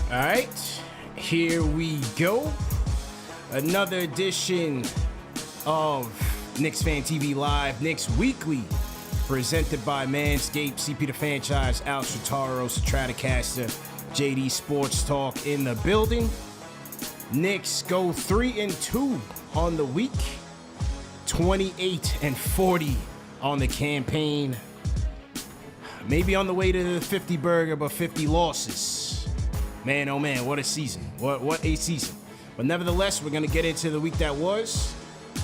All right, here we go. Another edition of KnicksFanTV Live, Knicks Weekly, presented by Manscaped, CP the Franchise, Al Shotaro, Stratocaster, JD Sports Talk in the building. Knicks go 3-2 on the week, 28-40 on the campaign. Maybe on the way to the 50 burger, but 50 losses. Man, oh man, what a season. What a season. But nevertheless, we're going to get into the week that was,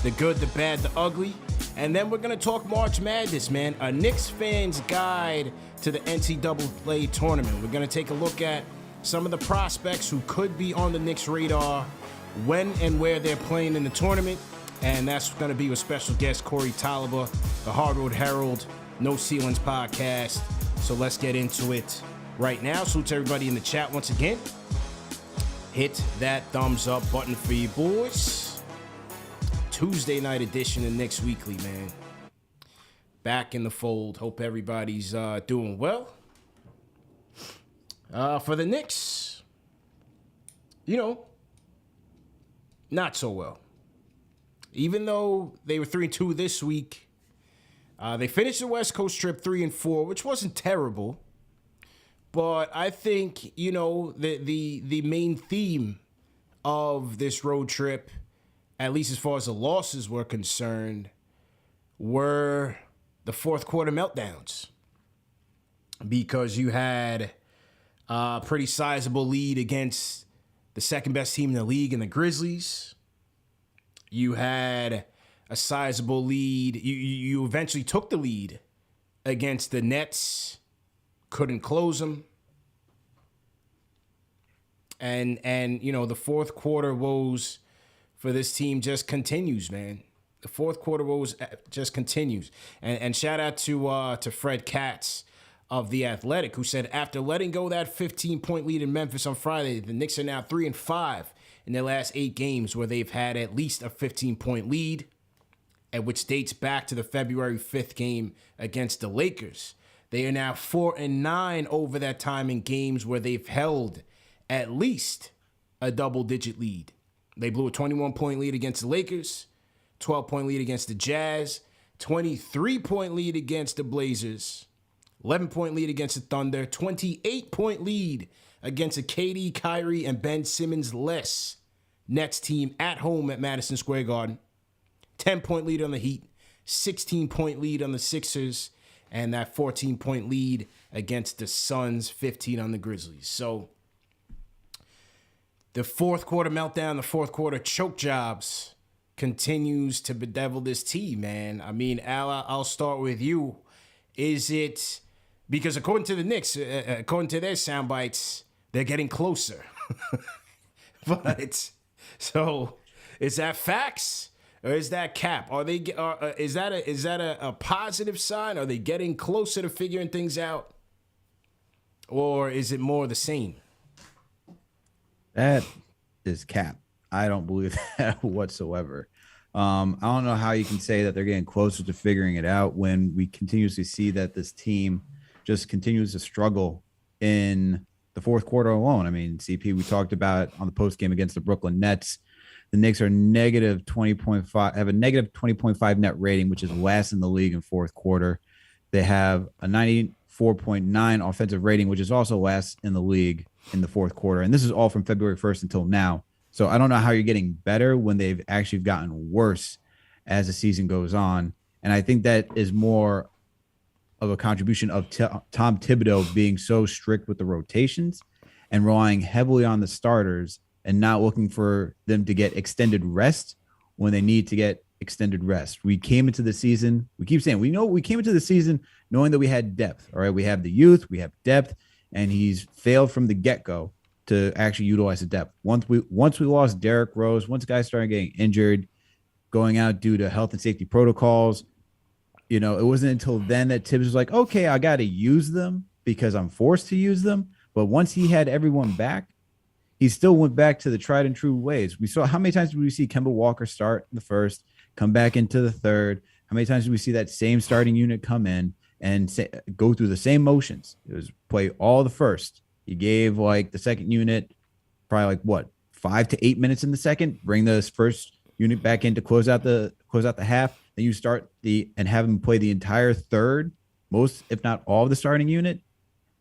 the good, the bad, the ugly. And then we're going to talk March Madness, man. A Knicks fan's guide to the NCAA tournament. We're going to take a look at some of the prospects who could be on the Knicks radar, when and where they're playing in the tournament. And that's going to be with special guest Corey Tulaba, the Hard Road Herald, No Ceilings podcast. So let's get into it right now. Salute to everybody in the chat once again. Hit that thumbs up button for you boys. Tuesday night edition of Knicks Weekly, man. Back in the fold. Hope everybody's doing well. For the Knicks, not so well. Even though they were 3-2 this week, they finished the West Coast trip 3-4, which wasn't terrible. But I think, the main theme of this road trip, at least as far as the losses were concerned, were the fourth quarter meltdowns. Because you had a pretty sizable lead against the second best team in the league in the Grizzlies. You had a sizable lead. You eventually took the lead against the Nets. Couldn't close them. And the fourth quarter woes for this team just continues, man. The fourth quarter woes just continues. And shout out to Fred Katz of The Athletic, who said after letting go that 15-point lead in Memphis on Friday, the Knicks are now 3-5 in their last 8 games where they've had at least a 15-point lead, and which dates back to the February 5th game against the Lakers. They are now 4-9 over that time in games where they've held at least a double-digit lead. They blew a 21-point lead against the Lakers, 12-point lead against the Jazz, 23-point lead against the Blazers, 11-point lead against the Thunder, 28-point lead against a KD, Kyrie, and Ben Simmons-less Nets team at home at Madison Square Garden, 10-point lead on the Heat, 16-point lead on the Sixers, and that 14-point lead against the Suns, 15 on the Grizzlies. So the fourth quarter meltdown, the fourth quarter choke jobs continues to bedevil this team, man. I mean, Al, I'll start with you. Is it because according to the Knicks, according to their sound bites, they're getting closer. But so is that facts? Or is that cap? Are they? Is that a positive sign? Are they getting closer to figuring things out, or is it more the same? That is cap. I don't believe that whatsoever. I don't know how you can say that they're getting closer to figuring it out when we continuously see that this team just continues to struggle in the fourth quarter alone. I mean, CP, we talked about on the post game against the Brooklyn Nets. The Knicks are negative 20.5, have a negative 20.5 net rating, which is last in the league in fourth quarter. They have a 94.9 offensive rating, which is also last in the league in the fourth quarter. And this is all from February 1st until now. So I don't know how you're getting better when they've actually gotten worse as the season goes on. And I think that is more of a contribution of Tom Thibodeau being so strict with the rotations and relying heavily on the starters and not looking for them to get extended rest when they need to get extended rest. We came into the season, we keep saying, we came into the season knowing that we had depth, all right? We have the youth, we have depth, and he's failed from the get-go to actually utilize the depth. Once we lost Derrick Rose, once guys started getting injured, going out due to health and safety protocols, it wasn't until then that Thibs was like, okay, I got to use them because I'm forced to use them. But once he had everyone back, he still went back to the tried and true ways. We saw how many times did we see Kemba Walker start in the first, come back into the third? How many times did we see that same starting unit come in and go through the same motions? It was play all the first, You gave like the second unit probably like what 5 to 8 minutes in the second. Bring this first unit back in to close out the half. Then you start and have them play the entire third, most if not all of the starting unit.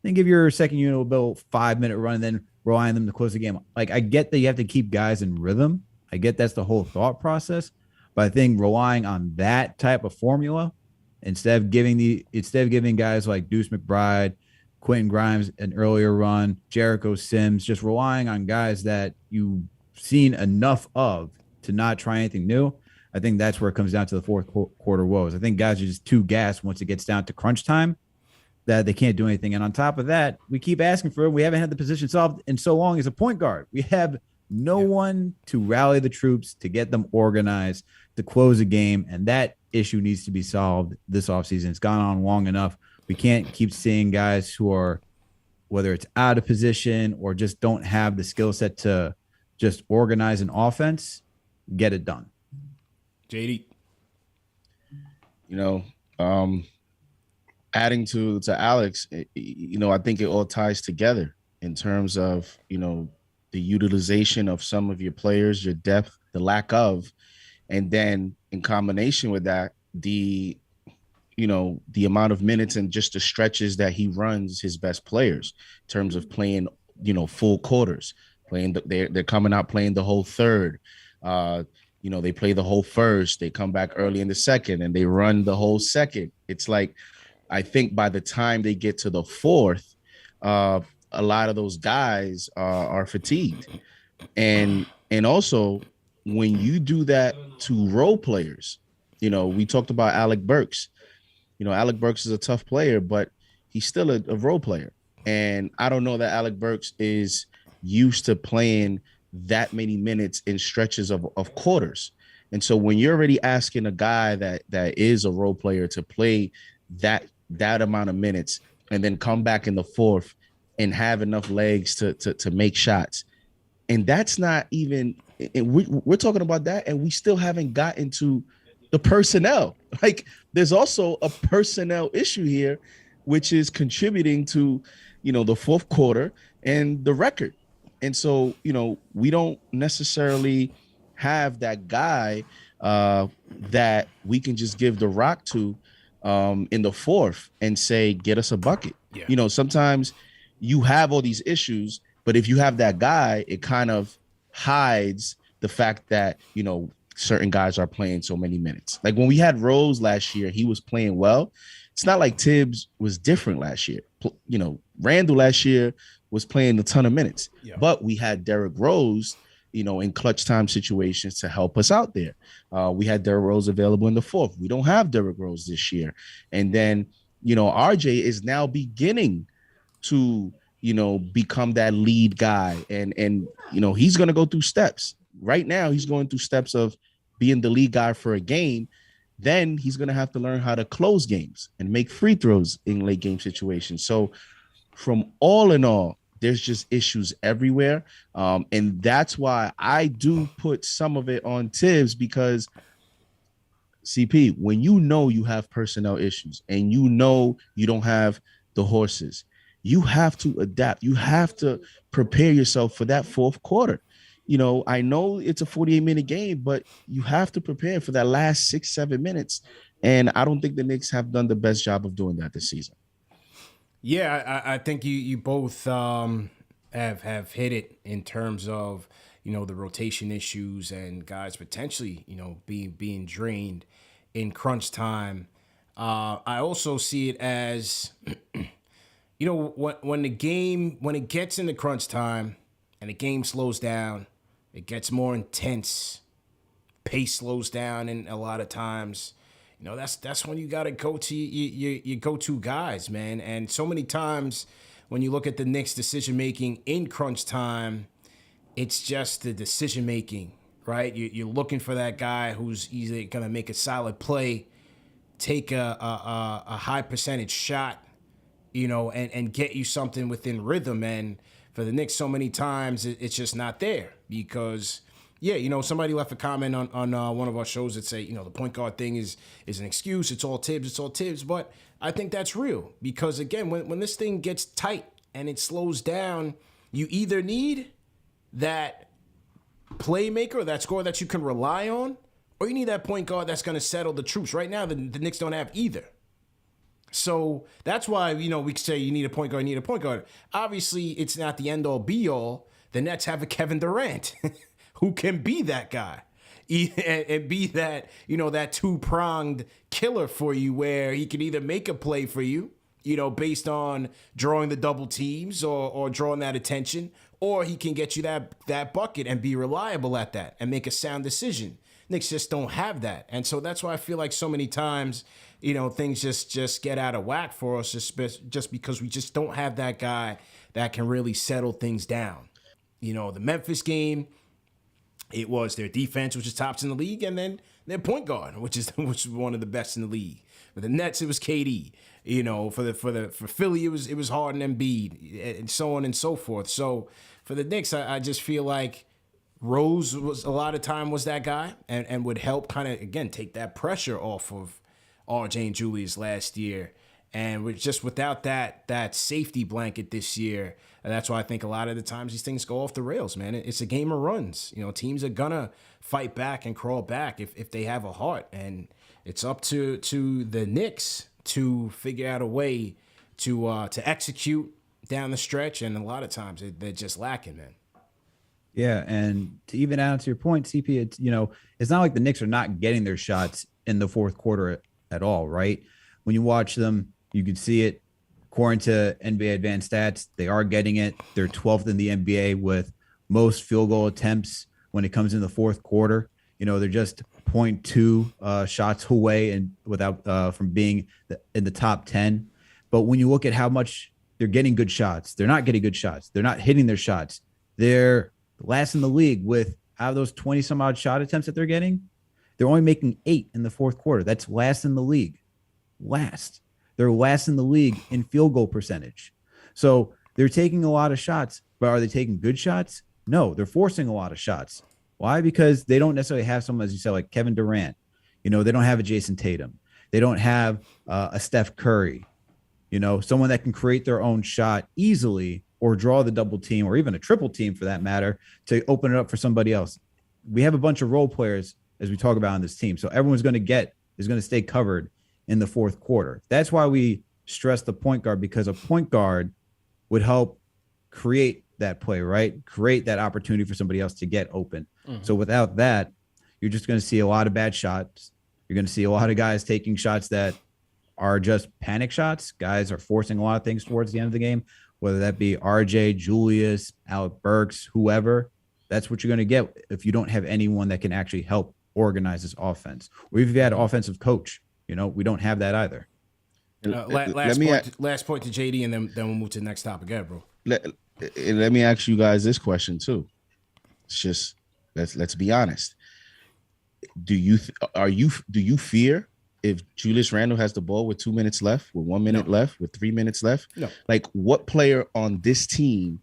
Then give your second unit about 5 minute run, and then rely on them to close the game. Like I get that you have to keep guys in rhythm. I get that's the whole thought process, but I think relying on that type of formula instead of giving guys like Deuce McBride, Quentin Grimes an earlier run, Jericho Sims, just relying on guys that you've seen enough of to not try anything new. I think that's where it comes down to the fourth quarter woes. I think guys are just too gassed once it gets down to crunch time that they can't do anything. And on top of that, we keep asking for it. We haven't had the position solved in so long as a point guard. We have no one to rally the troops, to get them organized, to close a game. And that issue needs to be solved this offseason. It's gone on long enough. We can't keep seeing guys who are, whether it's out of position or just don't have the skill set to just organize an offense, get it done. JD. Adding to Alex, I think it all ties together in terms of, the utilization of some of your players, your depth, the lack of, and then in combination with that, the amount of minutes and just the stretches that he runs his best players in terms of playing, full quarters, they're coming out playing the whole third. They play the whole first, they come back early in the second and they run the whole second. It's like, I think by the time they get to the fourth, a lot of those guys are fatigued. And also when you do that to role players, we talked about Alec Burks. Alec Burks is a tough player, but he's still a role player. And I don't know that Alec Burks is used to playing that many minutes in stretches of quarters. And so when you're already asking a guy that is a role player to play that amount of minutes and then come back in the fourth and have enough legs to make shots. And that's not even, and we're talking about that, and we still haven't gotten to the personnel. Like there's also a personnel issue here, which is contributing to, the fourth quarter and the record. And so, we don't necessarily have that guy that we can just give the rock to in the fourth and say, get us a bucket. Yeah. Sometimes you have all these issues, but if you have that guy, it kind of hides the fact that, certain guys are playing so many minutes. Like when we had Rose last year, he was playing well. It's not like Thibs was different last year. Randall last year was playing a ton of minutes, but we had Derrick Rose, in clutch time situations to help us out there. We had Derrick Rose available in the fourth. We don't have Derrick Rose this year. And then, RJ is now beginning to, become that lead guy. And he's going to go through steps. Right now, he's going through steps of being the lead guy for a game. Then he's going to have to learn how to close games and make free throws in late game situations. So from all in all, there's just issues everywhere. And that's why I do put some of it on Thibs, because CP, when you have personnel issues and you don't have the horses, you have to adapt. You have to prepare yourself for that fourth quarter. I know it's a 48-minute game, but you have to prepare for that last 6-7 minutes. And I don't think the Knicks have done the best job of doing that this season. Yeah, I think you both have hit it in terms of, the rotation issues and guys potentially, being drained in crunch time. I also see it as, when it gets into crunch time and the game slows down, it gets more intense, pace slows down, and a lot of times, that's when you got to go to your go-to guys, man. And so many times when you look at the Knicks decision-making in crunch time, it's just the decision-making, right? You're looking for that guy who's either going to make a solid play, take a high percentage shot, and get you something within rhythm. And for the Knicks, so many times it's just not there because, somebody left a comment on one of our shows that say, the point guard thing is an excuse. It's all Thibs. But I think that's real because, again, when this thing gets tight and it slows down, you either need that playmaker, that scorer that you can rely on, or you need that point guard that's going to settle the troops. Right now, the Knicks don't have either. So that's why, we say you need a point guard, Obviously, it's not the end-all, be-all. The Nets have a Kevin Durant who can be that guy and be that, that two-pronged killer for you where he can either make a play for you, based on drawing the double teams or drawing that attention, or he can get you that bucket and be reliable at that and make a sound decision. Knicks just don't have that. And so that's why I feel like so many times, things just get out of whack for us just because we just don't have that guy that can really settle things down. The Memphis game, it was their defense, which is tops in the league, and then their point guard, which is one of the best in the league. For the Nets, it was KD. For Philly, it was Harden and Embiid, and so on and so forth. So for the Knicks, I just feel like Rose was a lot of time was that guy and would help kind of, again, take that pressure off of RJ and Julius last year. And we're just without that safety blanket this year. And that's why I think a lot of the times these things go off the rails, man. It's a game of runs. Teams are gonna fight back and crawl back if they have a heart. And it's up to the Knicks to figure out a way to execute down the stretch. And a lot of times they're just lacking, man. Yeah, and to even add to your point, CP, it's not like the Knicks are not getting their shots in the fourth quarter at all, right? When you watch them, you can see it. According to NBA Advanced Stats, they are getting it. They're 12th in the NBA with most field goal attempts when it comes in the fourth quarter. They're just 0.2 shots away and without from being in the top 10. But when you look at how much they're getting good shots, they're not getting good shots. They're not hitting their shots. They're last in the league with out of those 20 some odd shot attempts that they're getting, they're only making 8 in the fourth quarter. That's last in the league. They're last in the league in field goal percentage. So they're taking a lot of shots, but are they taking good shots? No, they're forcing a lot of shots. Why? Because they don't necessarily have someone, as you said, like Kevin Durant. They don't have a Jason Tatum. They don't have a Steph Curry. Someone that can create their own shot easily or draw the double team or even a triple team for that matter to open it up for somebody else. We have a bunch of role players, as we talk about on this team. So everyone's going to stay covered in the fourth quarter. That's why we stress the point guard, because a point guard would help create that play, right? Create that opportunity for somebody else to get open. Mm-hmm. So without that, you're just going to see a lot of bad shots. You're going to see a lot of guys taking shots that are just panic shots. Guys are forcing a lot of things towards the end of the game, whether that be RJ, Julius, Alec Burks, whoever. That's what you're going to get if you don't have anyone that can actually help organize this offense. Or if you had an offensive coach, we don't have that either. Last point to JD, and then we'll move to the next topic. Go ahead, bro. Let me ask you guys this question too. It's just let's be honest. Do you fear if Julius Randle has the ball with 2 minutes left, with 1 minute left, with 3 minutes left? No. Like, what player on this team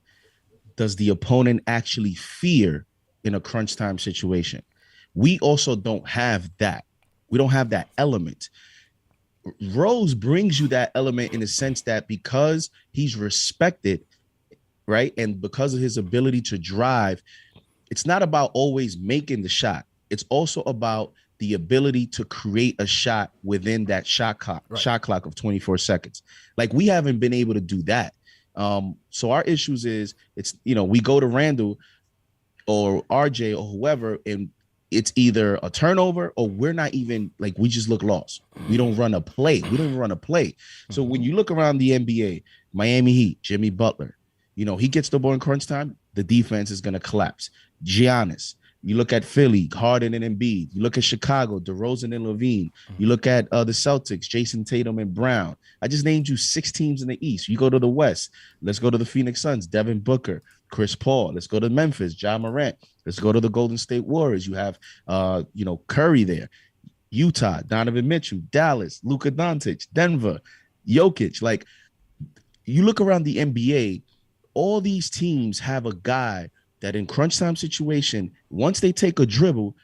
does the opponent actually fear in a crunch time situation? We also don't have that. We don't have that element. Rose brings you that element in the sense that because he's respected, right? And because of his ability to drive, it's not about always making the shot. It's also about the ability to create a shot within that shot clock of 24 seconds. Like, we haven't been able to do that. So our issues is we go to Randall or RJ or whoever, and it's either a turnover or we're not even, like, we just look lost. We don't run a play. We don't even run a play. So when you look around the NBA, Miami Heat, Jimmy Butler, he gets the ball in crunch time, the defense is going to collapse. Giannis. You look at Philly, Harden and Embiid. You look at Chicago, DeRozan and Levine. You look at the Celtics, Jason Tatum and Brown. I just named you 6 teams in the East. You go to the West. Let's go to the Phoenix Suns, Devin Booker, Chris Paul. Let's go to Memphis, Ja Morant. Let's go to the Golden State Warriors. You have, Curry there. Utah, Donovan Mitchell, Dallas, Luka Doncic, Denver, Jokic. Like, you look around the NBA, all these teams have a guy that in crunch time situation, once they take a dribble,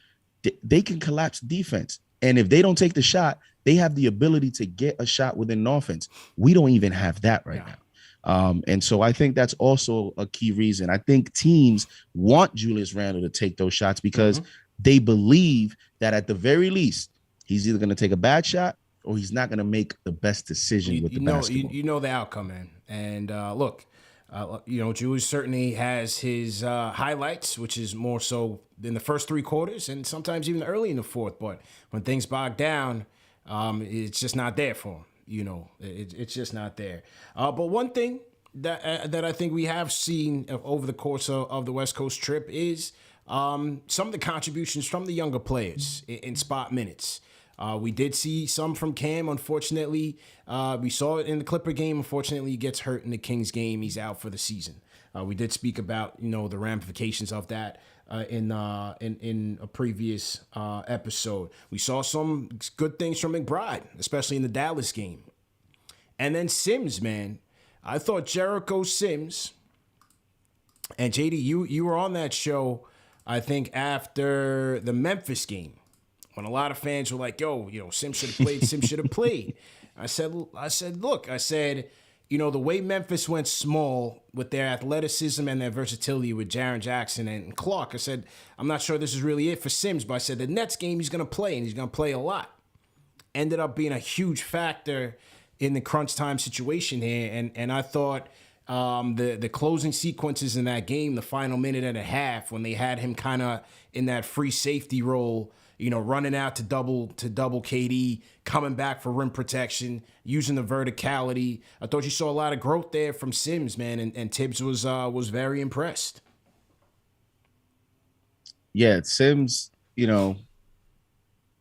they can collapse defense. And if they don't take the shot, they have the ability to get a shot within an offense. We don't even have that right And so I think that's also a key reason. I think teams want Julius Randle to take those shots because they believe that at the very least, he's either going to take a bad shot or he's not going to make the best decision with the basketball. You know the outcome, man. And look, Julius certainly has his highlights, which is more so in the first three quarters and sometimes even early in the fourth. But when things bog down, it's just not there for him. It's just not there. But one thing that I think we have seen over the course of the West Coast trip is some of the contributions from the younger players in spot minutes. We did see some from Cam. Unfortunately, we saw it in the Clipper game. Unfortunately, he gets hurt in the Kings game. He's out for the season. We did speak about the ramifications of that in a previous episode. We saw some good things from McBride, especially in the Dallas game. And then Sims, man. I thought Jericho Sims and JD, you were on that show, I think, after the Memphis game, when a lot of fans were like, Sims should have played, Sims should have played. I said, look, the way Memphis went small with their athleticism and their versatility with Jaren Jackson and Clark, I said, I'm not sure this is really it for Sims, but I said the next game he's going to play, and he's going to play a lot. Ended up being a huge factor in the crunch time situation here, and I thought the closing sequences in that game, the final minute and a half, when they had him kind of in that free safety role, running out to double KD, coming back for rim protection, using the verticality. I thought you saw a lot of growth there from Sims, man, and Thibs was very impressed. Yeah, Sims,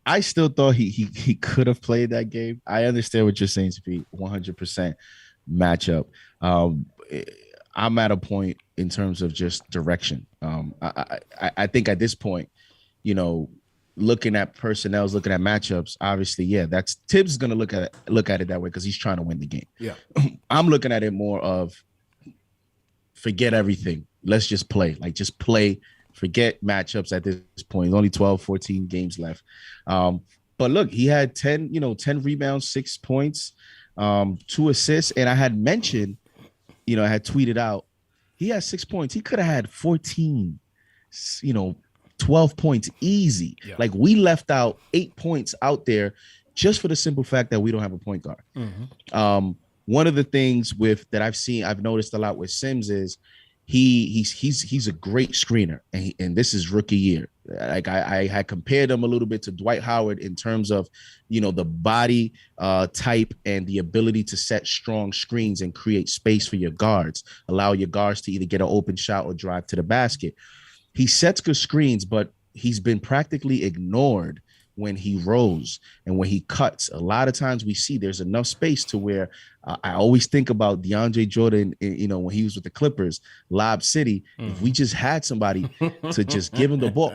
I still thought he could have played that game. I understand what you're saying, to be 100% matchup. I'm at a point in terms of just direction. I think at this point, looking at personnel, looking at matchups, obviously, that's Thibs is going to look at it that way because he's trying to win the game. Yeah, I'm looking at it more of forget everything. Let's just play. Just play. Forget matchups at this point. There's only 12, 14 games left. But look, he had 10 rebounds, 6 points, 2 assists. And I had mentioned, I had tweeted out, he had 6 points. He could have had 14, 12 points easy. Yeah. We left out 8 points out there just for the simple fact that we don't have a point guard. Mm-hmm. One of the things I've noticed a lot with Sims is he's a great screener, and this is rookie year. I had compared him a little bit to Dwight Howard in terms of the body type and the ability to set strong screens and create space for your guards, allow your guards to either get an open shot or drive to the basket. He sets good screens, but he's been practically ignored when he rolls and when he cuts. A lot of times we see there's enough space to where I always think about DeAndre Jordan, when he was with the Clippers, Lob City. If we just had somebody to just give him the ball,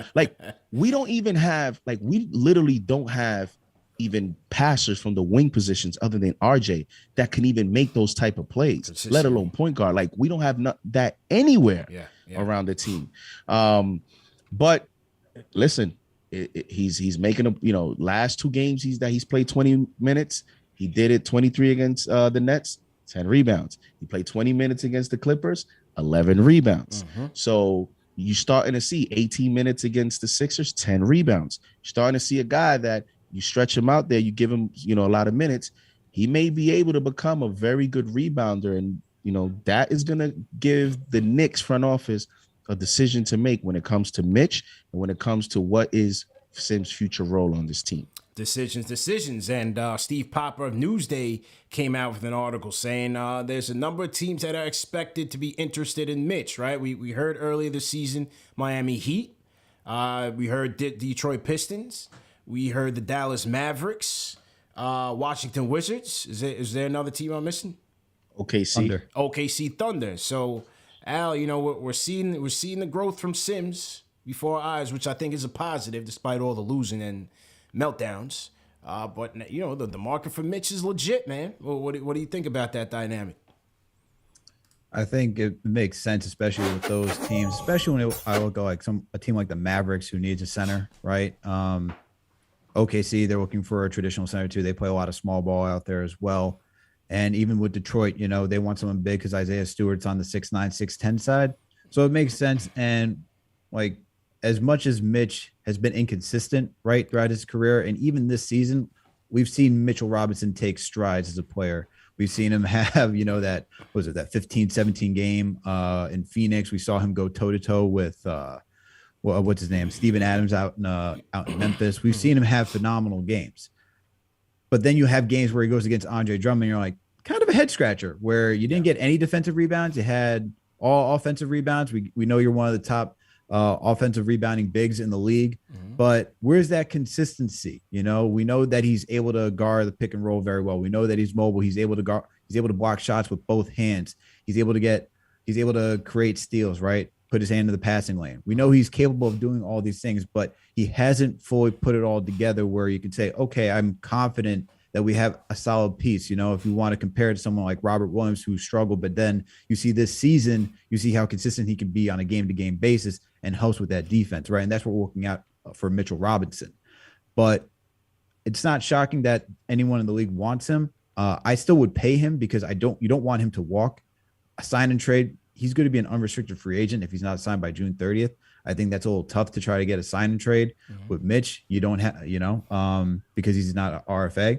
we don't even have, we literally don't have even passers from the wing positions other than RJ that can even make those type of plays, let alone point guard. We don't have that anywhere around the team. But listen, he's making last 2 games he's played 20 minutes. He did it 23 against the Nets, 10 rebounds. He played 20 minutes against the Clippers, 11 rebounds. Mm-hmm. So you're starting to see 18 minutes against the Sixers, 10 rebounds. You're starting to see a guy that you stretch him out there, you give him, a lot of minutes. He may be able to become a very good rebounder. And, that is going to give the Knicks front office a decision to make when it comes to Mitch and when it comes to what is Sims' future role on this team. Decisions. And Steve Popper of Newsday came out with an article saying there's a number of teams that are expected to be interested in Mitch, right? We heard earlier this season, Miami Heat. We heard Detroit Pistons. We heard the Dallas Mavericks, Washington Wizards. Is there another team I'm missing? OKC Thunder. So, Al, we're seeing the growth from Sims before our eyes, which I think is a positive, despite all the losing and meltdowns. But the market for Mitch is legit, man. What do you think about that dynamic? I think it makes sense, especially with those teams, especially when I would go a team like the Mavericks who needs a center, right? OKC, they're looking for a traditional center too. They play a lot of small ball out there as well. And even with Detroit, they want someone big because Isaiah Stewart's on the 6'9", 6'10" side. So it makes sense. And like, as much as Mitch has been inconsistent, right, throughout his career, and even this season, we've seen Mitchell Robinson take strides as a player. We've seen him have, that 15-17 game in Phoenix. We saw him go toe-to-toe with what's his name? Steven Adams out in Memphis. We've seen him have phenomenal games. But then you have games where he goes against Andre Drummond, and you're like, kind of a head scratcher, where you didn't get any defensive rebounds. You had all offensive rebounds. We know you're one of the top offensive rebounding bigs in the league, but where's that consistency? We know that he's able to guard the pick and roll very well. We know that he's mobile. He's able to guard. He's able to block shots with both hands. He's able to create steals, right? Put his hand in the passing lane. We know he's capable of doing all these things, but he hasn't fully put it all together where you can say, okay, I'm confident that we have a solid piece. If you want to compare it to someone like Robert Williams, who struggled, but then you see this season, you see how consistent he can be on a game-to-game basis and helps with that defense, right? And that's what we're working out for Mitchell Robinson. But it's not shocking that anyone in the league wants him. I still would pay him because you don't want him to walk. A sign and trade, he's going to be an unrestricted free agent if he's not signed by June 30th. I think that's a little tough to try to get a sign and trade with Mitch. You don't have, because he's not an RFA.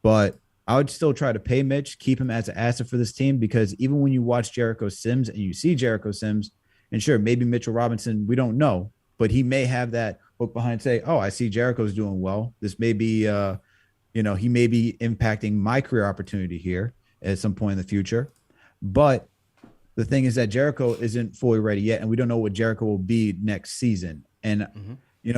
But I would still try to pay Mitch, keep him as an asset for this team, because even when you watch Jericho Sims and you see Jericho Sims, and sure, maybe Mitchell Robinson, we don't know, but he may have that hook behind, say, oh, I see Jericho's doing well. This may be, he may be impacting my career opportunity here at some point in the future. But the thing is that Jericho isn't fully ready yet, and we don't know what Jericho will be next season. And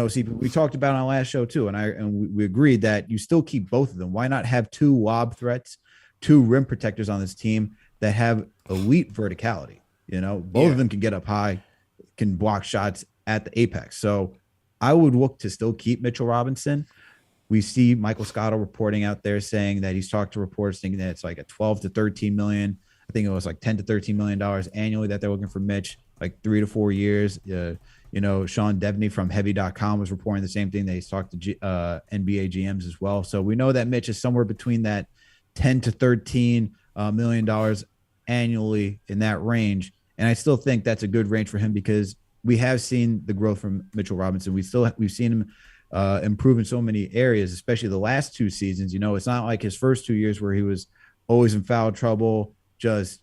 see, we talked about on our last show too, and we agreed that you still keep both of them. Why not have two lob threats, two rim protectors on this team that have elite verticality? Both of them can get up high, can block shots at the apex. So I would look to still keep Mitchell Robinson. We see Michael Scotto reporting out there saying that he's talked to reporters thinking that it's like a 12 to 13 million. I think it was like 10 to 13 million dollars annually that they're looking for Mitch, like 3 to 4 years. Sean Devney from Heavy.com was reporting the same thing, that he's talked to NBA GMs as well. So we know that Mitch is somewhere between that 10 to 13 million dollars annually, in that range. And I still think that's a good range for him, because we have seen the growth from Mitchell Robinson. We've seen him improve in so many areas, especially the last 2 seasons. It's not like his first 2 years where he was always in foul trouble, just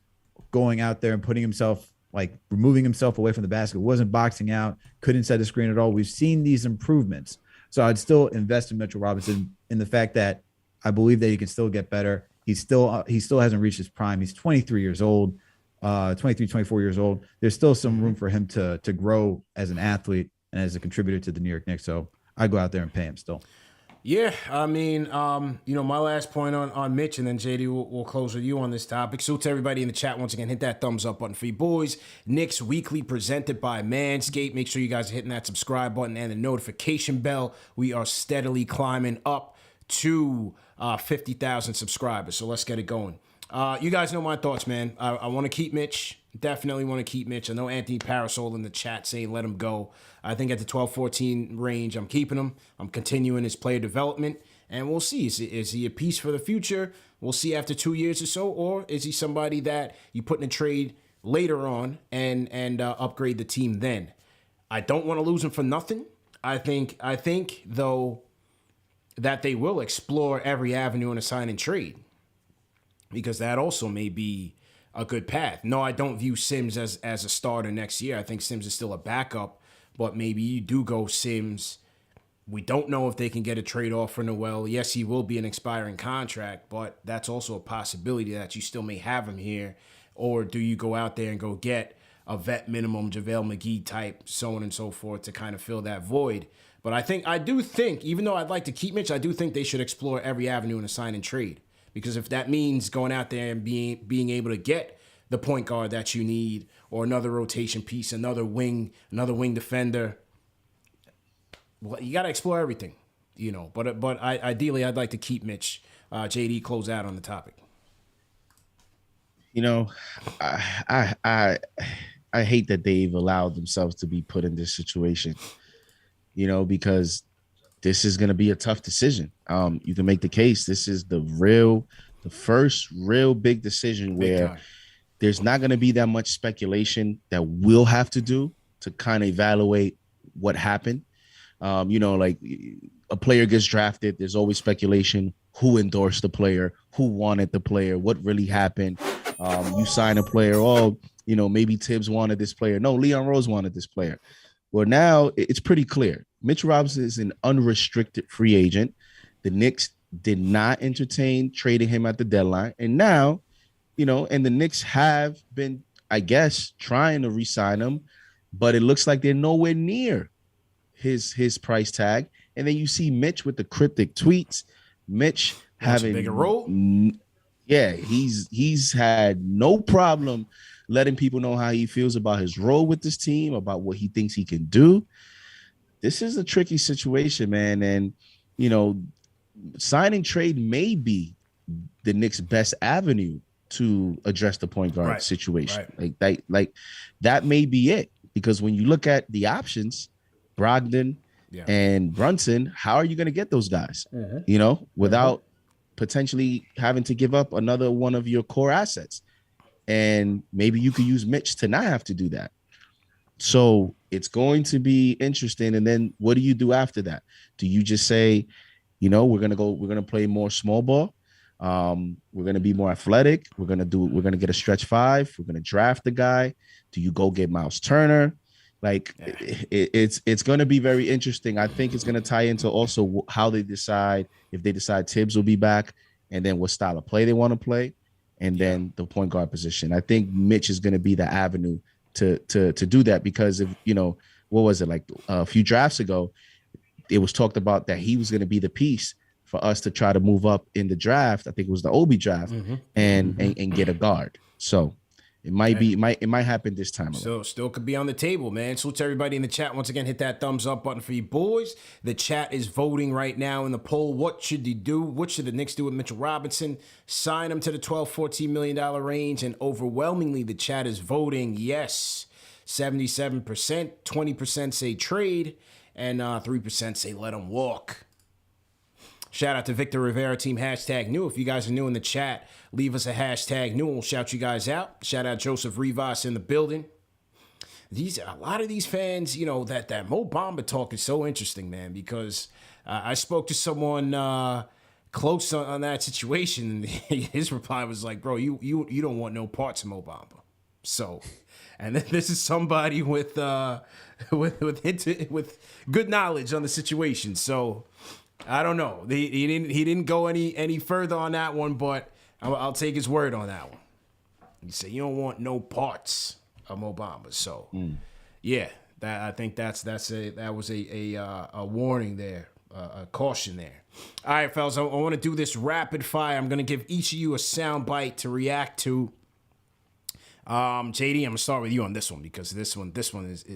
going out there and putting himself, like removing himself away from the basket, wasn't boxing out, couldn't set a screen at all. We've seen these improvements. So I'd still invest in Mitchell Robinson, in the fact that I believe that he can still get better. He still hasn't reached his prime. He's 23 years old, 23, 24 years old. There's still some room for him to grow as an athlete and as a contributor to the New York Knicks. So I'd go out there and pay him still. Yeah, I mean, my last point on Mitch, and then JD will close with you on this topic. So to everybody in the chat, once again, hit that thumbs up button for you boys. Knicks Weekly presented by Manscaped. Make sure you guys are hitting that subscribe button and the notification bell. We are steadily climbing up to 50,000 subscribers. So let's get it going. You guys know my thoughts, man. I want to keep Mitch. Definitely want to keep Mitch. I know Anthony Parasol in the chat saying let him go. I think at the 12-14 range, I'm keeping him. I'm continuing his player development, and we'll see. Is he a piece for the future? We'll see after 2 years or so, or is he somebody that you put in a trade later on and upgrade the team then? I don't want to lose him for nothing. I think though that they will explore every avenue in a sign and trade, because that also may be a good path. No, I don't view Sims as a starter next year. I think Sims is still a backup, but maybe you do go Sims. We don't know if they can get a trade off for Noel. Yes, he will be an expiring contract, but that's also a possibility that you still may have him here. Or do you go out there and go get a vet minimum JaVale McGee type, so on and so forth, to kind of fill that void? But I do think, even though I'd like to keep Mitch, I do think they should explore every avenue in a sign and trade. Because if that means going out there and being able to get the point guard that you need, or another rotation piece, another wing defender, well, you got to explore everything, But ideally, I'd like to keep Mitch. JD, close out on the topic. I hate that they've allowed themselves to be put in this situation, because this is going to be a tough decision. You can make the case this is the real The first real big decision where there's not going to be that much speculation that we'll have to do to kind of evaluate what happened. Like a player gets drafted, there's always speculation: who endorsed the player, who wanted the player, what really happened. You sign a player, maybe Thibs wanted this player. No, Leon Rose wanted this player. Well, now it's pretty clear. Mitch Robinson is an unrestricted free agent. The Knicks did not entertain trading him at the deadline. And now, and the Knicks have been, I guess, trying to re-sign him, but it looks like they're nowhere near his price tag. And then you see Mitch with the cryptic tweets. Mitch having a bigger role. Yeah, he's had no problem letting people know how he feels about his role with this team, about what he thinks he can do. This is a tricky situation, man. And, signing trade may be the Knicks' best avenue to address the point guard situation. Like that may be it. Because when you look at the options, Brogdon and Brunson, how are you going to get those guys, without potentially having to give up another one of your core assets? And maybe you could use Mitch to not have to do that. So it's going to be interesting. And then what do you do after that? Do you just say, we're going to play more small ball. We're going to be more athletic. We're going to get a stretch five. We're going to draft the guy. Do you go get Miles Turner? Like it's going to be very interesting. I think it's going to tie into also how they decide, if they decide Thibs will be back, and then what style of play they want to play, and then the point guard position. I think Mitch is going to be the avenue to do that, because if what was it, like a few drafts ago, it was talked about that he was going to be the piece for us to try to move up in the draft. I think it was the Obi draft, and get a guard. So it might be, it might happen this time. So still could be on the table, man. Salute to everybody in the chat. Once again, hit that thumbs up button for you boys. The chat is voting right now in the poll. What should they do? What should the Knicks do with Mitchell Robinson? Sign him to the $12-14 million range. And overwhelmingly, the chat is voting yes. 77%, 20% say trade, and 3% say let him walk. Shout out to Victor Rivera, team #new. If you guys are new in the chat, leave us a #new and we'll shout you guys out. Shout out Joseph Rivas in the building. A lot of these fans, that Mo Bamba talk is so interesting, man, because I spoke to someone close on that situation, and his reply was like, bro, you don't want no parts of Mo Bamba. So, and this is somebody with good knowledge on the situation. So I don't know. He didn't go any further on that one, but I'll take his word on that one. He said you don't want no parts of Mo Bamba. So yeah, I think that was a warning there, a caution there. All right, fellas, I want to do this rapid fire. I'm gonna give each of you a sound bite to react to. JD, I'm gonna start with you on this one, because this one is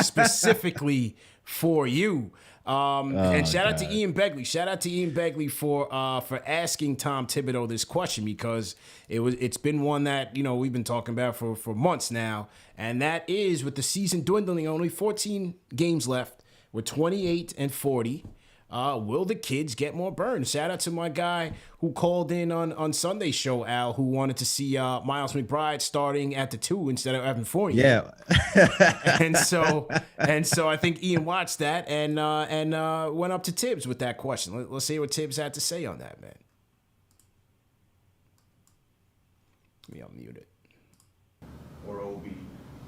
specifically for you. And shout out to Ian Begley. Shout out to Ian Begley for asking Tom Thibodeau this question, because it's been one that we've been talking about for months now, and that is, with the season dwindling, only 14 games left, with 28-40. Will the kids get more burn? Shout out to my guy who called in on Sunday's show, Al, who wanted to see Miles McBride starting at the 2 instead of Evan Fournier. Yeah. and so I think Ian watched that and went up to Thibs with that question. Let's see what Thibs had to say on that, man. Let me unmute it. Or Obi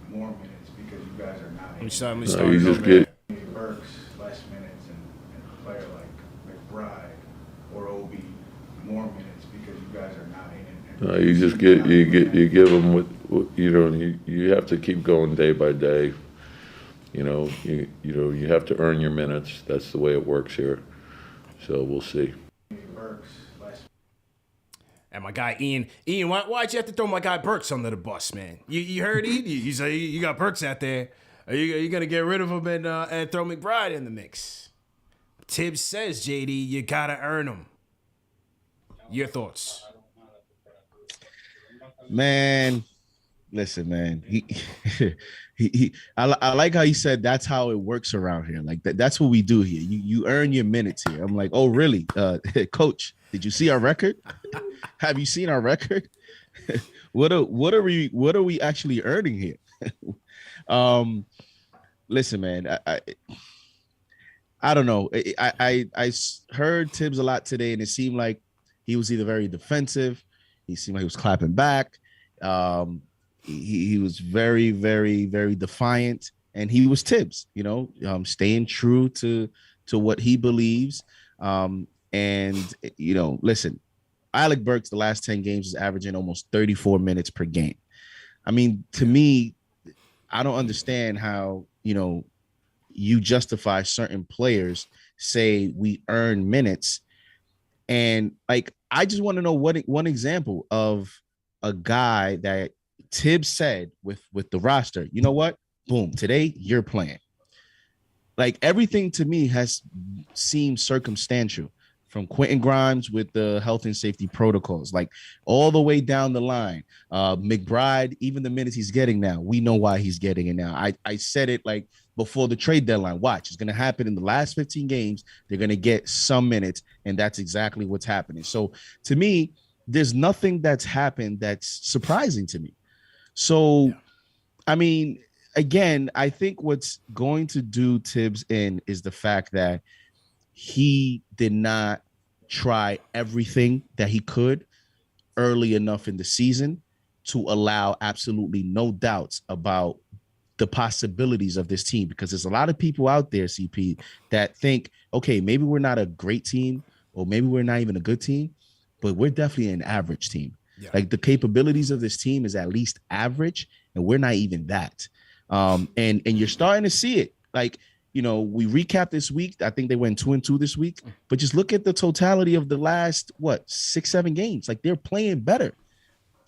more minutes, because you guys are not. Let me start. You just get Burks less minutes, and a player like McBride or Obi more minutes, because you guys are not in. You just you give them what you have to keep going day by day. You have to earn your minutes. That's the way it works here. So we'll see. Burks less. And my guy Ian, why'd you have to throw my guy Burks under the bus, man? You heard Ian? You say you got Burks out there. Are you gonna get rid of him and throw McBride in the mix? Thibs says, JD, you gotta earn him. Your thoughts? Man, listen, man. I like how he said that's how it works around here. Like that's what we do here. You earn your minutes here. I'm like, oh really? Coach, did you see our record? Have you seen our record? what are we actually earning here? Listen, man, I don't know. I heard Thibs a lot today, and it seemed like he was either very defensive. He seemed like he was clapping back. He was very, very, very defiant, and he was Thibs, staying true to what he believes. Listen, Alec Burks, the last 10 games, is averaging almost 34 minutes per game. I mean, to me, I don't understand how, you justify certain players, say we earn minutes. And like, I just want to know one example of a guy that Thibs said with the roster, you know what? Boom, today you're playing. Like, everything to me has seemed circumstantial, from Quentin Grimes with the health and safety protocols, like all the way down the line. McBride, even the minutes he's getting now, we know why he's getting it now. I said it like before the trade deadline. Watch, it's going to happen in the last 15 games. They're going to get some minutes, and that's exactly what's happening. So to me, there's nothing that's happened that's surprising to me. So, I mean, again, I think what's going to do Thibs in is the fact that he did not try everything that he could early enough in the season to allow absolutely no doubts about the possibilities of this team, because there's a lot of people out there, CP, that think, okay, maybe we're not a great team, or maybe we're not even a good team, but we're definitely an average team. Yeah. Like, the capabilities of this team is at least average, and we're not even that. And you're starting to see it. Like, we recap this week. I think they went 2-2 this week, but just look at the totality of the last, 6-7 games. Like, they're playing better.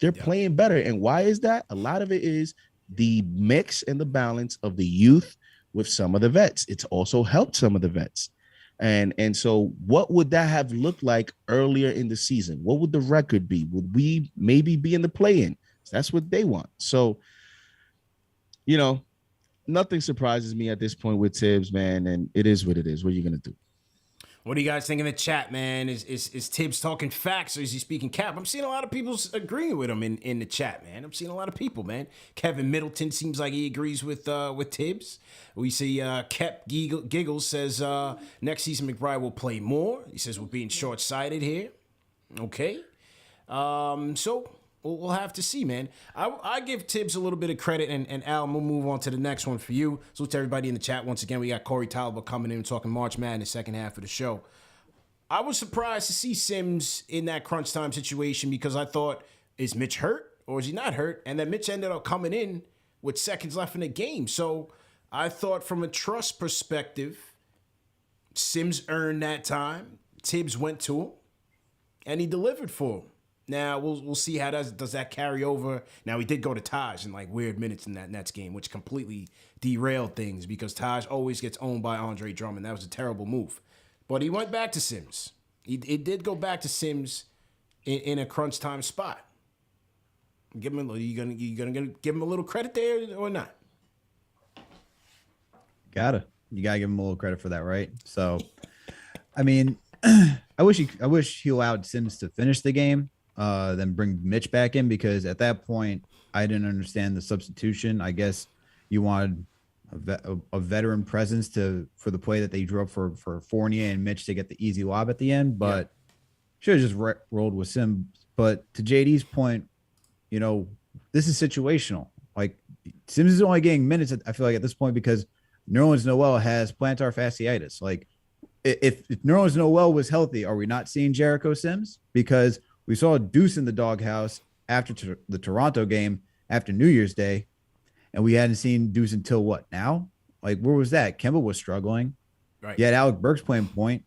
They're playing better. And why is that? A lot of it is the mix and the balance of the youth with some of the vets. It's also helped some of the vets. And so what would that have looked like earlier in the season? What would the record be? Would we maybe be in the play-in? That's what they want. So, nothing surprises me at this point with Thibs, man, and it is what it is. What are you gonna do? What do you guys think in the chat, man? Is Thibs talking facts, or is he speaking cap? I'm seeing a lot of people agreeing with him in the chat, man. I'm seeing a lot of people, man. Kevin Middleton seems like he agrees with Thibs. We see Kep Giggles says next season McBride will play more. He says we're being short-sighted here. Okay. So we'll have to see, man. I give Thibs a little bit of credit, and Al, we'll move on to the next one for you. So to everybody in the chat, once again, we got Corey Tulaba coming in and talking March Madness second half of the show. I was surprised to see Sims in that crunch time situation, because I thought, is Mitch hurt or is he not hurt? And then Mitch ended up coming in with seconds left in the game. So I thought, from a trust perspective, Sims earned that time. Thibs went to him, and he delivered for him. Now, we'll see how does that carry over. Now, he did go to Taj in like weird minutes in that Nets game, which completely derailed things, because Taj always gets owned by Andre Drummond. That was a terrible move. But he went back to Sims. He did go back to Sims in a crunch time spot. Give him you gonna give him a little credit there or not? You gotta give him a little credit for that, right? So, I mean, I wish he allowed Sims to finish the game. Then bring Mitch back in, because at that point I didn't understand the substitution. I guess you wanted a veteran presence for the play that they drew up for Fournier and Mitch to get the easy lob at the end, but should have just rolled with Sims. But to JD's point, this is situational. Like, Sims is only getting minutes, I feel like, at this point, because Nerlens Noel has plantar fasciitis. Like, if Nerlens Noel was healthy, are we not seeing Jericho Sims? Because we saw Deuce in the doghouse after the Toronto game, after New Year's Day, and we hadn't seen Deuce until what, now? Like, where was that? Kemba was struggling. Right. You had Alec Burks playing point.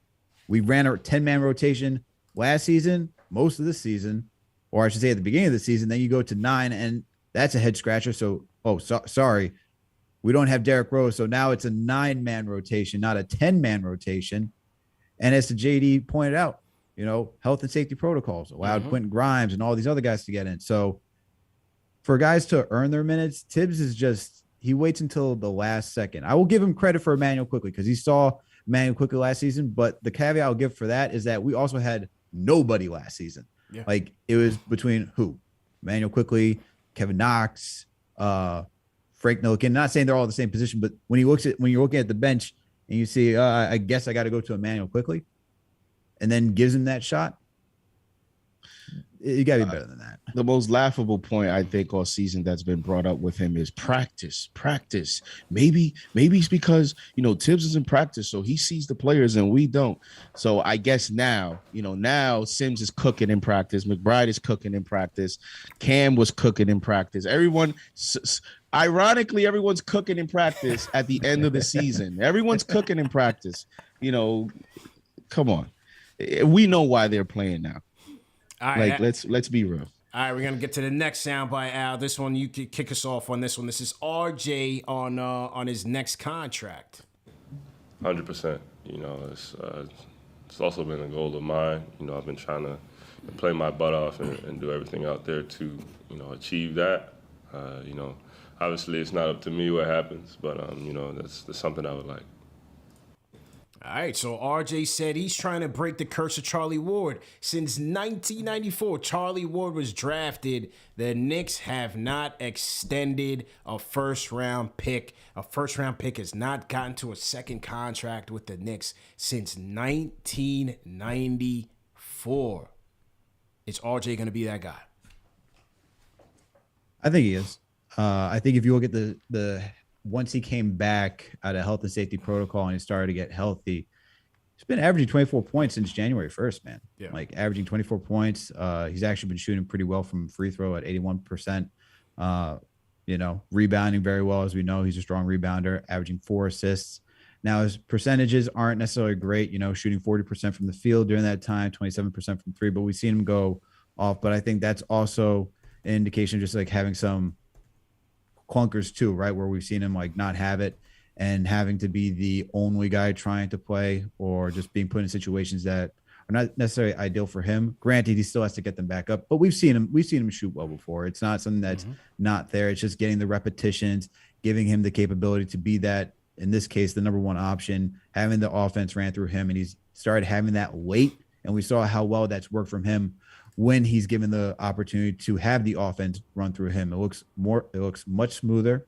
We ran a 10-man rotation last season, most of the season, or I should say at the beginning of the season. Then you go to 9, and that's a head scratcher. So, sorry, we don't have Derrick Rose. So now it's a 9-man rotation, not a 10-man rotation. And as the JD pointed out, health and safety protocols allowed Quentin Grimes and all these other guys to get in. So for guys to earn their minutes, Thibs is just he waits until the last second. I will give him credit for Emmanuel Quickly because he saw Emmanuel Quickly last season. But the caveat I'll give for that is that we also had nobody last season. Yeah. Like it was between who? Emmanuel Quickly, Kevin Knox, Frank Milliken. Not saying they're all the same position, but when you're looking at the bench and you see, I guess I got to go to Emmanuel Quickly, and then gives him that shot. You got to be better than that. The most laughable point I think all season that's been brought up with him is practice. Maybe it's because, Thibs is in practice, so he sees the players and we don't. So I guess now Sims is cooking in practice. McBride is cooking in practice. Cam was cooking in practice. Ironically, everyone's cooking in practice at the end of the season. Everyone's cooking in practice. Come on. We know why they're playing now. All right, let's be real. All right, we're gonna get to the next soundbite, Al. This one you could kick us off on. This one. This is RJ on his next contract. 100%. It's also been a goal of mine. I've been trying to play my butt off and do everything out there to achieve that. Obviously it's not up to me what happens, but that's something I would like. All right, so RJ said he's trying to break the curse of Charlie Ward. Since 1994, Charlie Ward was drafted. The Knicks have not extended a first-round pick. A first-round pick has not gotten to a second contract with the Knicks since 1994. Is RJ going to be that guy? I think he is. I think if you look at the once he came back out of health and safety protocol and he started to get healthy, he's been averaging 24 points since January 1st, man. Yeah. Like averaging 24 points. He's actually been shooting pretty well from free throw at 81%. Rebounding very well. As we know, he's a strong rebounder, averaging 4 assists. Now his percentages aren't necessarily great, shooting 40% from the field during that time, 27% from 3, but we've seen him go off. But I think that's also an indication of just like having some clunkers too, right? Where we've seen him like not have it and having to be the only guy trying to play or just being put in situations that are not necessarily ideal for him. Granted, he still has to get them back up, but we've seen him shoot well before. It's not something that's not there. It's just getting the repetitions, giving him the capability to be that, in this case, the number one option, having the offense ran through him, and he's started having that weight. And we saw how well that's worked from him when he's given the opportunity to have the offense run through him. It looks much smoother.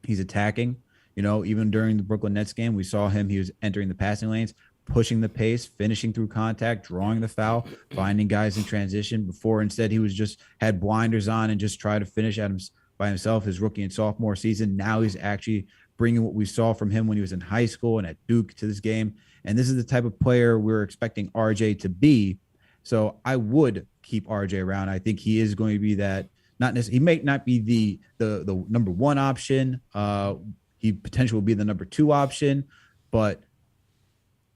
He's attacking, even during the Brooklyn Nets game, we saw him, he was entering the passing lanes, pushing the pace, finishing through contact, drawing the foul, finding guys in transition. Before, instead, he was just had blinders on and just tried to finish at him by himself his rookie and sophomore season. Now he's actually bringing what we saw from him when he was in high school and at Duke to this game. And this is the type of player we're expecting RJ to be. So I would keep RJ around. I think he is going to be that. Not necessarily, he may not be the number one option. He potentially will be the number 2 option, but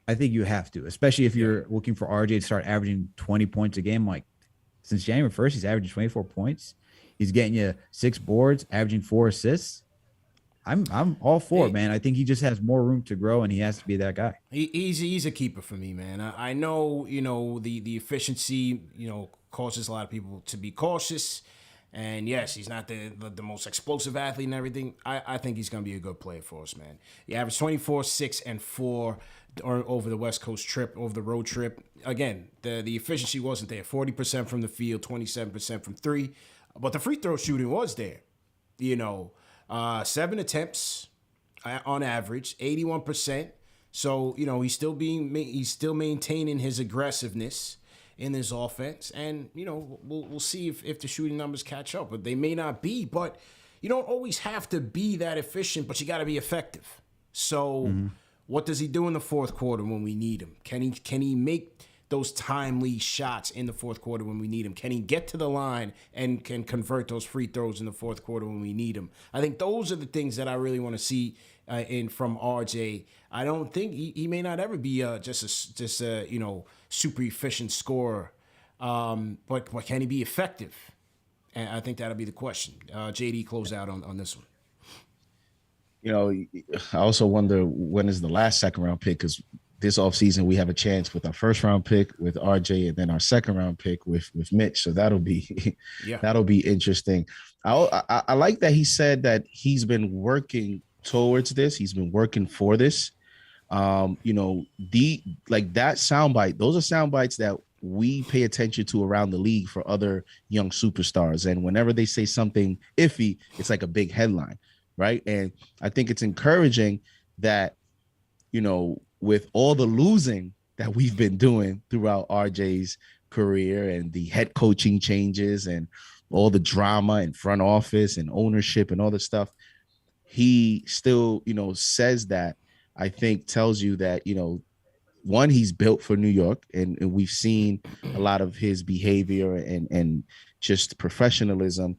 I think you have to, especially if you're looking for RJ to start averaging 20 points a game. Like since January 1st, he's averaging 24 points. He's getting you 6 boards, averaging 4 assists. I'm all for it, man. I think he just has more room to grow, and he has to be that guy. He's a keeper for me, man. I know, the efficiency, causes a lot of people to be cautious. And yes, he's not the most explosive athlete and everything. I think he's going to be a good player for us, man. He averaged 24, 6, and 4 over the West Coast trip, over the road trip. Again, the efficiency wasn't there. 40% from the field, 27% from 3. But the free throw shooting was there. 7 attempts on average, 81%. So, he's still maintaining his aggressiveness in his offense. And, we'll see if the shooting numbers catch up. But they may not be. But you don't always have to be that efficient, but you got to be effective. So what does he do in the fourth quarter when we need him? Can he make those timely shots in the fourth quarter when we need him? Can he get to the line and can convert those free throws in the fourth quarter when we need him? I think those are the things that I really want to see from RJ. I don't think he may not ever be just a super efficient scorer, but can he be effective? And I think that'll be the question. JD, close out on this one. I also wonder when is the last second round pick, because this offseason we have a chance with our first round pick with RJ and then our second round pick with Mitch. So that'll be that'll be interesting. I like that he said that he's been working towards this. He's been working for this. You know, that soundbite, those are sound bites that we pay attention to around the league for other young superstars. And whenever they say something iffy, it's like a big headline, right? And I think it's encouraging that, you know, with all the losing that we've been doing throughout RJ's career and the head coaching changes and all the drama and front office and ownership and all this stuff, he still, you know, says that. I think tells you that, you know, one, he's built for New York, and we've seen a lot of his behavior and just professionalism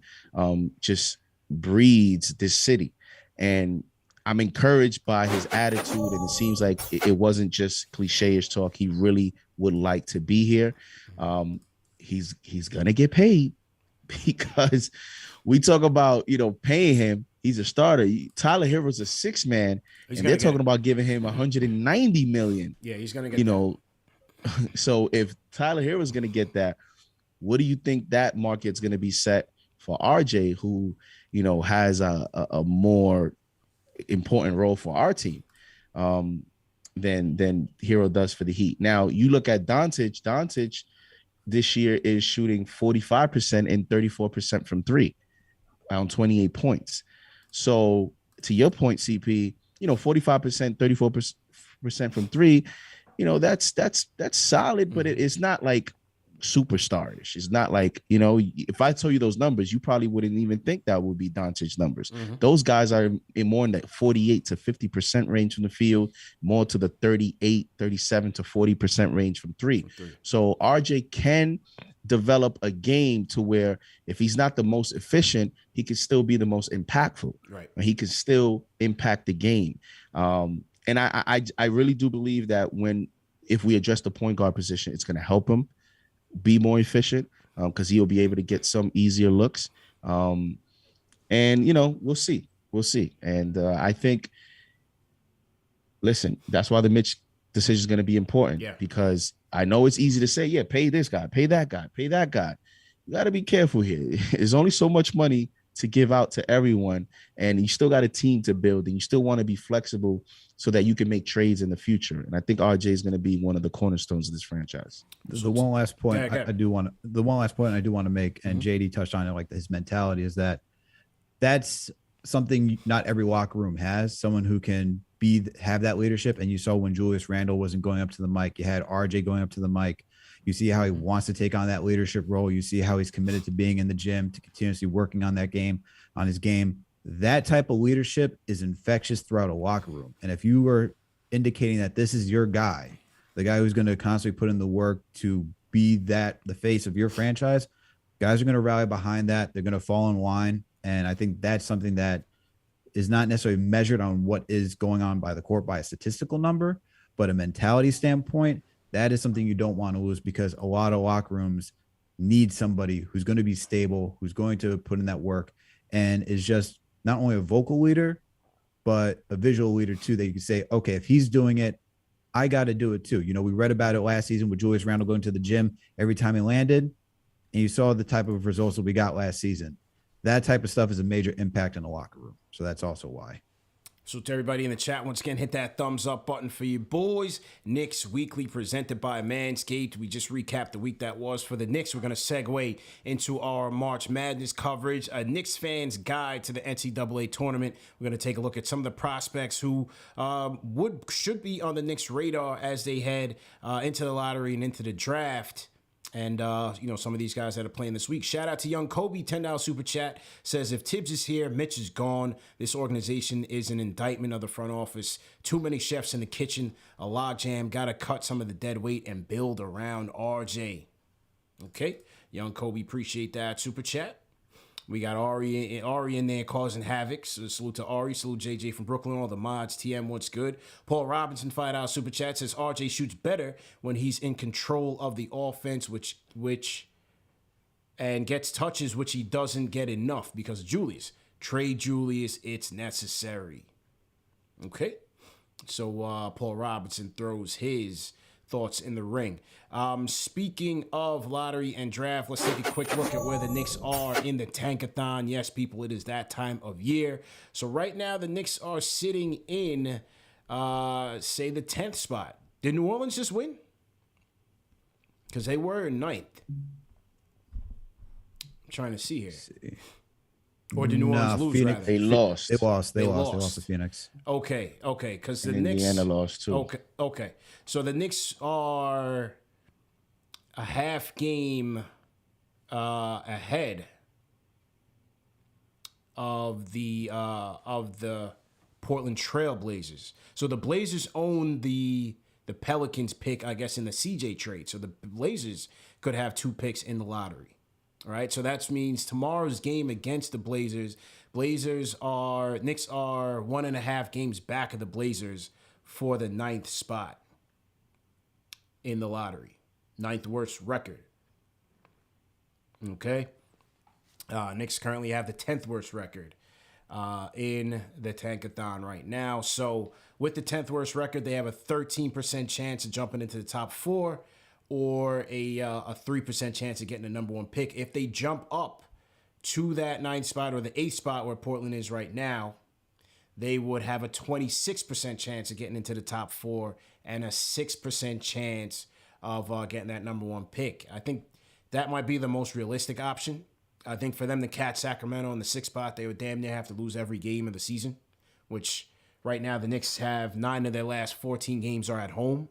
just breeds this city. And I'm encouraged by his attitude, and it seems like it wasn't just cliche-ish talk. He really would like to be here. He's gonna get paid, because we talk about, you know, paying him. He's a starter. Tyler Hero's a 6-man, and they're talking about giving him $190 million. Yeah, he's gonna get. You know, so if Tyler Hero's gonna get that, what do you think that market's gonna be set for RJ, who, you know, has a more important role for our team than Hero does for the Heat? Now you look at Doncic. Doncic this year is shooting 45% and 34% from three, around 28 points. So to your point, CP, you know, 45%, 34% from three, you know, that's solid, but it's not like superstarish. It's not like, you know, if I told you those numbers, you probably wouldn't even think that would be Doncic's numbers. Those guys are more in that 48 to 50% range from the field, more to the 38, 37 to 40% range from three. So RJ can develop a game to where if he's not the most efficient, he can still be the most impactful. Right. He can still impact the game. And I really do believe that if we address the point guard position, it's going to help him be more efficient, because he'll be able to get some easier looks. And, you know, we'll see. And I think, listen, that's why the Mitch decision is going to be important, because I know it's easy to say, yeah, pay this guy, pay that guy, pay that guy. You got to be careful here. There's only so much money to give out to everyone, and you still got a team to build, and you still want to be flexible so that you can make trades in the future. And I think RJ is going to be one of the cornerstones of this franchise. The one last point I do want to make, and JD touched on it, like his mentality is that's something not every locker room has, someone who can have that leadership. And you saw when Julius Randle wasn't going up to the mic, you had RJ going up to the mic. You see how he wants to take on that leadership role. You see how he's committed to being in the gym, to continuously working on his game. That type of leadership is infectious throughout a locker room. And if you were indicating that this is your guy, the guy who's going to constantly put in the work to be the face of your franchise, guys are going to rally behind that. They're going to fall in line. And I think that's something that is not necessarily measured on what is going on by the court by a statistical number, but a mentality standpoint, that is something you don't want to lose, because a lot of locker rooms need somebody who's going to be stable, who's going to put in that work, and is just not only a vocal leader, but a visual leader too, that you can say, okay, if he's doing it, I got to do it too. You know, we read about it last season with Julius Randle going to the gym every time he landed, and you saw the type of results that we got last season. That type of stuff is a major impact in the locker room. So that's also why. So to everybody in the chat, once again, hit that thumbs up button for you boys. Knicks Weekly presented by Manscaped. We just recapped the week that was for the Knicks. We're going to segue into our March Madness coverage, a Knicks fan's guide to the NCAA tournament. We're going to take a look at some of the prospects who should be on the Knicks radar as they head into the lottery and into the draft. And, you know, some of these guys that are playing this week. Shout out to Young Kobe, $10 super chat. Says, if Thibs is here, Mitch is gone. This organization is an indictment of the front office. Too many chefs in the kitchen. A logjam. Got to cut some of the dead weight and build around RJ. Okay. Young Kobe, appreciate that super chat. We got Ari in there causing havoc. So salute to Ari. Salute JJ from Brooklyn. All the mods. TM, what's good? Paul Robinson, $5 super chat, says RJ shoots better when he's in control of the offense, which and gets touches, which he doesn't get enough because of Julius. Trade Julius. It's necessary. Okay. So Paul Robertson throws his thoughts in the ring. Speaking of lottery and draft, let's take a quick look at where the Knicks are in the Tankathon. Yes, people, it is that time of year. So right now, the Knicks are sitting in, say, the 10th spot. Did New Orleans just win? Because they were in 9th. I'm trying to see here. Or did New Orleans lose, Phoenix, rather? They lost. They lost. They lost. lost to Phoenix. Okay, because the And Knicks... Indiana lost, too. Okay. So the Knicks are a half game ahead of the Portland Trail Blazers. So the Blazers own the Pelicans pick, I guess, in the CJ trade. So the Blazers could have 2 picks in the lottery. All right, so that means tomorrow's game against the Blazers, Knicks are 1.5 games back of the Blazers for the 9th spot in the lottery. 9th worst record. Okay. Knicks currently have the 10th worst record in the Tankathon right now. So with the 10th worst record, they have a 13% chance of jumping into the top 4, or a 3% chance of getting the number 1 pick. If they jump up to that 9th spot or the 8th spot where Portland is right now, they would have a 26% chance of getting into the top 4 and a 6% chance of getting that number 1 pick. I think that might be the most realistic option. I think for them to catch Sacramento in the 6th spot, they would damn near have to lose every game of the season, which right now the Knicks have 9 of their last 14 games are at home.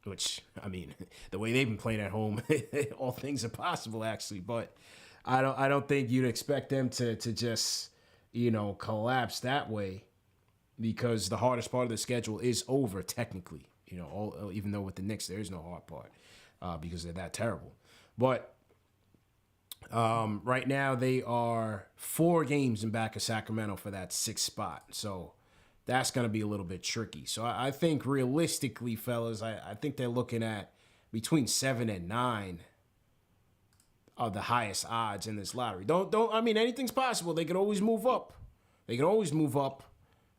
Which, I mean, the way they've been playing at home, all things are possible, actually. But I don't think you'd expect them to just, collapse that way, because the hardest part of the schedule is over, technically. Even though with the Knicks, there is no hard part because they're that terrible. But right now, they are 4 games in back of Sacramento for that 6th spot. So that's going to be a little bit tricky. So I think realistically, fellas, I think they're looking at between 7 and 9 of the highest odds in this lottery. I mean, anything's possible. They could always move up.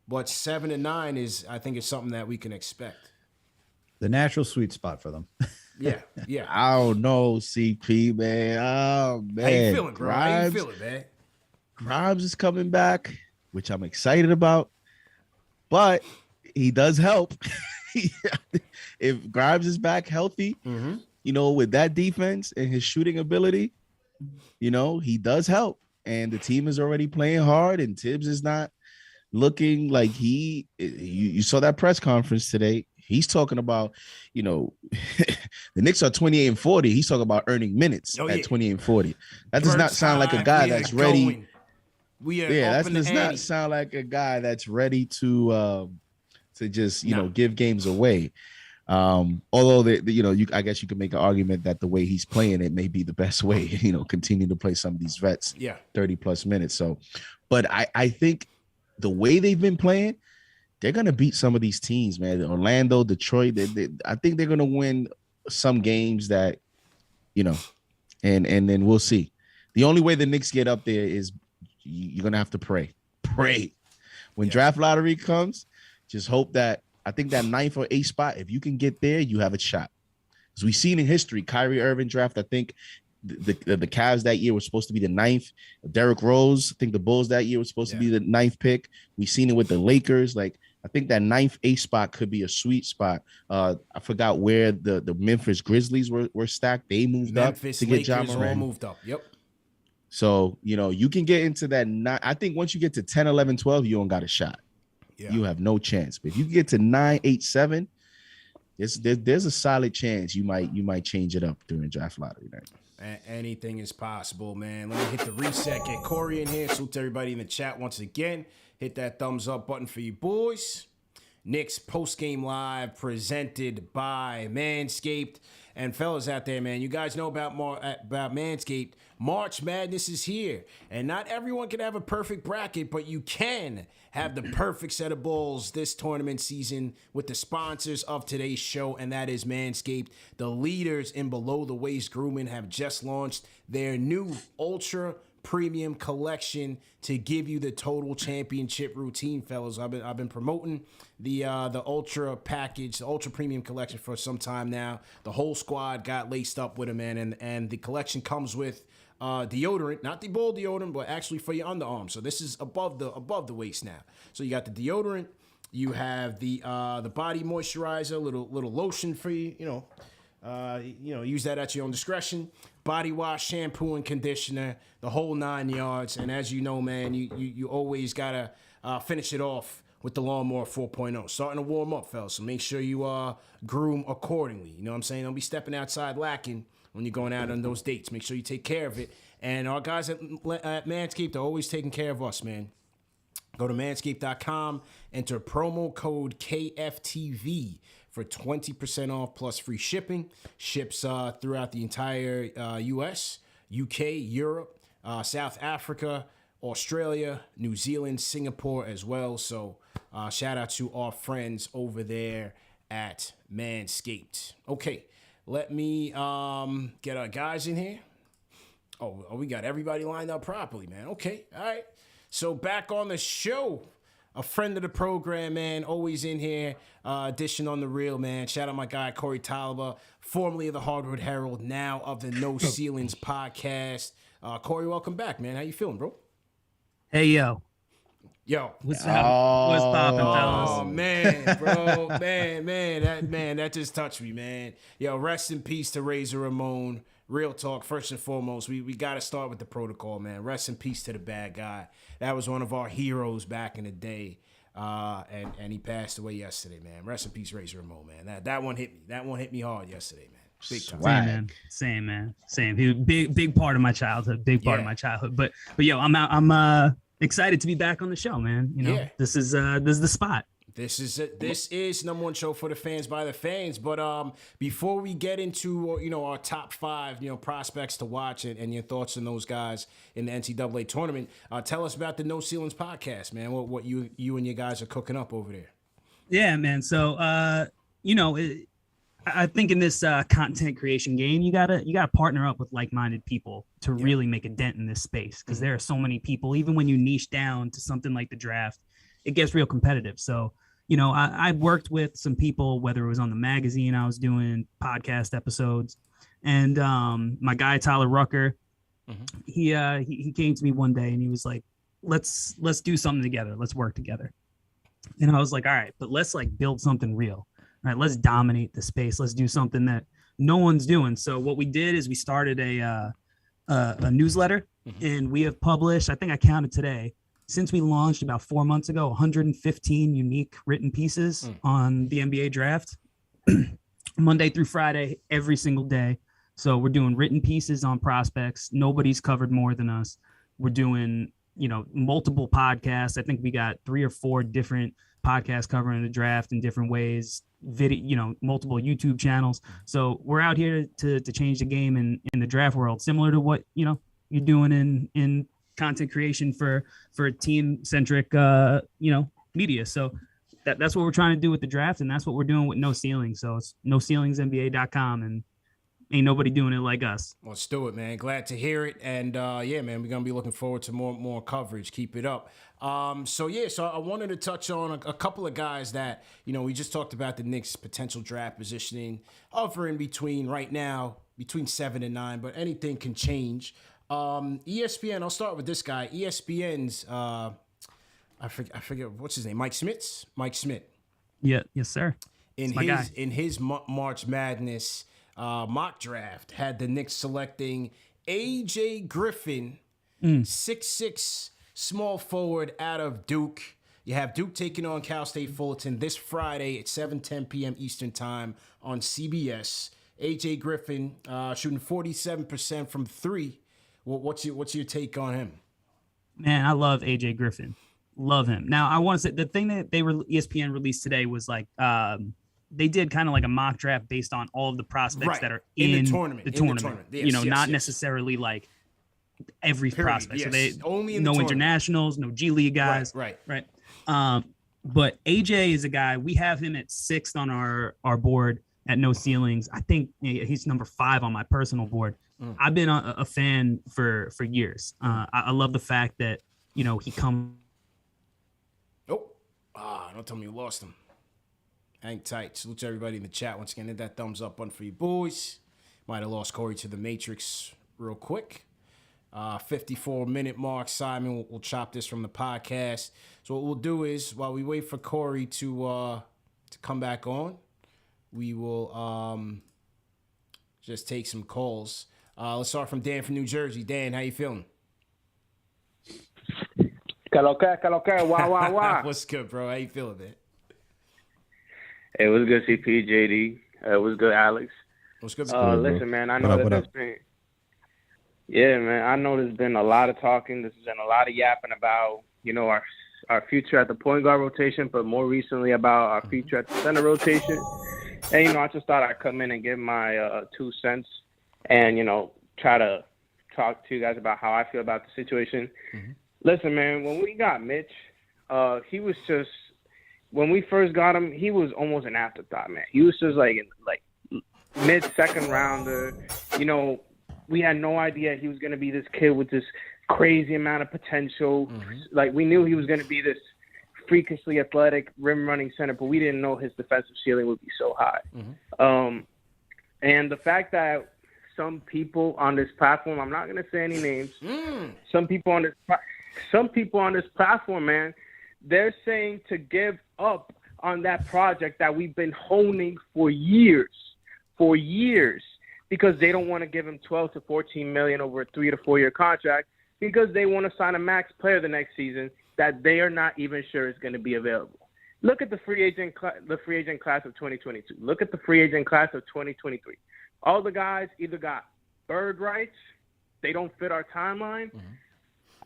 But 7 and 9 I think is something that we can expect. The natural sweet spot for them. Yeah. I don't know, CP, man. Oh, man. How you feeling, bro? How you feeling, man? Grimes is coming back, which I'm excited about. But he does help. If Grimes is back healthy, with that defense and his shooting ability, he does help. And the team is already playing hard, and Thibs is not looking like you saw that press conference today. He's talking about, the Knicks are 28-40. He's talking about earning minutes at 28-40. That does not sound like a guy that's ready. That does not sound like a guy that's ready to just give games away. Although I guess you could make an argument that the way he's playing it may be the best way. Continue to play some of these vets 30+ minutes. So, but I think the way they've been playing, they're gonna beat some of these teams, man. Orlando, Detroit. I think they're gonna win some games that, and then we'll see. The only way the Knicks get up there is you're gonna have to pray. When draft lottery comes, just hope that I think that 9th or 8th spot, if you can get there, you have a shot. As we've seen in history, Kyrie Irving draft, I think the Cavs that year was supposed to be the 9th. Derrick Rose, I think the Bulls that year was supposed to be the 9th pick. We've seen it with the Lakers. Like, I think that 9th, 8th spot could be a sweet spot. I forgot where the Memphis Grizzlies were stacked. They moved Memphis, up to get Lakers Ja Morant. all moved up. Yep. So, you can get into that. I think once you get to 10, 11, 12, you don't got a shot. Yeah. You have no chance. But if you get to 9, 8, 7, there's a solid chance you might change it up during draft lottery night. Anything is possible, man. Let me hit the reset. Get Corey in here. Salute to everybody in the chat once again. Hit that thumbs up button for you boys. Knicks post-game live presented by Manscaped. And fellas out there, man, you guys know about Manscaped. March Madness is here. And not everyone can have a perfect bracket, but you can have the perfect set of balls this tournament season with the sponsors of today's show, and that is Manscaped. The leaders in below-the-waist grooming have just launched their new Ultra premium collection to give you the total championship routine, fellas. I've been promoting the ultra package, the ultra premium collection for some time now. The whole squad got laced up with it, man, and the collection comes with deodorant, not the ball deodorant, but actually for your underarm. So this is above the waist now. So you got the deodorant, you have the body moisturizer, little lotion for you, use that at your own discretion. Body wash, shampoo, and conditioner, the whole 9 yards. And as you know, man, you always gotta finish it off with the Lawnmower 4.0. Starting to warm up, fellas. So make sure you groom accordingly. You know what I'm saying? Don't be stepping outside lacking when you're going out on those dates. Make sure you take care of it. And our guys at Manscaped are always taking care of us, man. Go to manscaped.com, enter promo code KFTV for 20% off plus free shipping. Ships throughout the entire U.S., UK, Europe, South Africa, Australia, New Zealand, Singapore as well. So shout out to our friends over there at Manscaped. Okay, let me get our guys in here. Oh, we got everybody lined up properly, man. Okay, all right. So back on the show, a friend of the program, man, always in here, dishing on the real, man. Shout out my guy, Corey Tulaba, formerly of the Hardwood Herald, now of the No Ceilings podcast. Corey, welcome back, man. How you feeling, bro? Hey, yo. What's poppin', fellas? Oh, man, bro. That just touched me, man. Yo, rest in peace to Razor Ramon. Real talk, first and foremost, we got to start with the protocol, man. Rest in peace to the bad guy. That was one of our heroes back in the day, and he passed away yesterday, man. Rest in peace, Razor Ramon, man. That one hit me. That one hit me hard yesterday, man. Big time. Same, man. He was a big part of my childhood. But yo, I'm excited to be back on the show, man. You know, this is the spot. This is number one show for the fans by the fans. But before we get into our top 5 prospects to watch and your thoughts on those guys in the NCAA tournament, tell us about the No Ceilings podcast, man. What you and your guys are cooking up over there? Yeah, man. So I think in this content creation game, you gotta partner up with like-minded people to really make a dent in this space, because there are so many people. Even when you niche down to something like the draft, it gets real competitive. So, I worked with some people, whether it was on the magazine, I was doing podcast episodes, and my guy Tyler Rucker, he came to me one day and he was like, let's do something together. Let's work together. And I was like, all right, but let's build something real. All right, let's dominate the space. Let's do something that no one's doing. So what we did is we started a newsletter, and we have published, I think I counted today, since we launched about 4 months ago, 115 unique written pieces on the NBA draft, Monday through Friday, every single day. So we're doing written pieces on prospects. Nobody's covered more than us. We're doing, multiple podcasts. I think we got 3 or 4 different podcasts covering the draft in different ways, video, multiple YouTube channels. So we're out here to change the game in the draft world, similar to what, you're doing in content creation for team-centric, media. So that's what we're trying to do with the draft, and that's what we're doing with No Ceilings. So it's NoCeilingsNBA.com, and ain't nobody doing it like us. Let's do it, man. Glad to hear it. And man, we're gonna be looking forward to more coverage. Keep it up. So I wanted to touch on a couple of guys that we just talked about the Knicks' potential draft positioning, hovering between right now between 7 and 9, but anything can change. ESPN, I'll start with this guy. ESPN's, I forget what's his name, Mike Smith. Yeah, yes, sir. In his March Madness mock draft, had the Knicks selecting AJ Griffin, 6'6", small forward out of Duke. You have Duke taking on Cal State Fullerton this Friday at 7:10 p.m. Eastern Time on CBS. AJ Griffin shooting 47% from 3. What's your take on him? Man, I love AJ Griffin. Love him. Now, I want to say the thing that ESPN released today was they did kind of like a mock draft based on all of the prospects that are in the tournament. Yes, not necessarily like every prospect. Yes. So they only no internationals, no G League guys. Right. But AJ is a guy, we have him at 6th on our board. at no ceilings. I think he's number 5 on my personal board. I've been a fan for years. I love the fact that, he comes. Don't tell me you lost him. Hang tight. Salute to everybody in the chat. Once again, hit that thumbs up button for you boys. Might have lost Corey to the Matrix real quick. 54-minute mark. Simon, we'll chop this from the podcast. So what we'll do is, while we wait for Corey to come back on, we will just take some calls. Let's start from Dan from New Jersey. Dan, how you feeling? Wow. What's good, bro? How you feeling, man? Hey, what's good, CP, JD? What's good, Alex? What's good? Listen, man, I know there's been... Yeah, man, I know there's been a lot of talking. There's been a lot of yapping about, our future at the point guard rotation, but more recently about our future at the center rotation. And, I just thought I'd come in and give my 2 cents and, try to talk to you guys about how I feel about the situation. Listen, man, when we got Mitch, he was just, when we first got him, he was almost an afterthought, man. He was just like mid-second rounder. We had no idea he was going to be this kid with this crazy amount of potential. Like, we knew he was going to be this freakishly athletic, rim-running center, but we didn't know his defensive ceiling would be so high. And the fact that some people on this platform, I'm not going to say any names, some people on this platform, man, they're saying to give up on that project that we've been honing for years, because they don't want to give him 12 to 14 million over a 3 to 4 year contract, because they want to sign a max player the next season that they are not even sure is going to be available. Look at the free agent class of 2022. Look at the free agent class of 2023. All the guys either got bird rights, they don't fit our timeline,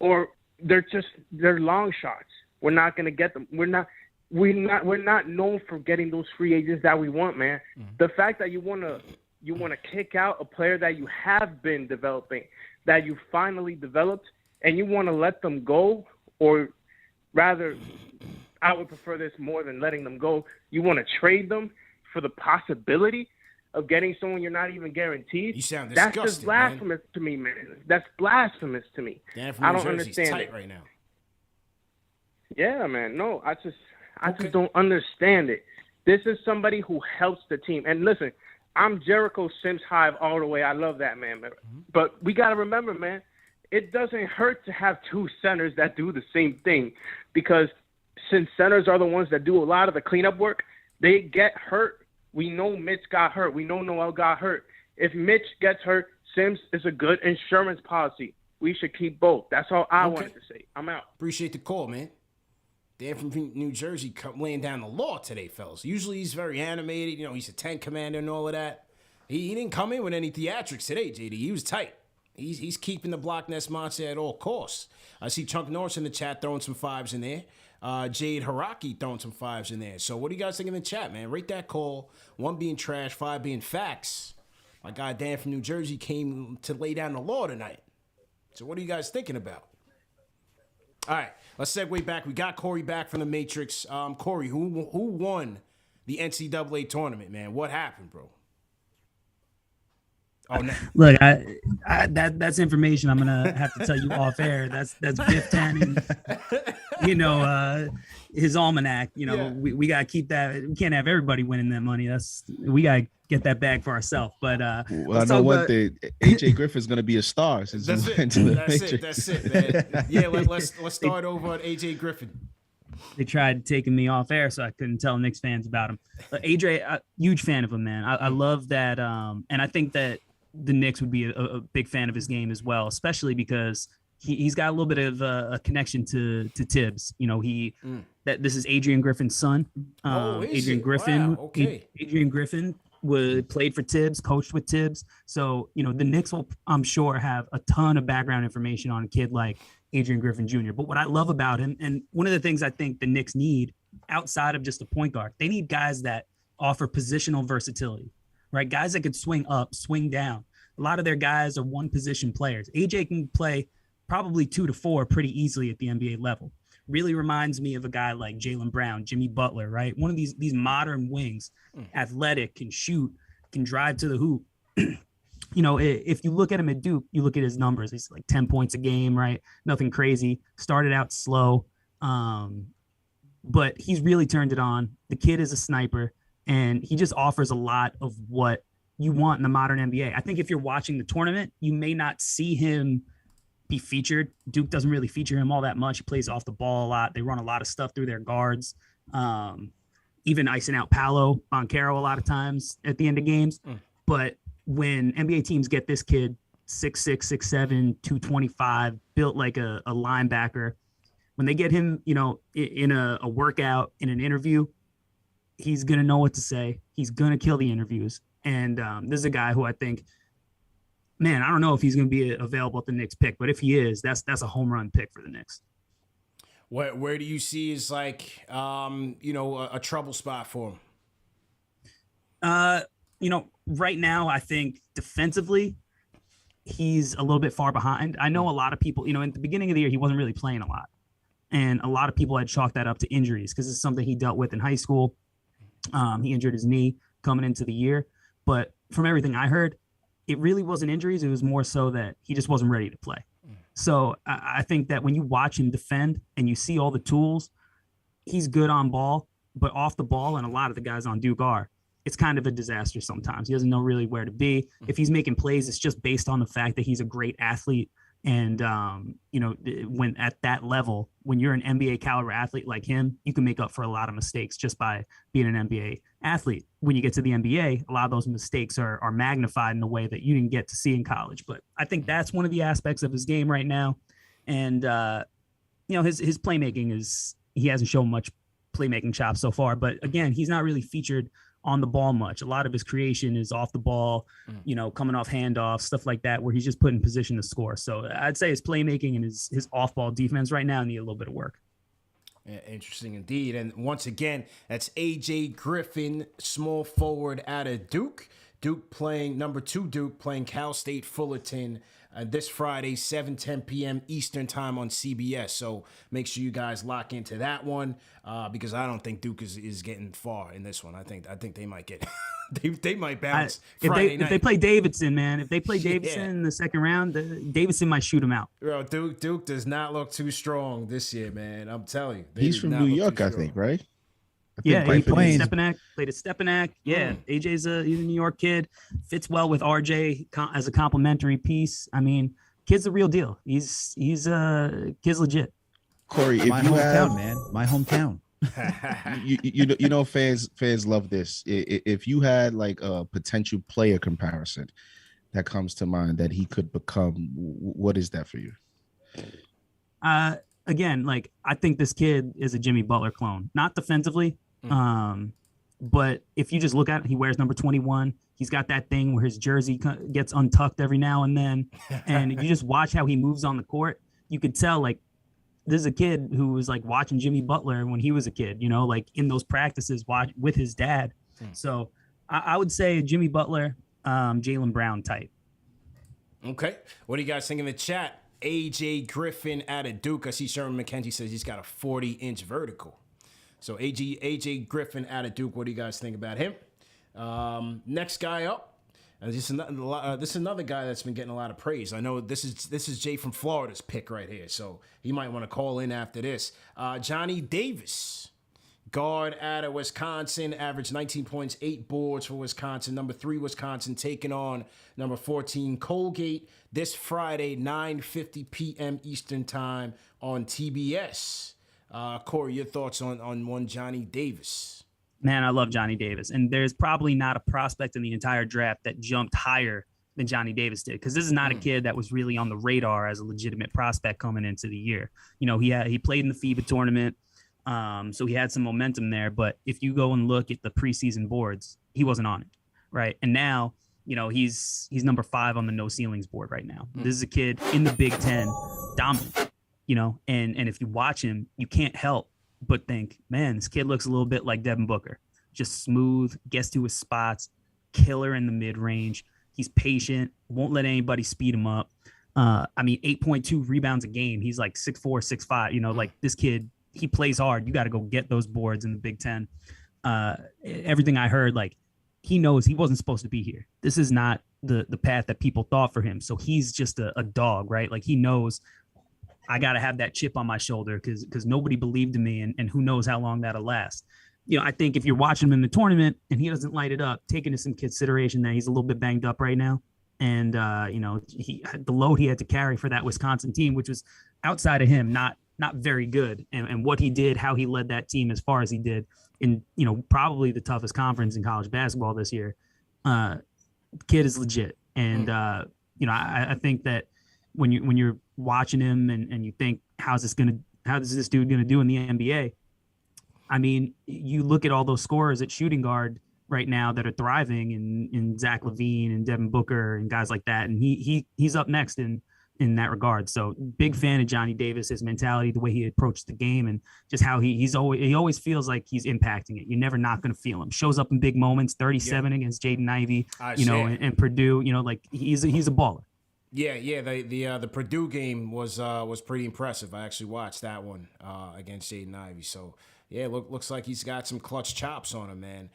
or they're long shots. We're not going to get them. We're not known for getting those free agents that we want, man. The fact that you want to kick out a player that you have been developing, that you finally developed, and you want to let them go, or rather, I would prefer this more than letting them go. You want to trade them for the possibility of getting someone you're not even guaranteed. You sound disgusting, That's just blasphemous to me, man. That's blasphemous to me. I don't understand tight it right now. Yeah, man. No, I just don't understand it. This is somebody who helps the team. And listen, I'm Jericho Sims Hive all the way. I love that man. But we got to remember, man, it doesn't hurt to have 2 centers that do the same thing, because since centers are the ones that do a lot of the cleanup work, they get hurt. We know Mitch got hurt. We know Noel got hurt. If Mitch gets hurt, Sims is a good insurance policy. We should keep both. That's all I wanted to say. I'm out. Appreciate the call, man. Dan from New Jersey laying down the law today, fellas. Usually he's very animated. He's a tank commander and all of that. He didn't come in with any theatrics today, JD. He was tight. He's keeping the Block Nest Monster at all costs. I see Chunk Norris in the chat throwing some 5s in there. Jade Haraki throwing some 5s in there. So what do you guys think in the chat, man? Rate that call. 1 being trash, 5 being facts. My guy Dan from New Jersey came to lay down the law tonight. So what are you guys thinking about? All right, let's segue back. We got Corey back from the Matrix. Corey, who won the NCAA tournament, man? What happened, bro? Oh, no. Look, that's information I'm gonna have to tell you off air. That's Biff Tannen, his almanac. We gotta keep that. We can't have everybody winning that money. We gotta get that bag for ourselves. But well, I know one thing: AJ Griffin's gonna be a star since that's he went into the Matrix. That's it, man. Yeah, let's start over on AJ Griffin. They tried taking me off air, so I couldn't tell Knicks fans about him. AJ, huge fan of him, man. I love that, and I think that the Knicks would be a big fan of his game as well, especially because he's got a little bit of a connection to Thibs. That this is Adrian Griffin's son. Adrian Griffin. Wow, okay. Adrian Griffin played for Thibs, coached with Thibs. So, the Knicks will, I'm sure, have a ton of background information on a kid like Adrian Griffin Jr. But what I love about him, and one of the things I think the Knicks need outside of just a point guard, they need guys that offer positional versatility, right? Guys that could swing up, swing down. A lot of their guys are one position players. AJ can play probably 2 to 4 pretty easily at the NBA level. really reminds me of a guy like Jaylen Brown, Jimmy Butler, right? One of these modern wings, athletic, can shoot, can drive to the hoop. You know, if you look at him at Duke, you look at his numbers. He's like 10 points a game, right? Nothing crazy. Started out slow, but he's really turned it on. The kid is a sniper, and he just offers a lot of what you want in the modern NBA. I think if you're watching the tournament, you may not see him be featured. Duke doesn't really feature him all that much. He plays off the ball a lot. They run a lot of stuff through their guards, even icing out Paolo Banchero a lot of times at the end of games. But when NBA teams get this kid 6'6", 6'7", 225, built like a linebacker, when they get him, you know, in a workout, in an interview, he's going to know what to say. He's going to kill the interviews. And this is a guy who I think, man, I don't know if he's going to be available at the Knicks pick, but if he is, that's a home run pick for the Knicks. Where do you see is like, you know, a trouble spot for him? You know, right now, I think defensively, he's a little bit far behind. I know a lot of people, you know, in the beginning of the year, he wasn't really playing a lot. And a lot of people had chalked that up to injuries because it's something he dealt with in high school. He injured his knee coming into the year. But from everything I heard, it really wasn't injuries. It was more so that he just wasn't ready to play. So I think that when you watch him defend and you see all the tools, he's good on ball, but off the ball, and a lot of the guys on Duke are, it's kind of a disaster sometimes. He doesn't know really where to be. If he's making plays, it's just based on the fact that he's a great athlete. And, you know, when at that level, when you're an NBA caliber athlete like him, you can make up for a lot of mistakes just by being an NBA athlete. When you get to the NBA, a lot of those mistakes are magnified in a way that you didn't get to see in college. But I think that's one of the aspects of his game right now. And, you know, his playmaking he hasn't shown much playmaking chops so far. But again, he's not really featured on the ball much. A lot of his creation is off the ball, you know, coming off handoffs, stuff like that, where he's just put in position to score. So I'd say his playmaking and his off-ball defense right now need a little bit of work. Yeah, interesting indeed. And once again, that's AJ Griffin, small forward out of Duke. Duke playing number 2 Duke playing Cal State Fullerton this Friday, 7:10 p.m. Eastern time on CBS. So make sure you guys lock into that one because I don't think Duke is getting far in this one. I think they might get they might bounce Friday night. If they play Davidson, man, if they play Davidson in the second round, Davidson might shoot him out. Bro, Duke does not look too strong this year, man. I'm telling you. He's from New York, I think, right? He played at Stepanak. Yeah, AJ's he's a New York kid. Fits well with RJ as a complementary piece. I mean, kid's the real deal. He's kid's legit. Corey, if my you hometown, man, my hometown. you know, fans love this. If you had like a potential player comparison that comes to mind that he could become, what is that for you? Again, like I think this kid is a Jimmy Butler clone, not defensively. But if you just look at it, he wears number 21. He's got that thing where his jersey gets untucked every now and then. And you just watch how he moves on the court. You could tell like this is a kid who was like watching Jimmy Butler when he was a kid, you know, like in those practices with his dad. So I would say Jimmy Butler, Jaylen Brown type. Okay. What do you guys think in the chat? AJ Griffin out of Duke. I see Sherman McKenzie says he's got a 40-inch vertical. So AJ Griffin out of Duke. What do you guys think about him? Next guy up. This is another guy that's been getting a lot of praise. I know this is Jay from Florida's pick right here, so he might want to call in after this. Johnny Davis, guard out of Wisconsin, averaged 19 points, 8 boards for Wisconsin. Number 3 Wisconsin taking on number 14 Colgate this Friday, 9:50 p.m. Eastern time on TBS. Corey, your thoughts on one Johnny Davis? Man, I love Johnny Davis. And there's probably not a prospect in the entire draft that jumped higher than Johnny Davis did, because this is not a kid that was really on the radar as a legitimate prospect coming into the year. You know, he played in the FIBA tournament, so he had some momentum there. But if you go and look at the preseason boards, he wasn't on it, right? And now, you know, he's number 5 on the no ceilings board right now. This is a kid in the Big Ten, dominant, you know, and if you watch him, you can't help but think, man, this kid looks a little bit like Devin Booker. Just smooth, gets to his spots, killer in the mid-range. He's patient, won't let anybody speed him up. I mean, 8.2 rebounds a game. He's like 6'4", 6'5". You know, like this kid he plays hard. You got to go get those boards in the Big Ten. Everything I heard, like, he knows he wasn't supposed to be here. This is not the path that people thought for him. So he's just a dog, right? Like, he knows I got to have that chip on my shoulder because nobody believed in me, and who knows how long that'll last. You know, I think if you're watching him in the tournament and he doesn't light it up, take into some consideration that he's a little bit banged up right now. And, you know, the load he had to carry for that Wisconsin team, which was outside of him, not very good. And what he did, how he led that team as far as he did in, you know, probably the toughest conference in college basketball this year. Kid is legit. And, you know, I think that when you're watching him and you think, how is this dude going to do in the NBA? I mean, you look at all those scorers at shooting guard right now that are thriving in Zach LaVine and Devin Booker and guys like that. And he's up next in that regard. So big fan of Johnny Davis, his mentality, the way he approached the game, and just how he always feels like he's impacting it. You're never not going to feel him. Shows up in big moments, 37 against Jaden Ivey, and Purdue, you know, like he's a baller. Yeah. The Purdue game was pretty impressive. I actually watched that one against Jaden Ivey. So yeah, looks like he's got some clutch chops on him, man.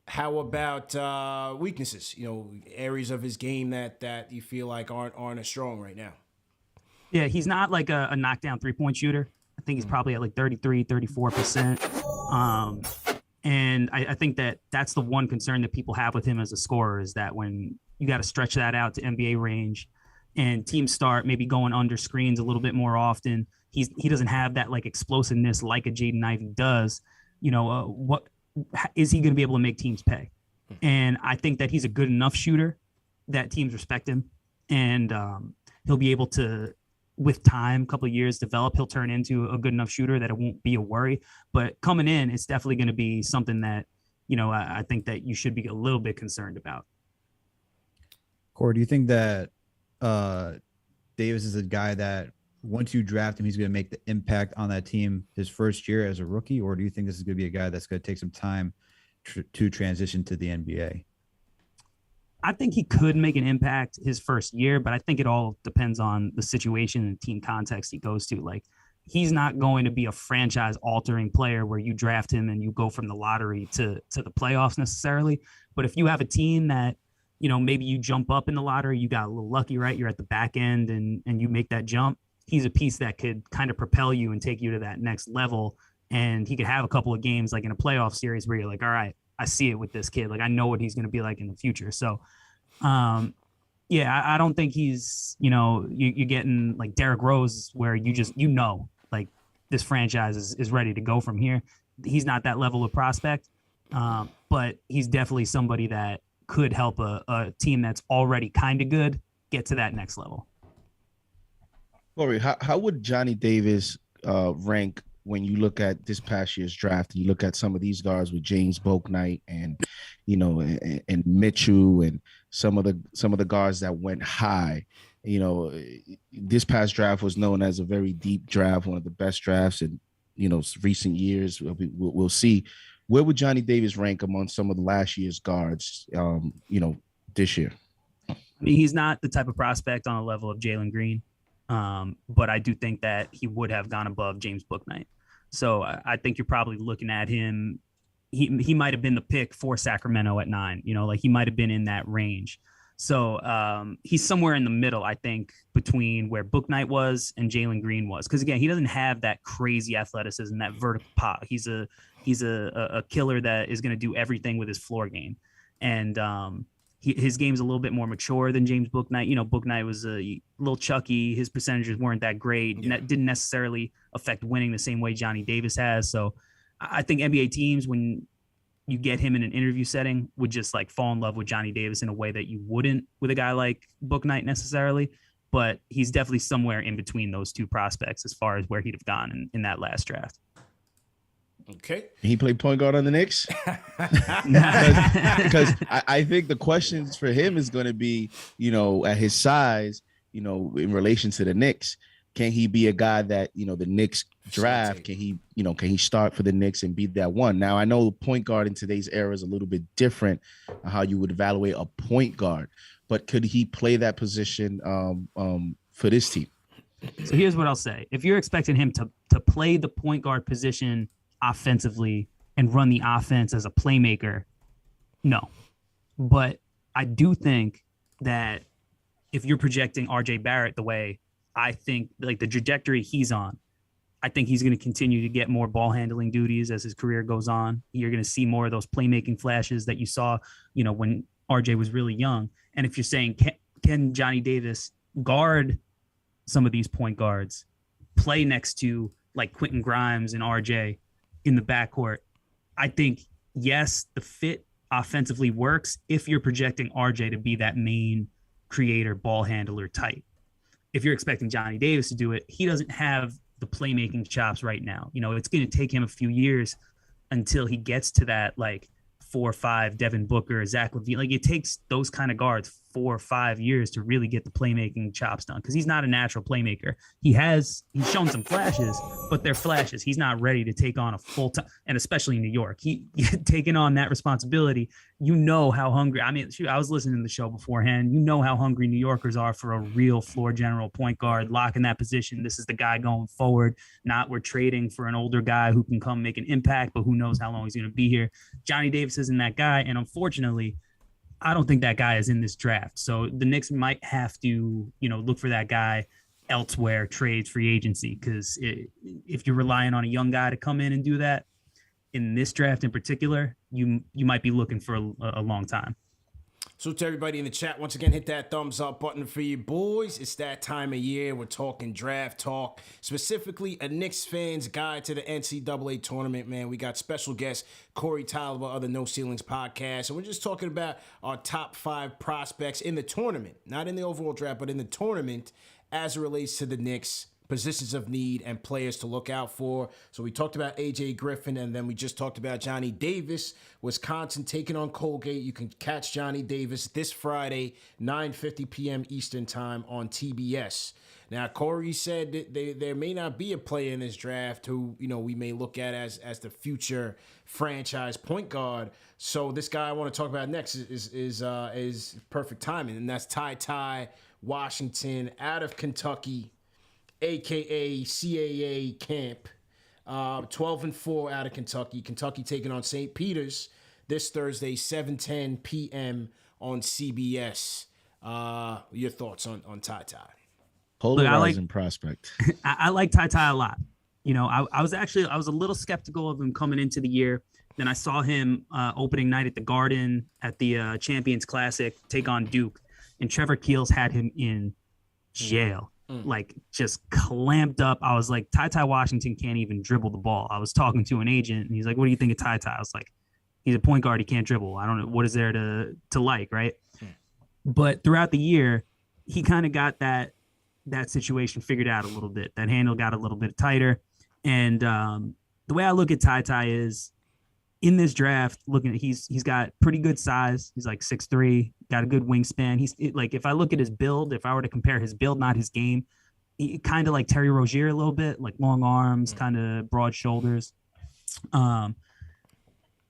How about weaknesses? You know, areas of his game that you feel like aren't as strong right now. Yeah, he's not like a knockdown 3-point shooter. I think he's probably at like 33, 34%. And I think that's the one concern that people have with him as a scorer, is that when you got to stretch that out to NBA range and teams start maybe going under screens a little bit more often, he doesn't have that like explosiveness like a Jaden Ivey does. You know, what is he going to be able to make teams pay? And I think that he's a good enough shooter that teams respect him, and he'll be able to, with time, a couple of years develop, he'll turn into a good enough shooter that it won't be a worry. But coming in, it's definitely going to be something that, you know, I think that you should be a little bit concerned about. Corey, do you think that Davis is a guy that once you draft him, he's going to make the impact on that team his first year as a rookie? Or do you think this is going to be a guy that's going to take some time to transition to the NBA? I think he could make an impact his first year, but I think it all depends on the situation and team context he goes to. Like, he's not going to be a franchise altering player where you draft him and you go from the lottery to the playoffs necessarily. But if you have a team that, you know, maybe you jump up in the lottery, you got a little lucky, right? You're at the back end and you make that jump. He's a piece that could kind of propel you and take you to that next level. And he could have a couple of games like in a playoff series where you're like, all right, I see it with this kid. Like, I know what he's going to be like in the future. So, yeah, I don't think he's, you know, you're getting like Derrick Rose where you just, you know, like this franchise is ready to go from here. He's not that level of prospect, but he's definitely somebody that could help a team that's already kind of good get to that next level. Corey, how would Johnny Davis rank when you look at this past year's draft and you look at some of these guards with James Bouknight and, you know, and Mitchell and some of the guards that went high? You know, this past draft was known as a very deep draft, one of the best drafts in, you know, recent years. We'll see. Where would Johnny Davis rank among some of the last year's guards, you know, this year? I mean, he's not the type of prospect on a level of Jalen Green. But I do think that he would have gone above James Bouknight. So I think you're probably looking at him. He might have been the pick for Sacramento at 9, you know, like he might have been in that range. So he's somewhere in the middle, I think, between where Bouknight was and Jalen Green was. Because again, he doesn't have that crazy athleticism, that vertical pop. He's a killer that is going to do everything with his floor game. And his game's a little bit more mature than James Bouknight. You know, Bouknight was a little chucky. His percentages weren't that great. Yeah. That didn't necessarily affect winning the same way Johnny Davis has. So I think NBA teams, when you get him in an interview setting, would just like fall in love with Johnny Davis in a way that you wouldn't with a guy like Bouknight necessarily. But he's definitely somewhere in between those two prospects as far as where he'd have gone in that last draft. Okay. He played point guard on the Knicks? Because I think the questions for him is going to be, you know, at his size, you know, in relation to the Knicks, can he be a guy that, you know, the Knicks draft? Can he start for the Knicks and be that one? Now, I know point guard in today's era is a little bit different how you would evaluate a point guard, but could he play that position for this team? So here's what I'll say. If you're expecting him to play the point guard position offensively and run the offense as a playmaker, no. But I do think that if you're projecting RJ Barrett the way I think, like the trajectory he's on, I think he's going to continue to get more ball handling duties as his career goes on. You're going to see more of those playmaking flashes that you saw, when RJ was really young. And if you're saying, can Johnny Davis guard some of these point guards, play next to like Quentin Grimes and RJ in the backcourt, I think, yes, the fit offensively works if you're projecting RJ to be that main creator, ball handler type. If you're expecting Johnny Davis to do it, he doesn't have the playmaking chops right now. It's going to take him a few years until he gets to that, like 4 or 5 Devin Booker, Zach LaVine. Like, it takes those kind of guards 4 or 5 years to really get the playmaking chops done, because he's not a natural playmaker. He's shown some flashes, but they're flashes. He's not ready to take on a full time, and especially in New York, he taking on that responsibility. How hungry. I mean, shoot, I was listening to the show beforehand. How hungry New Yorkers are for a real floor general point guard, lock in that position. This is the guy going forward. Not we're trading for an older guy who can come make an impact, but who knows how long he's going to be here. Johnny Davis isn't that guy, and unfortunately, I don't think that guy is in this draft. So the Knicks might have to, look for that guy elsewhere, trades, free agency, because if you're relying on a young guy to come in and do that in this draft in particular, you might be looking for a long time. So to everybody in the chat, once again, hit that thumbs up button for you boys. It's that time of year. We're talking draft talk, specifically a Knicks fan's guide to the NCAA tournament, man. We got special guest Corey Tulaba of the No Ceilings podcast. And we're just talking about our top 5 prospects in the tournament, not in the overall draft, but in the tournament as it relates to the Knicks, positions of need, and players to look out for. So we talked about AJ Griffin, and then we just talked about Johnny Davis. Wisconsin taking on Colgate. You can catch Johnny Davis this Friday, 9:50 p.m. Eastern time on TBS. Now, Corey said that there may not be a player in this draft who, we may look at as the future franchise point guard. So this guy I want to talk about next is perfect timing, and that's TyTy Washington out of Kentucky, AKA CAA camp, 12-4 out of Kentucky. Kentucky taking on St. Peter's this Thursday, 7:10 p.m. on CBS. Your thoughts on TyTy? Polarizing prospect. I like TyTy a lot. I was a little skeptical of him coming into the year. Then I saw him opening night at the Garden at the Champions Classic take on Duke, and Trevor Keels had him in jail. Like, just clamped up. I was like, TyTy Washington can't even dribble the ball. I was talking to an agent, and he's like, what do you think of TyTy? I was like, he's a point guard. He can't dribble. I don't know. What is there to like, right? But throughout the year, he kind of got that situation figured out a little bit. That handle got a little bit tighter. And the way I look at TyTy is, in this draft, he's got pretty good size. He's like 6'3", got a good wingspan. If I look at his build, if I were to compare his build, not his game, kind of like Terry Rozier a little bit, like long arms, kind of broad shoulders. Not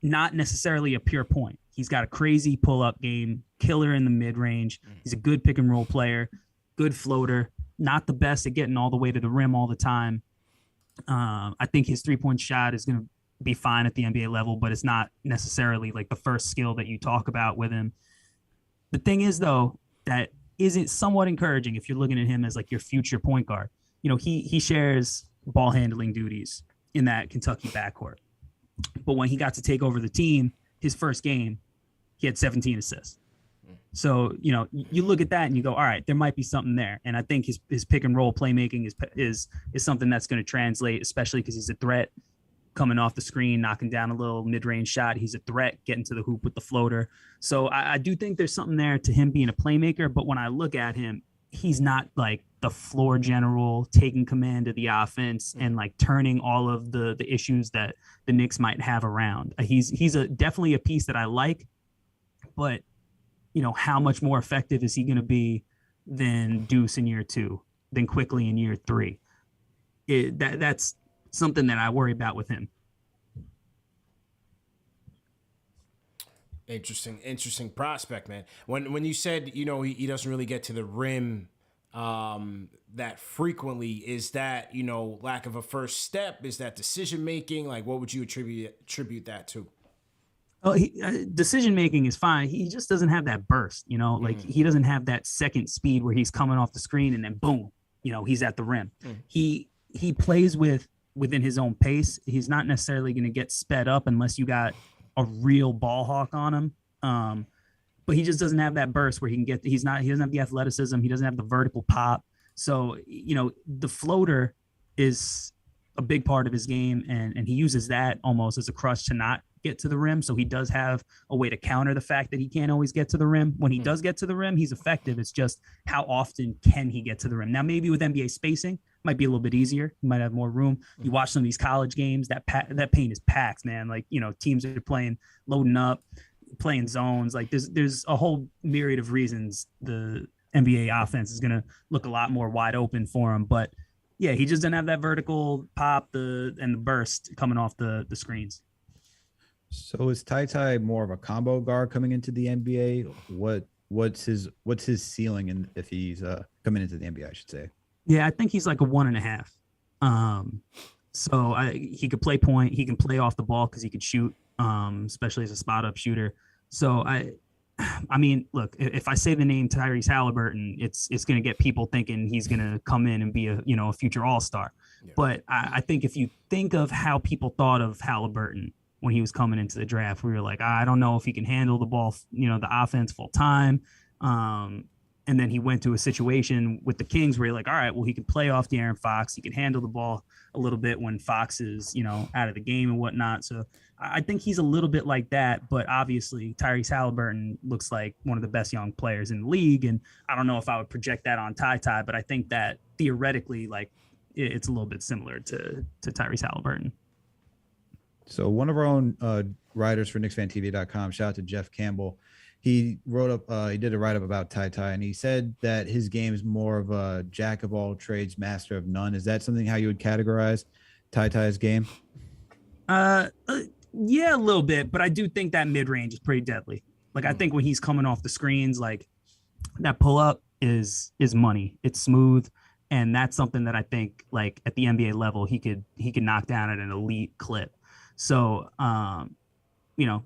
necessarily a pure point. He's got a crazy pull-up game, killer in the mid-range. He's a good pick-and-roll player, good floater, not the best at getting all the way to the rim all the time. I think his three-point shot is going to be fine at the NBA level, but it's not necessarily like the first skill that you talk about with him. The thing is, though, that isn't somewhat encouraging if you're looking at him as like your future point guard. He shares ball handling duties in that Kentucky backcourt. But when he got to take over the team, his first game, he had 17 assists. So, you look at that and you go, all right, there might be something there. And I think his pick and roll playmaking is something that's going to translate, especially because he's a threat coming off the screen, knocking down a little mid-range shot. He's a threat getting to the hoop with the floater. So I do think there's something there to him being a playmaker. But when I look at him, he's not like the floor general taking command of the offense and like turning all of the issues that the Knicks might have around. He's definitely a piece that I like, but how much more effective is he going to be than Deuce in year 2, than Quickly in year 3? That's something that I worry about with him. Interesting prospect, man. When you said, he doesn't really get to the rim that frequently? Is that, lack of a first step? Is that decision making? Like, what would you attribute that to? Oh, decision making is fine. He just doesn't have that burst, like he doesn't have that second speed where he's coming off the screen and then boom, he's at the rim. He plays within his own pace. He's not necessarily going to get sped up unless you got a real ball hawk on him. But he just doesn't have that burst where he doesn't have the athleticism. He doesn't have the vertical pop. So, the floater is a big part of his game. And he uses that almost as a crutch to not get to the rim. So he does have a way to counter the fact that he can't always get to the rim. When he does get to the rim, he's effective. It's just how often can he get to the rim? Now, maybe with NBA spacing, might be a little bit easier. You might have more room. You watch some of these college games, that paint is packed, man. Like, teams are playing, loading up, playing zones. Like there's a whole myriad of reasons the NBA offense is going to look a lot more wide open for him. But yeah, he just doesn't have that vertical pop and the burst coming off the screens. So is TyTy more of a combo guard coming into the NBA? What's his ceiling, and if he's coming into the NBA, I should say? Yeah, I think he's like a 1.5. So he could play point. He can play off the ball because he could shoot, especially as a spot up shooter. So I mean, look, if I say the name Tyrese Halliburton, it's going to get people thinking he's going to come in and be a future All-Star. Yeah. But I think if you think of how people thought of Halliburton when he was coming into the draft, we were like, I don't know if he can handle the ball, the offense full time. And then he went to a situation with the Kings where you're like, all right, well, he can play off De'Aaron Fox. He can handle the ball a little bit when Fox is, out of the game and whatnot. So I think he's a little bit like that. But obviously, Tyrese Halliburton looks like one of the best young players in the league. And I don't know if I would project that on TyTy, but I think that theoretically, like, it's a little bit similar to Tyrese Halliburton. So one of our own writers for KnicksFanTV.com, shout out to Jeff Campbell. He did a write-up about TyTy, and he said that his game is more of a jack of all trades, master of none. Is that something how you would categorize TyTy's game? Yeah, a little bit, but I do think that mid-range is pretty deadly. Like, I think when he's coming off the screens, like, that pull-up is money. It's smooth, and that's something that I think, like, at the NBA level, he could knock down at an elite clip. So,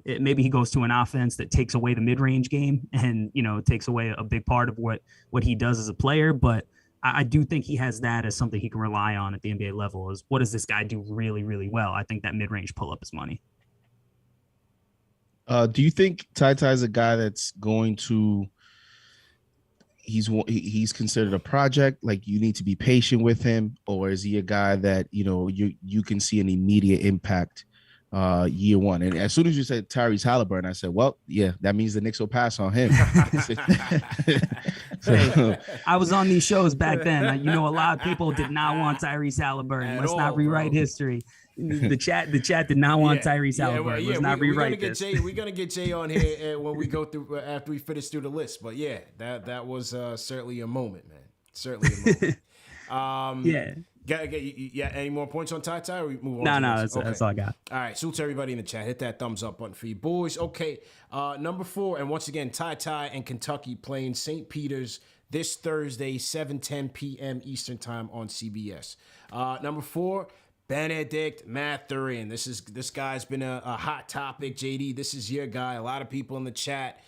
maybe he goes to an offense that takes away the mid-range game and, takes away a big part of what he does as a player. But I do think he has that as something he can rely on at the NBA level is what does this guy do really, really well? I think that mid-range pull-up is money. Do you think TyTy is a guy that's going to he's considered a project, like you need to be patient with him, or is he a guy that, you can see an immediate impact year one? And as soon as you said Tyrese Halliburton, I said, well, yeah, that means the Knicks will pass on him. So, I was on these shows back then. A lot of people did not want Tyrese Halliburton. Let's not rewrite history. The chat did not want Tyrese Halliburton. Let's not rewrite this. We're gonna get Jay on here when we go through after we finish through the list. But yeah, that was certainly a moment, man. Certainly a moment. Yeah. Yeah, any more points on TyTy, or we move on? No, that's all I got. All right, salute to everybody in the chat. Hit that thumbs up button for you boys. Okay, number 4, and once again, TyTy and Kentucky playing St. Peter's this Thursday, 7:10 p.m. Eastern time on CBS. Number 4, Bennedict Mathurin. This guy's been a hot topic. JD, this is your guy. A lot of people in the chat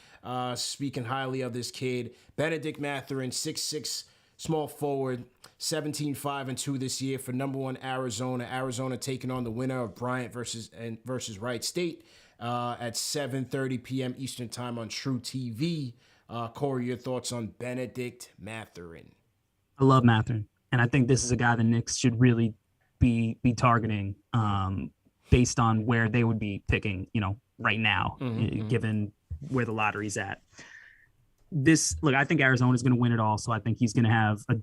speaking highly of this kid. Bennedict Mathurin, 6'6", small forward. 17-5-2 this year for number 1 Arizona. Arizona taking on the winner of Bryant versus Wright State at 7:30 p.m. Eastern time on True TV. Corey, your thoughts on Bennedict Mathurin? I love Mathurin, and I think this is a guy the Knicks should really be targeting based on where they would be picking, right now, given where the lottery's at. I think Arizona is going to win it all, so I think he's going to have a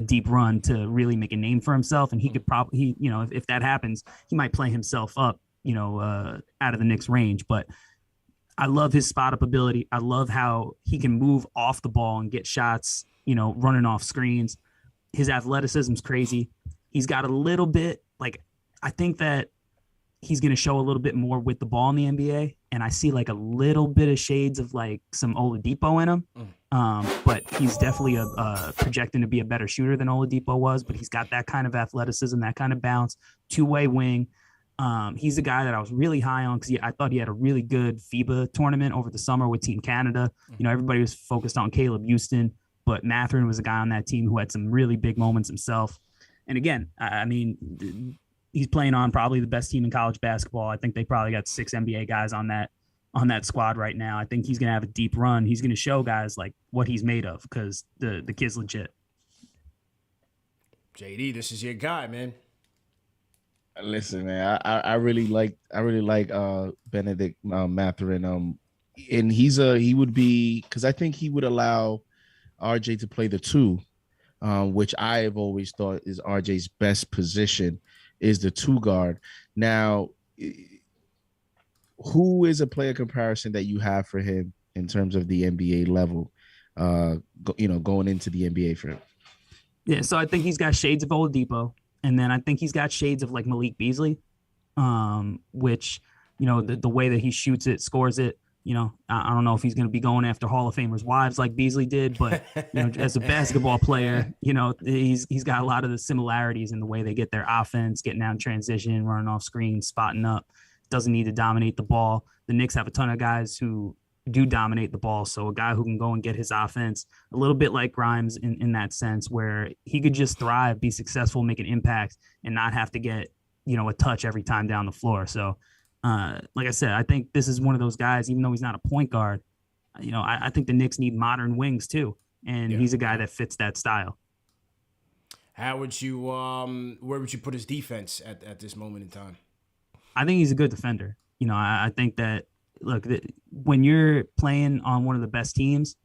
deep run to really make a name for himself. And he could probably, if that happens, he might play himself up, out of the Knicks range. But I love his spot up ability. I love how he can move off the ball and get shots, running off screens. His athleticism is crazy. He's got a little bit, I think that he's going to show a little bit more with the ball in the NBA. And I see a little bit of shades of some Oladipo in him. But he's definitely projecting to be a better shooter than Oladipo was, but he's got that kind of athleticism, that kind of bounce, two-way wing. He's the guy that I was really high on because I thought he had a really good FIBA tournament over the summer with Team Canada. You know, everybody was focused on Caleb Houston, but Mathurin was a guy on that team who had some really big moments himself. And again, I mean, he's playing on probably the best team in college basketball. I think they probably got 6 NBA guys on that squad right now. I think he's going to have a deep run. He's going to show guys like what he's made of because the kid's legit. JD, this is your guy, man. Listen, man, I really like Bennedict Mathurin. And he would be, because I think he would allow RJ to play the 2, which I have always thought is RJ's best position, is the 2 guard. Now, who is a player comparison that you have for him in terms of the NBA level, going into the NBA for him? Yeah, so I think he's got shades of Oladipo. And then I think he's got shades of like Malik Beasley, which, you know, the way that he shoots it, scores it, you know, I don't know if he's going to be going after Hall of Famers' wives like Beasley did, but you know, as a basketball player, you know, he's got a lot of the similarities in the way they get their offense, getting out in transition, running off screen, spotting up, doesn't need to dominate the ball. The Knicks have a ton of guys who do dominate the ball. So a guy who can go and get his offense a little bit like Grimes in that sense, where he could just thrive, be successful, make an impact, and not have to get, you know, a touch every time down the floor. So like I said, I think this is one of those guys, even though he's not a point guard, you know, I think the Knicks need modern wings too. And he's a guy that fits that style. How would you, where would you put his defense at this moment in time? I think he's a good defender. You know, I think that, look, when you're playing on one of the best teams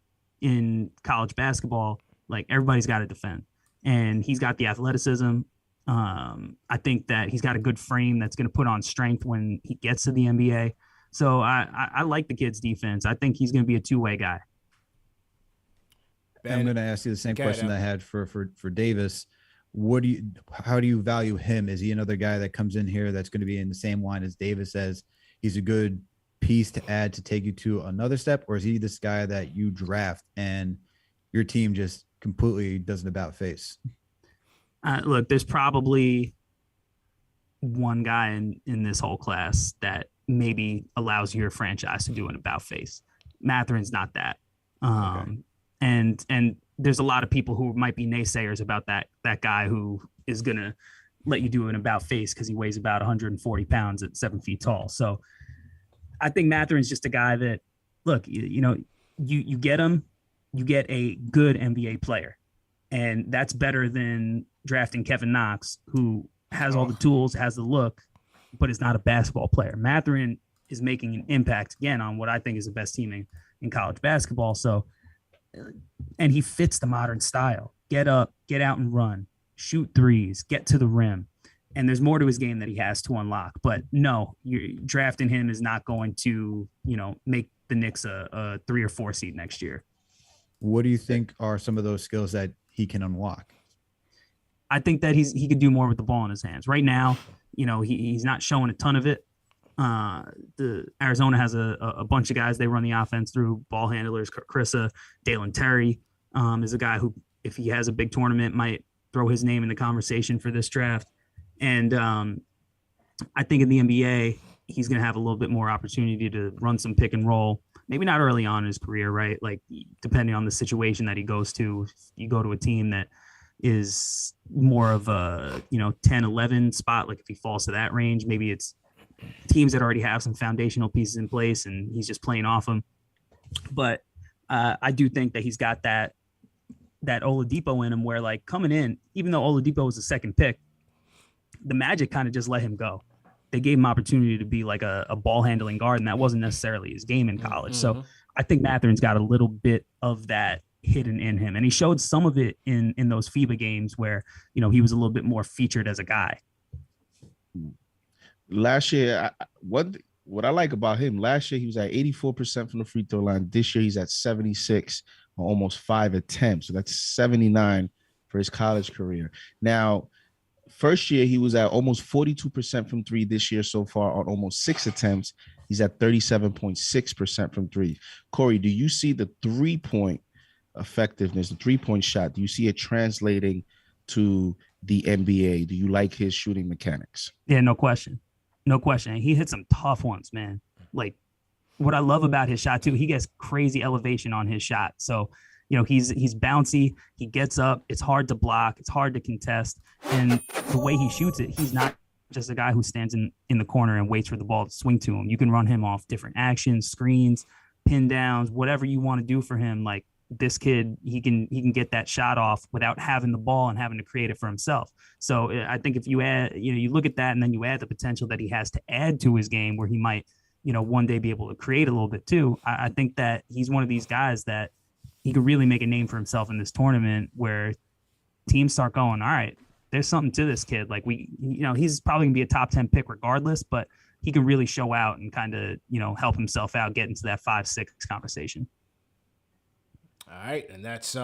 in college basketball, like everybody's got to defend, and he's got the athleticism. I think that he's got a good frame that's going to put on strength when he gets to the NBA. So I like the kid's defense. I think he's going to be a 2-way guy. I'm going to ask you the same question that I had for Davis. How do you value him? Is he another guy that comes in here that's going to be in the same line as Davis says he's a good piece to add to take you to another step, or is he this guy that you draft and your team just completely doesn't about face? Look, there's probably one guy in this whole class that maybe allows your franchise to do an about face. Mathurin's not that. Okay. And there's a lot of people who might be naysayers about that guy who is gonna let you do an about face because he weighs about 140 pounds at 7 feet tall. So I think Mathurin's just a guy that, look, you know, you get him, you get a good NBA player. And that's better than drafting Kevin Knox, who has all the tools, has the look, but is not a basketball player. Mathurin is making an impact, again, on what I think is the best team in college basketball. So, and he fits the modern style. Get up, get out and run, shoot threes, get to the rim. And there's more to his game that he has to unlock. But no, drafting him is not going to, you know, make the Knicks a 3 or 4 seed next year. What do you think are some of those skills that he can unlock? I think that he could do more with the ball in his hands. Right now, you know, he's not showing a ton of it. The Arizona has a bunch of guys they run the offense through, ball handlers. Chrissa, Dalen Terry is a guy who, if he has a big tournament, might throw his name in the conversation for this draft. And I think in the NBA, he's going to have a little bit more opportunity to run some pick and roll. Maybe not early on in his career, right? Like, depending on the situation that he goes to, if you go to a team that is more of a, 10, 11 spot, like if he falls to that range, maybe it's teams that already have some foundational pieces in place and he's just playing off them. But I do think that he's got that Oladipo in him where, like, coming in, even though Oladipo was the second pick, the Magic kind of just let him go. They gave him opportunity to be like a ball handling guard, and that wasn't necessarily his game in college. So I think Mathurin's got a little bit of that hidden in him. And he showed some of it in those FIBA games where, he was a little bit more featured as a guy. Last year, what I like about him, last year he was at 84% from the free throw line. This year he's at 76 on almost 5 attempts. So that's 79 for his college career. Now, first year, he was at almost 42% from three. This year so far on almost 6 attempts, he's at 37.6% from three. Corey, do you see the 3-point effectiveness, the 3-point shot, do you see it translating to the NBA? Do you like his shooting mechanics? Yeah, no question. No question. He hit some tough ones, man. Like, what I love about his shot too, he gets crazy elevation on his shot. So, he's bouncy. He gets up. It's hard to block. It's hard to contest. And the way he shoots it, he's not just a guy who stands in the corner and waits for the ball to swing to him. You can run him off different actions, screens, pin downs, whatever you want to do for him. Like, this kid, he can get that shot off without having the ball and having to create it for himself. So I think if you add, you look at that and then you add the potential that he has to add to his game where he might, one day be able to create a little bit too. I think that he's one of these guys that he could really make a name for himself in this tournament where teams start going, all right, there's something to this kid. Like he's probably gonna be a top 10 pick regardless, but he can really show out and kind of, help himself out, get into that 5-6 conversation. All right. And that's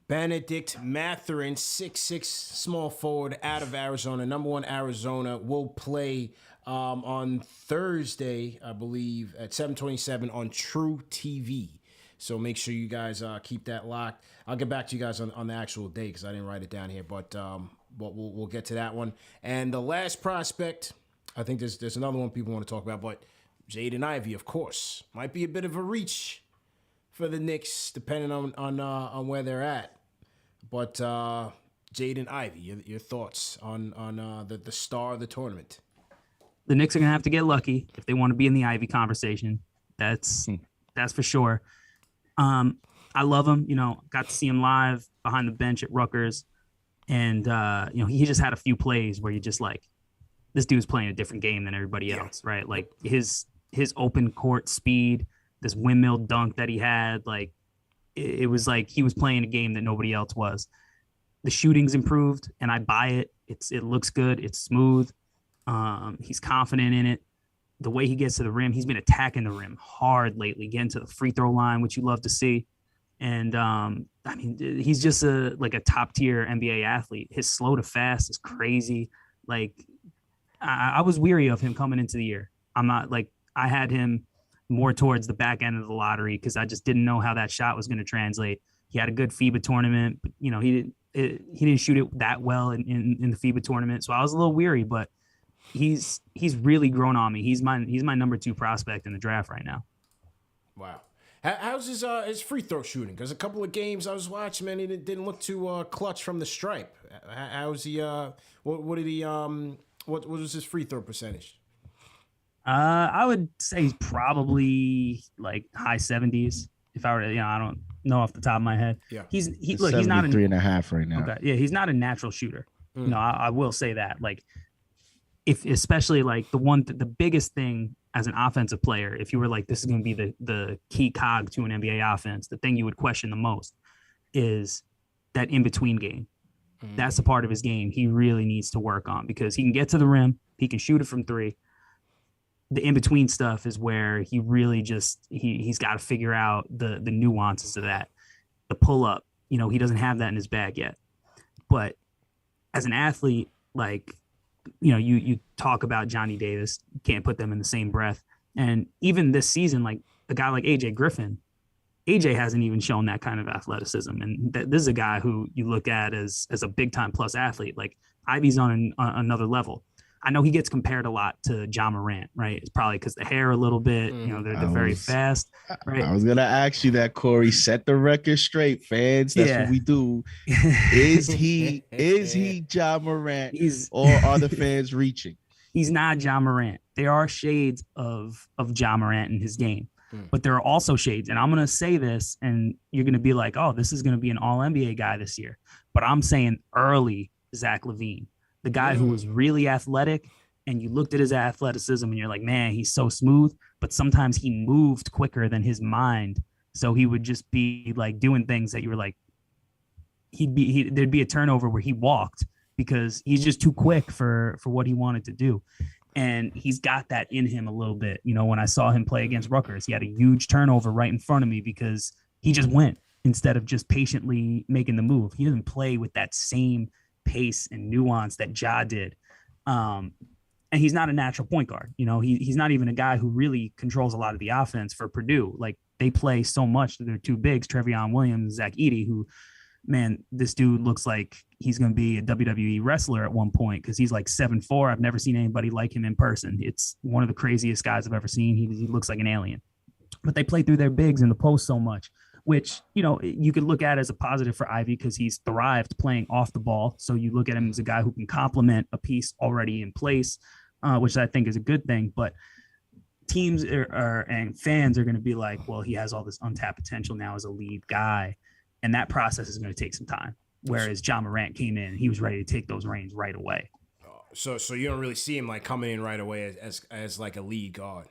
Bennedict Mathurin, 6'6" small forward out of Arizona. Number 1 Arizona will play on Thursday, I believe, at 7:27 on True TV. So make sure you guys keep that locked. I'll get back to you guys on the actual day because I didn't write it down here, but we'll get to that one. And the last prospect, I think there's another one people want to talk about, but Jaden Ivey, of course, might be a bit of a reach for the Knicks, depending on where they're at. But Jaden Ivey, your thoughts on the star of the tournament? The Knicks are gonna have to get lucky if they want to be in the Ivey conversation. That's for sure. I love him. Got to see him live behind the bench at Rutgers, and he just had a few plays where you just like, this dude's playing a different game than everybody else, right? Like his open court speed, this windmill dunk that he had, like it was like he was playing a game that nobody else was. The shooting's improved, and I buy it. It looks good. It's smooth. He's confident in it. The way he gets to the rim, he's been attacking the rim hard lately, getting to the free throw line, which you love to see. And he's just a top tier NBA athlete. His slow to fast is crazy. Like I was weary of him coming into the year. I had him more towards the back end of the lottery because I just didn't know how that shot was going to translate. He had a good FIBA tournament, but he didn't shoot it that well in the FIBA tournament. So I was a little weary, but he's really grown on me. He's my number 2 prospect in the draft right now. Wow. How's his free throw shooting? Because a couple of games I was watching, man, he didn't look too clutch from the stripe. How's he? What was his free throw percentage? I would say he's probably like high 70s. If I were to, I don't know off the top of my head. Yeah. He's not 73.5 right now. Okay. Yeah, he's not a natural shooter. I will say that. Like, if especially like the biggest thing as an offensive player, if you were like, this is going to be the key cog to an NBA offense, the thing you would question the most is that in-between game. That's the part of his game he really needs to work on because he can get to the rim. He can shoot it from 3. The in-between stuff is where he really just, he's got to figure out the nuances of that. The pull-up, he doesn't have that in his bag yet. But as an athlete, like, you talk about Johnny Davis, you can't put them in the same breath. And even this season, like a guy like AJ Griffin, AJ hasn't even shown that kind of athleticism. And this is a guy who you look at as a big time plus athlete. Like Ivey's on another level. I know he gets compared a lot to Ja Morant, right? It's probably because the hair a little bit, they're very fast, right? I was going to ask you that, Corey. Set the record straight, fans. That's what we do. Is he Ja Morant or are the fans reaching? He's not Ja Morant. There are shades of Ja Morant in his game, but there are also shades. And I'm going to say this, and you're going to be like, oh, this is going to be an all-NBA guy this year. But I'm saying early Zach LaVine. The guy who was really athletic, and you looked at his athleticism and you're like, man, he's so smooth, but sometimes he moved quicker than his mind. So he would just be like doing things that you were like, there'd be a turnover where he walked because he's just too quick for what he wanted to do. And he's got that in him a little bit. When I saw him play against Rutgers, he had a huge turnover right in front of me because he just went instead of just patiently making the move. He doesn't play with that same pace and nuance that Ja did. And and he's not a natural point guard. You know, he's not even a guy who really controls a lot of the offense for Purdue. Like, they play so much that they're two bigs, Trevion Williams, Zach Edey, who, man, this dude looks like he's going to be a WWE wrestler at one point because he's like 7'4". I've never seen anybody like him in person. It's one of the craziest guys I've ever seen. He looks like an alien. But they play through their bigs in the post so much, which, you know, you could look at as a positive for Ivey because he's thrived playing off the ball. So you look at him as a guy who can complement a piece already in place, which I think is a good thing. But teams and fans are going to be like, well, he has all this untapped potential now as a lead guy. And that process is going to take some time. Whereas John Morant came in, he was ready to take those reins right away. So you don't really see him like coming in right away as like a lead guard.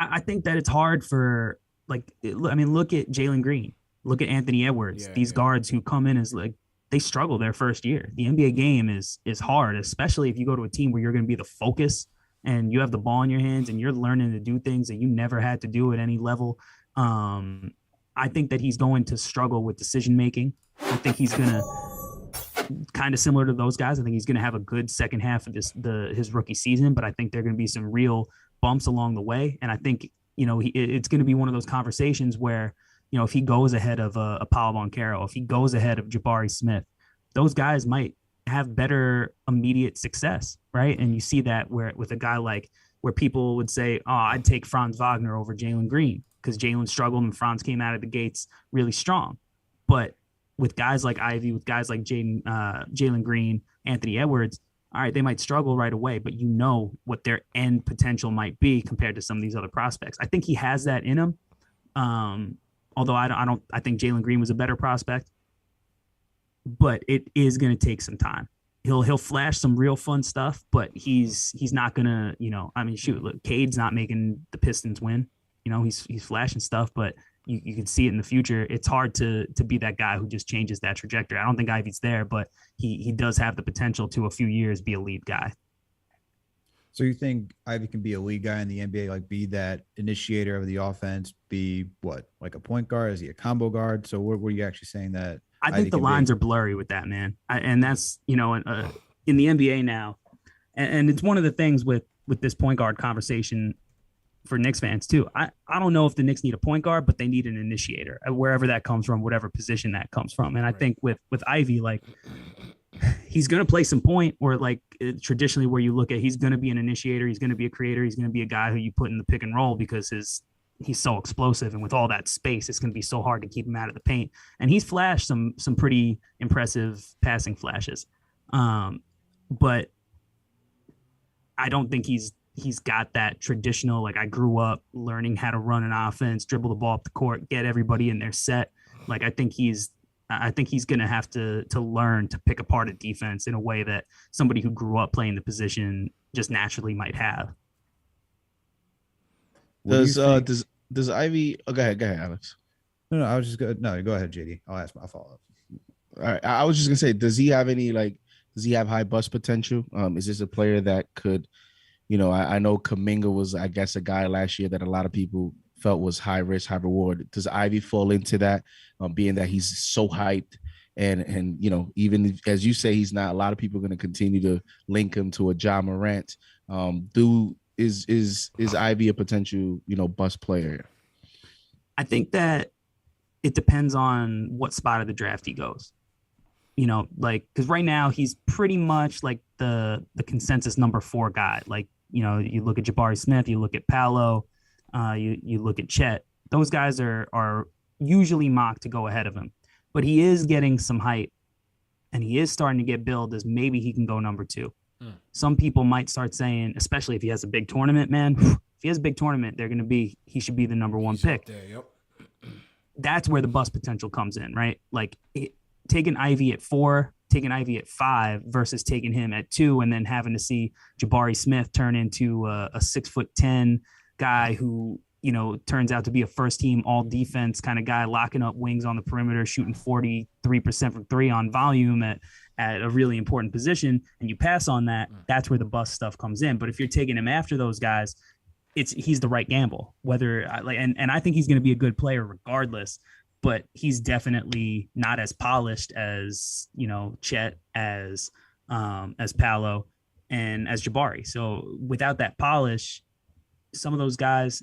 I think that it's hard for, like, I mean, look at Jalen Green, look at Anthony Edwards. These guards who come in as, like, they struggle their first year. The NBA game is hard, especially if you go to a team where you're going to be the focus and you have the ball in your hands and you're learning to do things that you never had to do at any level. I think that he's going to struggle with decision making. I think he's going to, kind of similar to those guys, I think he's going to have a good second half of his rookie season, but I think there are going to be some real bumps along the way. And I think, you know, it's going to be one of those conversations where, you know, if he goes ahead of a Paolo Banchero, if he goes ahead of Jabari Smith, those guys might have better immediate success, right? And you see that with a guy like, where people would say, oh, I'd take Franz Wagner over Jalen Green because Jalen struggled and Franz came out of the gates really strong. But with guys like Ivey, with guys like Jalen Green, Anthony Edwards, all right, they might struggle right away, but you know what their end potential might be compared to some of these other prospects. I think he has that in him. Although I think Jalen Green was a better prospect, but it is going to take some time. He'll flash some real fun stuff, but he's not gonna, you know, I mean, shoot, look, Cade's not making the Pistons win. You know, he's flashing stuff, but you can see it in the future. It's hard to be that guy who just changes that trajectory. I don't think Ivey's there, but he does have the potential to a few years be a lead guy. So you think Ivey can be a lead guy in the NBA, like be that initiator of the offense, be what, like a point guard? Is he a combo guard? So what were you actually saying that? I think the lines are blurry with that, man. And that's, you know, in the NBA now, and it's one of the things with this point guard conversation for Knicks fans too. I don't know if the Knicks need a point guard, but they need an initiator, wherever that comes from, whatever position that comes from. And I think with Ivey, like, he's going to play some point, or like traditionally where you look at, he's going to be an initiator, he's going to be a creator, he's going to be a guy who you put in the pick and roll because he's so explosive, and with all that space, it's going to be so hard to keep him out of the paint. And he's flashed some pretty impressive passing flashes, but I don't think he's got that traditional, like, I grew up learning how to run an offense, dribble the ball up the court, get everybody in their set. Like, I think he's going to have to learn to pick apart a defense in a way that somebody who grew up playing the position just naturally might have. Does Ivey? Oh, go ahead, Alex. No, I was just going. No, go ahead, JD. I'll ask my follow up. All right, I was just gonna say, does he have high bust potential? Is this a player that could, you know, I know Kuminga was, I guess, a guy last year that a lot of people felt was high risk, high reward. Does Ivey fall into that, being that he's so hyped and you know, even as you say, he's not, a lot of people are going to continue to link him to a Ja Morant. Is Ivey a potential, you know, bust player? I think that it depends on what spot of the draft he goes. You know, like, because right now he's pretty much like the consensus number 4 guy. Like, you know, you look at Jabari Smith, you look at Paolo, you look at Chet. Those guys are usually mocked to go ahead of him, but he is getting some hype, and he is starting to get billed as maybe he can go number 2. Some people might start saying, especially if he has a big tournament, man, if he has a big tournament, he should be the number 1 pick. There, yep. That's where the bust potential comes in, right? Like, taking Ivey at 4, taking Ivey at 5 versus taking him at 2, and then having to see Jabari Smith turn into a 6'10" guy who, you know, turns out to be a first team all defense kind of guy, locking up wings on the perimeter, shooting 43% from 3 on volume at a really important position, and you pass on that. That's where the bust stuff comes in. But if you're taking him after those guys, he's the right gamble. And I think he's going to be a good player regardless, but he's definitely not as polished as, you know, Chet, as Paolo. and as Jabari. So without that polish, some of those guys,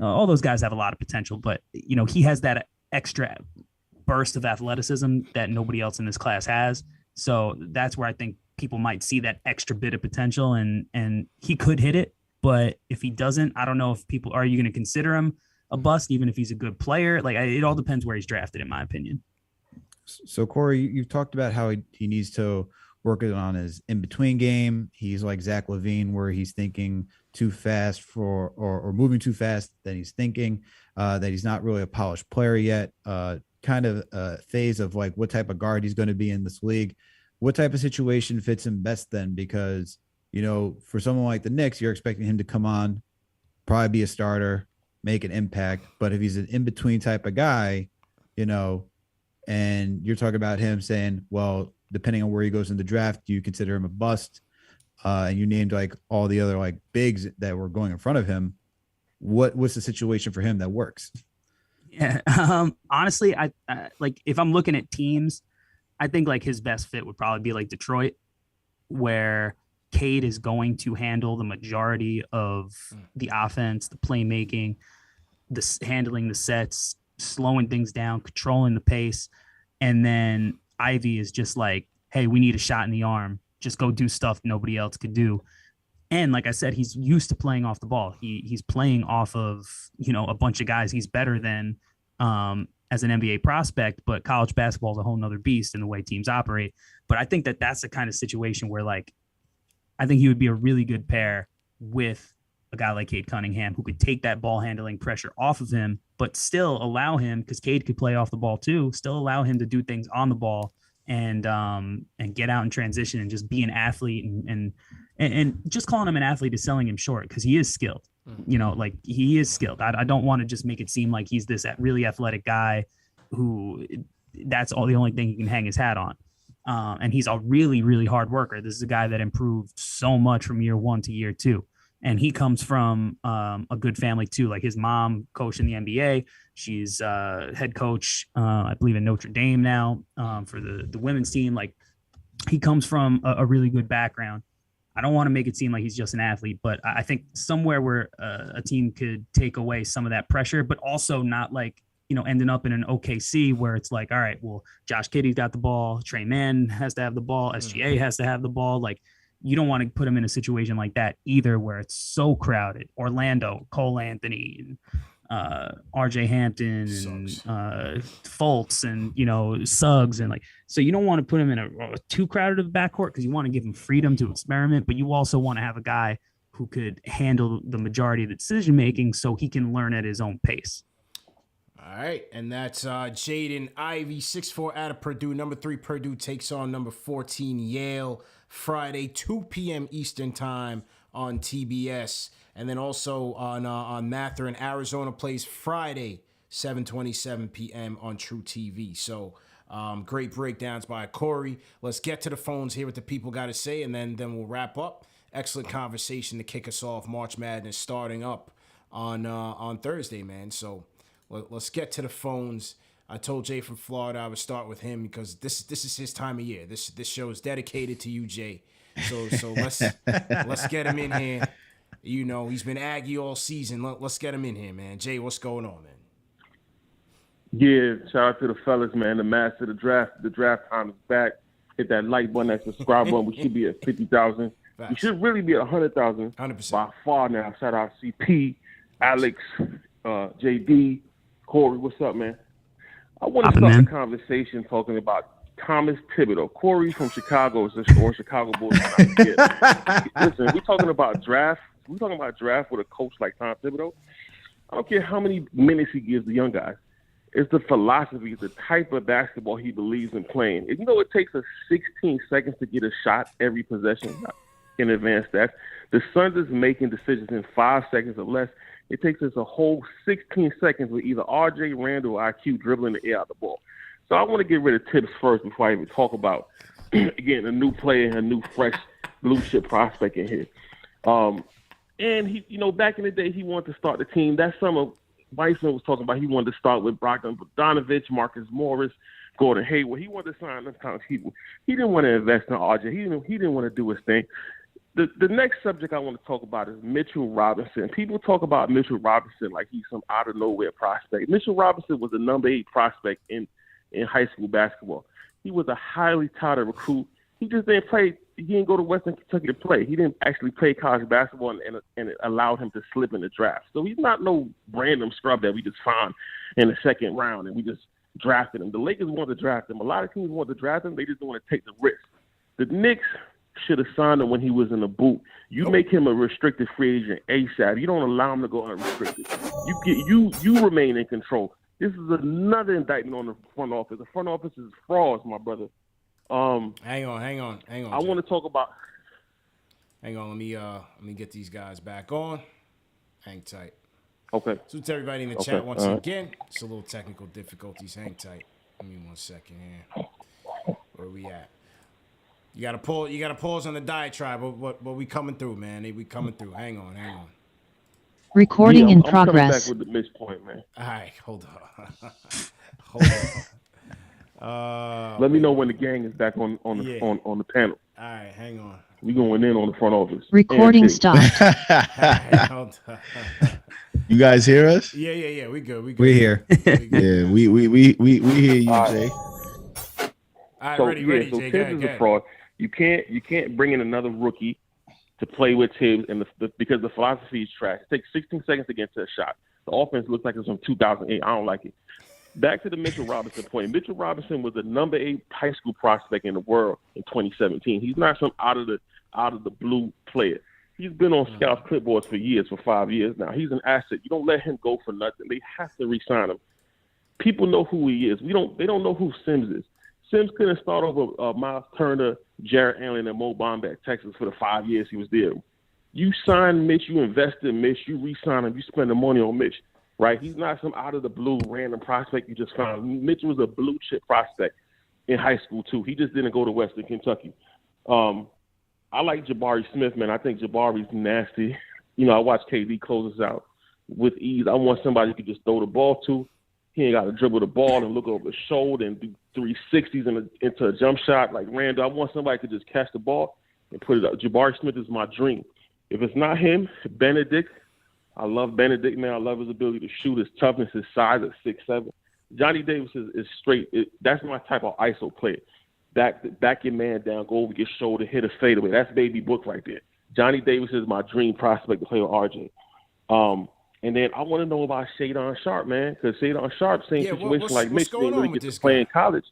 all those guys have a lot of potential, but he has that extra burst of athleticism that nobody else in this class has. So that's where I think people might see that extra bit of potential, and he could hit it. But if he doesn't, I don't know if are you going to consider him a bust, even if he's a good player? Like, it all depends where he's drafted, in my opinion. So Corey, you've talked about how he needs to work on his in-between game. He's like Zach LaVine, where he's thinking too fast or moving too fast than he's thinking, that he's not really a polished player yet. Kind of a phase of like what type of guard he's going to be in this league. What type of situation fits him best then? Because, for someone like the Knicks, you're expecting him to come on, probably be a starter, make an impact. But if he's an in-between type of guy, and you're talking about him saying, well, depending on where he goes in the draft, do you consider him a bust? And you named like all the other like bigs that were going in front of him. What's the situation for him that works? Yeah. Honestly, I like, if I'm looking at teams, I think like his best fit would probably be like Detroit, where Cade is going to handle the majority of the offense, the playmaking, handling the sets, slowing things down, controlling the pace. And then Ivey is just like, hey, we need a shot in the arm. Just go do stuff nobody else could do. And like I said, he's used to playing off the ball. He's playing off of, a bunch of guys he's better than as an NBA prospect, but college basketball is a whole nother beast in the way teams operate. But I think that that's the kind of situation where, like, I think he would be a really good pair with a guy like Cade Cunningham, who could take that ball handling pressure off of him, but still allow him, because Cade could play off the ball too, still allow him to do things on the ball and get out in transition and just be an athlete. And just calling him an athlete is selling him short, because he is skilled. Like, he is skilled. I don't want to just make it seem like he's this really athletic guy who that's the only thing he can hang his hat on. And he's a really, really hard worker. This is a guy that improved so much from year 1 to year 2. And he comes from a good family too. Like, his mom coached in the NBA. She's head coach, I believe, in Notre Dame now for the women's team. Like, he comes from a really good background. I don't want to make it seem like he's just an athlete, but I think somewhere where a team could take away some of that pressure, but also not like, ending up in an OKC where it's like, all right, well, Josh Giddey's got the ball, Trey Mann has to have the ball, SGA has to have the ball. Like, you don't want to put him in a situation like that either, where it's so crowded. Orlando, Cole Anthony, RJ Hampton, and Fultz, and Suggs, and like, so you don't want to put him in a too crowded of a backcourt, because you want to give him freedom to experiment, but you also want to have a guy who could handle the majority of the decision making, so he can learn at his own pace. All right, and that's Jaden Ivey, 6'4", out of Purdue. Number 3 Purdue takes on number 14 Yale, Friday, 2 p.m. Eastern time on TBS. And then also on Mathurin, Arizona plays Friday, 7:27 p.m. on True TV. So great breakdowns by Corey. Let's get to the phones, hear what the people got to say, and then we'll wrap up. Excellent conversation to kick us off. March Madness starting up on Thursday, man. So let's get to the phones. I told Jay from Florida I would start with him because this is his time of year. This show is dedicated to you, Jay. So let's get him in here. He's been Aggie all season. Let's get him in here, man. Jay, what's going on, man? Yeah, shout out to the fellas, man. The master of the draft. The draft time is back. Hit that like button, that subscribe button. We should be at 50,000. We should really be at 100,000 100%. by far now. Shout out CP, Alex, JD, Corey. What's up, man? I want to start the conversation talking about Thomas Thibodeau. Corey from Chicago or Chicago Bulls. Listen, we're talking about draft. We're talking about draft with a coach like Tom Thibodeau. I don't care how many minutes he gives the young guys. It's the philosophy, the type of basketball he believes in playing. And it takes us 16 seconds to get a shot every possession in advanced stats. The Suns is making decisions in 5 seconds or less. It takes us a whole 16 seconds with either RJ, Randall, or IQ dribbling the air out the ball. So I want to get rid of Thibs first before I even talk about, again, a new player, a new, fresh blue chip prospect in here. And he, back in the day, he wanted to start the team. That summer, Weissman was talking about he wanted to start with Bogdan Bogdanovic, Marcus Morris, Gordon Hayward. He wanted to sign them kind of people. He didn't want to invest in RJ. He didn't want to do his thing. The next subject I want to talk about is Mitchell Robinson. People talk about Mitchell Robinson like he's some out of nowhere prospect. Mitchell Robinson was the number 8 prospect in high school basketball. He was a highly touted recruit. He just didn't play. He didn't go to Western Kentucky to play. He didn't actually play college basketball, and it allowed him to slip in the draft. So he's not no random scrub that we just found in the second round and we just drafted him. The Lakers wanted to draft him. A lot of teams wanted to draft him. They just didn't want to take the risk. The Knicks should have signed him when he was in the boot. You make him a restricted free agent ASAP. You don't allow him to go unrestricted. You remain in control. This is another indictment on the front office. The front office is frauds, my brother. Hang on. I want to talk about. Hang on. Let me get these guys back on. Hang tight. Okay. So to everybody in the chat once again, it's a little technical difficulties. Hang tight. Give me 1 second here. Where we at? You gotta pause on the diatribe, but we coming through, man. We coming through. Hang on. Recording in I'm progress. coming back with the Mitch point, man. All right, hold on. Let me know when the gang is back on the panel. All right, hang on. We going in on the front office. Recording stopped. Right, hold on. You guys hear us? Yeah. We good. We're here. Yeah, we hear you, Jay. All right, So ready, so Jay. Thibs is a fraud. You can't bring in another rookie to play with Thibs, and because the philosophy is trash. It takes 16 seconds to get to a shot. The offense looks like it's from 2008. I don't like it. Back to the Mitchell Robinson point. Mitchell Robinson was the number 8 high school prospect in the world in 2017. He's not some out of the blue player. He's been on scouts clipboards for 5 years now. He's an asset. You don't let him go for nothing. They have to re-sign him. People know who he is. They don't know who Sims is. Sims couldn't start over Miles Turner, Jarrett Allen, and Mo Bamba at Texas for the 5 years he was there. You signed Mitch, you invested in Mitch, you re-sign him, you spend the money on Mitch, right? He's not some out-of-the-blue random prospect you just found. Mitch was a blue-chip prospect in high school, too. He just didn't go to Western Kentucky. I like Jabari Smith, man. I think Jabari's nasty. You know, I watched KD close us out with ease. I want somebody you could just throw the ball to. He ain't got to dribble the ball and look over his shoulder and do 360s into a jump shot like Randall. I want somebody who could just catch the ball and put it up. Jabari Smith is my dream. If it's not him, Bennedict. I love Bennedict, man. I love his ability to shoot, his toughness, his size at 6'7". Johnny Davis is straight. That's my type of ISO player. Back your man down, go over your shoulder, hit a fadeaway. That's baby book right there. Johnny Davis is my dream prospect to play with RJ. And then I want to know about Shadon Sharp, man, because Shadon Sharp, same situation like Mitch, didn't really get to play in college.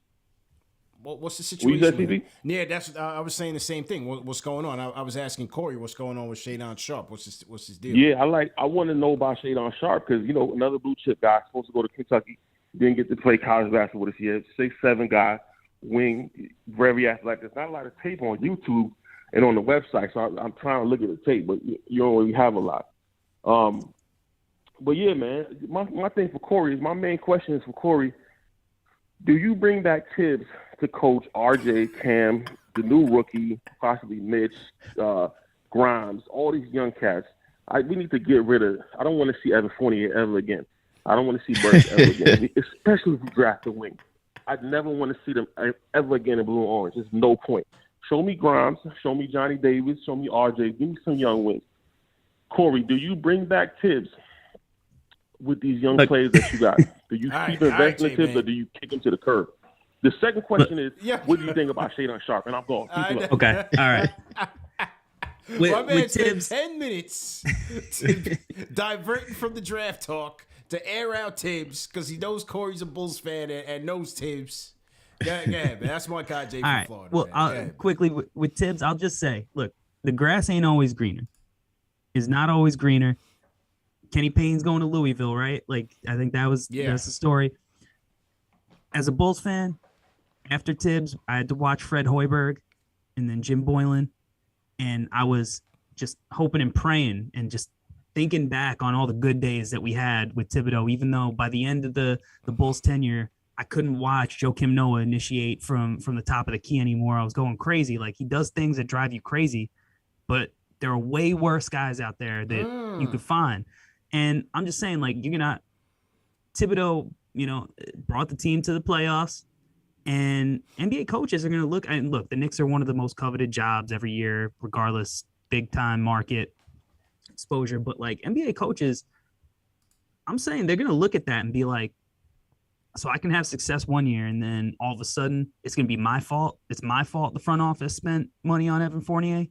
What's the situation? What you said, Yeah, that's. I was saying the same thing. What's going on? I was asking Corey, what's going on with Shadon Sharp? What's his deal? Yeah, I want to know about Shadon Sharp because another blue chip guy supposed to go to Kentucky, didn't get to play college basketball this year. 6'7" guy, wing, very athletic. There's not a lot of tape on YouTube and on the website, so I'm trying to look at the tape, but you don't really have a lot. But yeah, man, my thing for Corey is my main question is for Corey. Do you bring back Thibs to coach RJ, Cam, the new rookie, possibly Mitch, Grimes, all these young cats? We need to get rid of. I don't want to see Evan Fournier ever again. I don't want to see Burks ever again, especially if we draft a wing. I'd never want to see them ever again in blue and orange. There's no point. Show me Grimes, show me Johnny Davis, show me RJ. Give me some young wings. Corey, do you bring back Thibs with these young players that you got? Do you keep investing in Thibs, or do you kick him to the curb? The second question is, what do you think about Shadon Sharp? And I'm going. Okay, all right. My man with spent Thibs, 10 minutes diverting from the draft talk to air out Thibs because he knows Corey's a Bulls fan and knows Thibs. Yeah, man. That's my guy, Jay from Florida. Well, quickly with Thibs, I'll just say, look, the grass ain't always greener. It's not always greener. Kenny Payne's going to Louisville, right? Like, I think that's the story. As a Bulls fan, after Thibs, I had to watch Fred Hoiberg and then Jim Boylan. And I was just hoping and praying and just thinking back on all the good days that we had with Thibodeau, even though by the end of the Bulls tenure, I couldn't watch Joakim Noah initiate from the top of the key anymore. I was going crazy. Like, he does things that drive you crazy, but there are way worse guys out there that you could find. And I'm just saying, like, you're not Thibodeau, brought the team to the playoffs. And NBA coaches are going to look, the Knicks are one of the most coveted jobs every year, regardless, big time market exposure. But like NBA coaches, I'm saying they're going to look at that and be like, so I can have success one year, and then all of a sudden it's going to be my fault. It's my fault the front office spent money on Evan Fournier.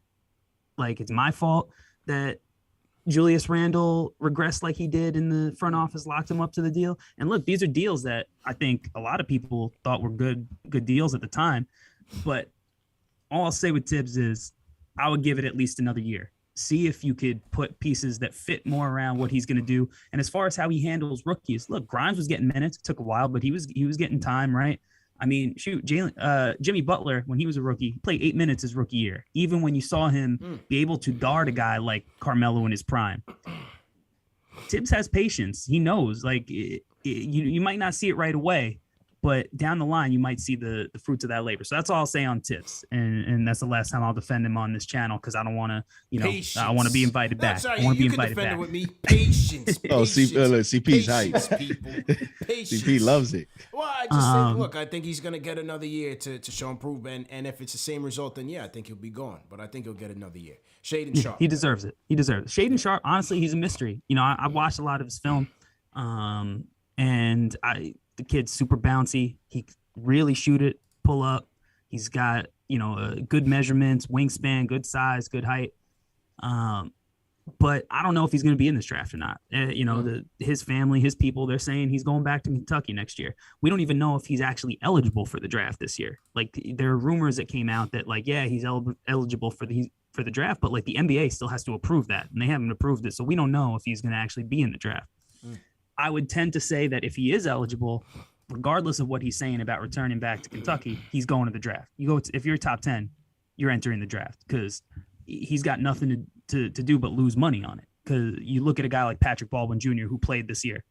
Like, it's my fault that Julius Randle regressed like he did in the front office, locked him up to the deal. And look, these are deals that I think a lot of people thought were good deals at the time. But all I'll say with Thibs is I would give it at least another year. See if you could put pieces that fit more around what he's going to do. And as far as how he handles rookies, look, Grimes was getting minutes. It took a while, but he was getting time, right? I mean, shoot, Jimmy Butler, when he was a rookie, played 8 minutes his rookie year, even when you saw him be able to guard a guy like Carmelo in his prime. Thibs has patience. He knows, like, you might not see it right away, but down the line, you might see the fruits of that labor. So that's all I'll say on Thibs. And that's the last time I'll defend him on this channel, because I don't want to, I want to be invited back. I want to be invited back. With me. Patience. Oh, CP's hype. People. Patience. CP loves it. Well, I just think, look, I think he's going to get another year to show improvement. And if it's the same result, then yeah, I think he'll be gone. But I think he'll get another year. Shaden Sharp. He deserves it. Shaden Sharp, honestly, he's a mystery. I watched a lot of his film. And the kid's super bouncy. He really shoot it, pull up. He's got, good measurements, wingspan, good size, good height. But I don't know if he's going to be in this draft or not. His family, his people, they're saying he's going back to Kentucky next year. We don't even know if he's actually eligible for the draft this year. Like, there are rumors that came out that, like, yeah, he's eligible for the draft, but like the NBA still has to approve that, and they haven't approved it. So we don't know if he's going to actually be in the draft. I would tend to say that if he is eligible, regardless of what he's saying about returning back to Kentucky, he's going to the draft. If you're top 10, you're entering the draft, because he's got nothing to do but lose money on it. Because you look at a guy like Patrick Baldwin Jr., who played this year,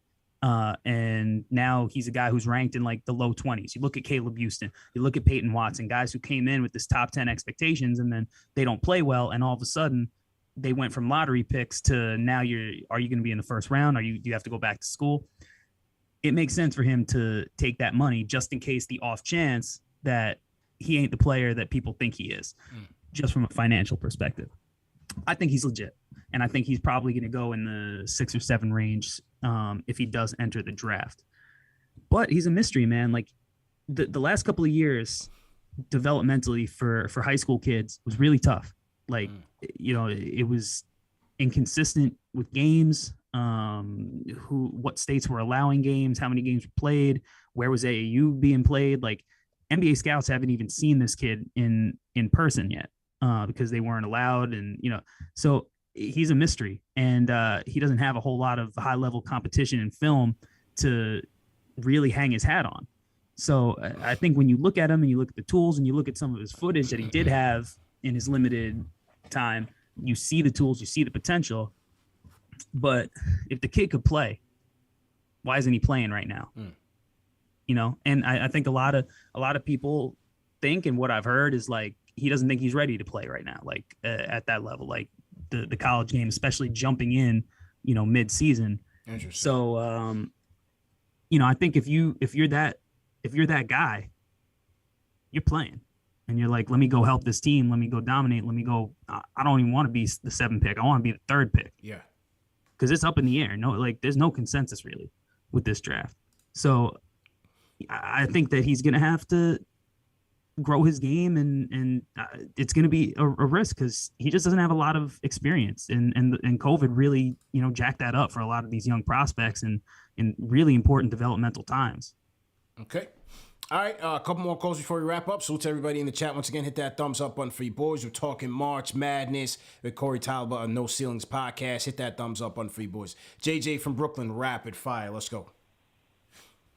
and now he's a guy who's ranked in like the low 20s. You look at Caleb Houston, you look at Peyton Watson, guys who came in with this top 10 expectations, and then they don't play well, and all of a sudden they went from lottery picks to now are you going to be in the first round? Do you have to go back to school? It makes sense for him to take that money just in case the off chance that he ain't the player that people think he is, just from a financial perspective. I think he's legit. And I think he's probably going to go in the 6 or 7 range if he does enter the draft. But he's a mystery, man. Like the last couple of years developmentally for high school kids was really tough. Like, it was inconsistent with games, what states were allowing games, how many games were played, where was AAU being played. Like, NBA scouts haven't even seen this kid in person yet because they weren't allowed. And, so he's a mystery, and he doesn't have a whole lot of high level competition in film to really hang his hat on. So I think when you look at him and you look at the tools and you look at some of his footage that he did have in his limited time, you see the tools, you see the potential. But if the kid could play, why isn't he playing right now? And I think a lot of people think, and what I've heard is like, he doesn't think he's ready to play right now, like at that level, like the college game, especially jumping in, mid-season. Interesting. So I think if you're that guy, you're playing. And you're like, let me go help this team. Let me go dominate. Let me go. I don't even want to be the 7th pick. I want to be the 3rd pick. Yeah. Because it's up in the air. No, like, there's no consensus really with this draft. So I think that he's going to have to grow his game, and it's going to be a risk because he just doesn't have a lot of experience. And COVID really, jacked that up for a lot of these young prospects in really important developmental times. Okay. All right, a couple more calls before we wrap up. Salute to everybody in the chat. Once again, hit that thumbs up button for you boys. We're talking March Madness with Corey Tulaba on No Ceilings Podcast. Hit that thumbs up button for you boys. JJ from Brooklyn, rapid fire. Let's go.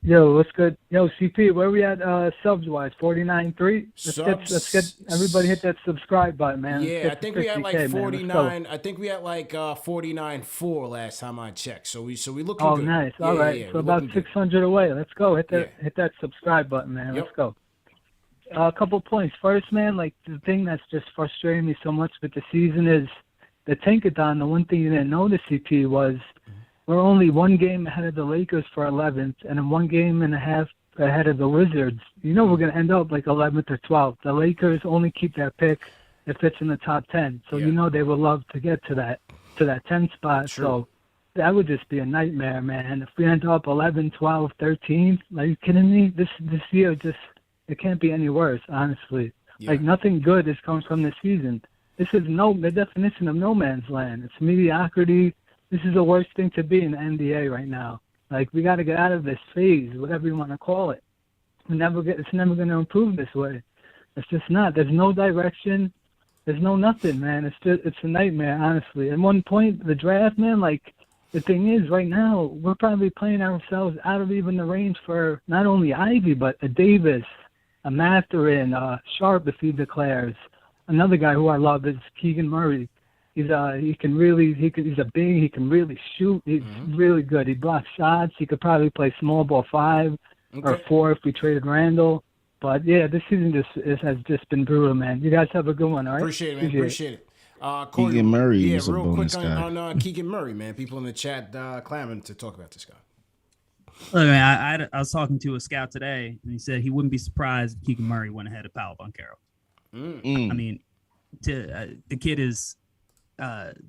Yo, what's good? Yo, CP, where we at subs-wise? 49.3? Let's get everybody hit that subscribe button, man. Yeah, I think we had like 49. I think we had like 49.4 last time I checked. So we looking good. Oh, nice. Yeah, all right. yeah, so about 600 away. Let's go. Hit that subscribe button, man. Yep. Let's go. A couple points. First, man, like the thing that's just frustrating me so much with the season is the Tankathon. The one thing you didn't notice, CP, was we're only one game ahead of the Lakers for 11th, and then 1.5 games ahead of the Wizards, you know we're going to end up like 11th or 12th. The Lakers only keep that pick if it's in the top 10. So you know they would love to get to that 10 spot. True. So that would just be a nightmare, man. If we end up 11, 12, 13, are you kidding me? This year it can't be any worse, honestly. Like nothing good is coming from this season. This is the definition of no man's land. It's mediocrity. This is the worst thing to be in the NBA right now. Like, we got to get out of this phase, whatever you want to call it. It's never going to improve this way. It's just not. There's no direction. There's no nothing, man. It's a nightmare, honestly. At one point, the draft, man, like, the thing is, right now, we're probably playing ourselves out of even the range for not only Ivey, but a Davis, a Mathurin, Sharp if he declares. Another guy who I love is Keegan Murray. He's a big, he can really shoot. He's really good. He blocks shots. He could probably play small ball 5 or 4 if we traded Randall. But yeah, this season has just been brutal, man. You guys have a good one, all right? Appreciate it, man. Appreciate it. Corey, Keegan Murray is a real bonus quick guy. on Keegan Murray, man. People in the chat clamoring to talk about this guy. Look, man, I was talking to a scout today, and he said he wouldn't be surprised if Keegan Murray went ahead of Paolo Banchero. I mean, the kid is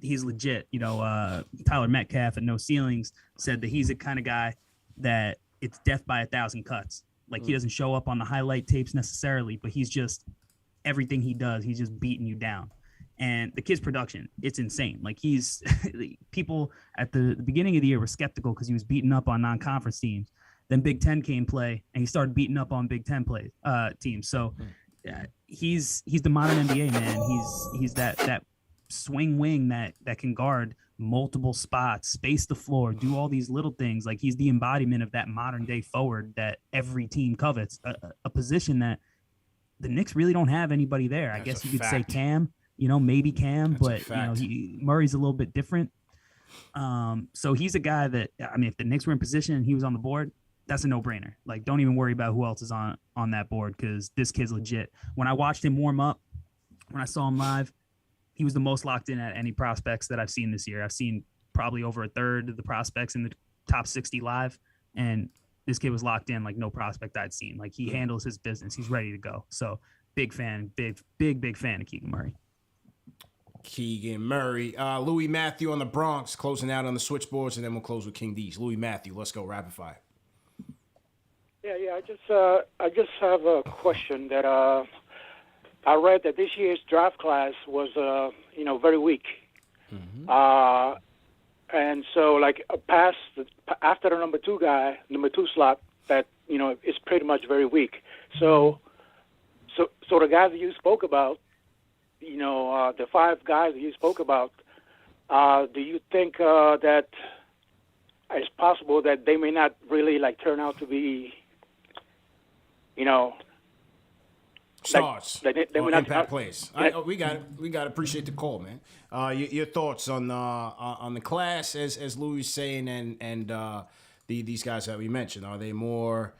he's legit. You know, Tyler Metcalf at No Ceilings said that he's the kind of guy that it's death by 1,000 cuts. Like, he doesn't show up on the highlight tapes necessarily, but he's just everything he does, he's just beating you down. And the kid's production, it's insane. Like, he's people at the beginning of the year were skeptical because he was beating up on non-conference teams. Then Big Ten came play, and he started beating up on Big Ten teams. So he's the modern NBA, man. He's that swing wing that can guard multiple spots, space the floor, do all these little things. Like, he's the embodiment of that modern day forward that every team covets, a position that the Knicks really don't have anybody there. I guess you could say Cam, maybe Cam, but Murray's a little bit different. So he's a guy that, I mean, if the Knicks were in position and he was on the board, that's a no-brainer. Like, don't even worry about who else is on that board, because this kid's legit. When I watched him warm up, when I saw him live, he was the most locked in at any prospects that I've seen this year. I've seen probably over a third of the prospects in the top 60 live, and this kid was locked in like no prospect I'd seen. Like, he handles his business. He's ready to go. So big fan, big fan of Keegan Murray. Keegan Murray. Louis Matthew on the Bronx, closing out on the switchboards, and then we'll close with King Deej. Louis Matthew, let's go rapid fire. Yeah. I just have a question that I read that this year's draft class was very weak. And so, like, after the number two slot, that is pretty much very weak. So the guys that you spoke about, the 5 guys that you spoke about, do you think that it's possible that they may not really turn out to be, stars, they or not impact plays. We got it. We got to appreciate the call, man. Your thoughts on the class, as Louis is saying, and these guys that we mentioned, are they more,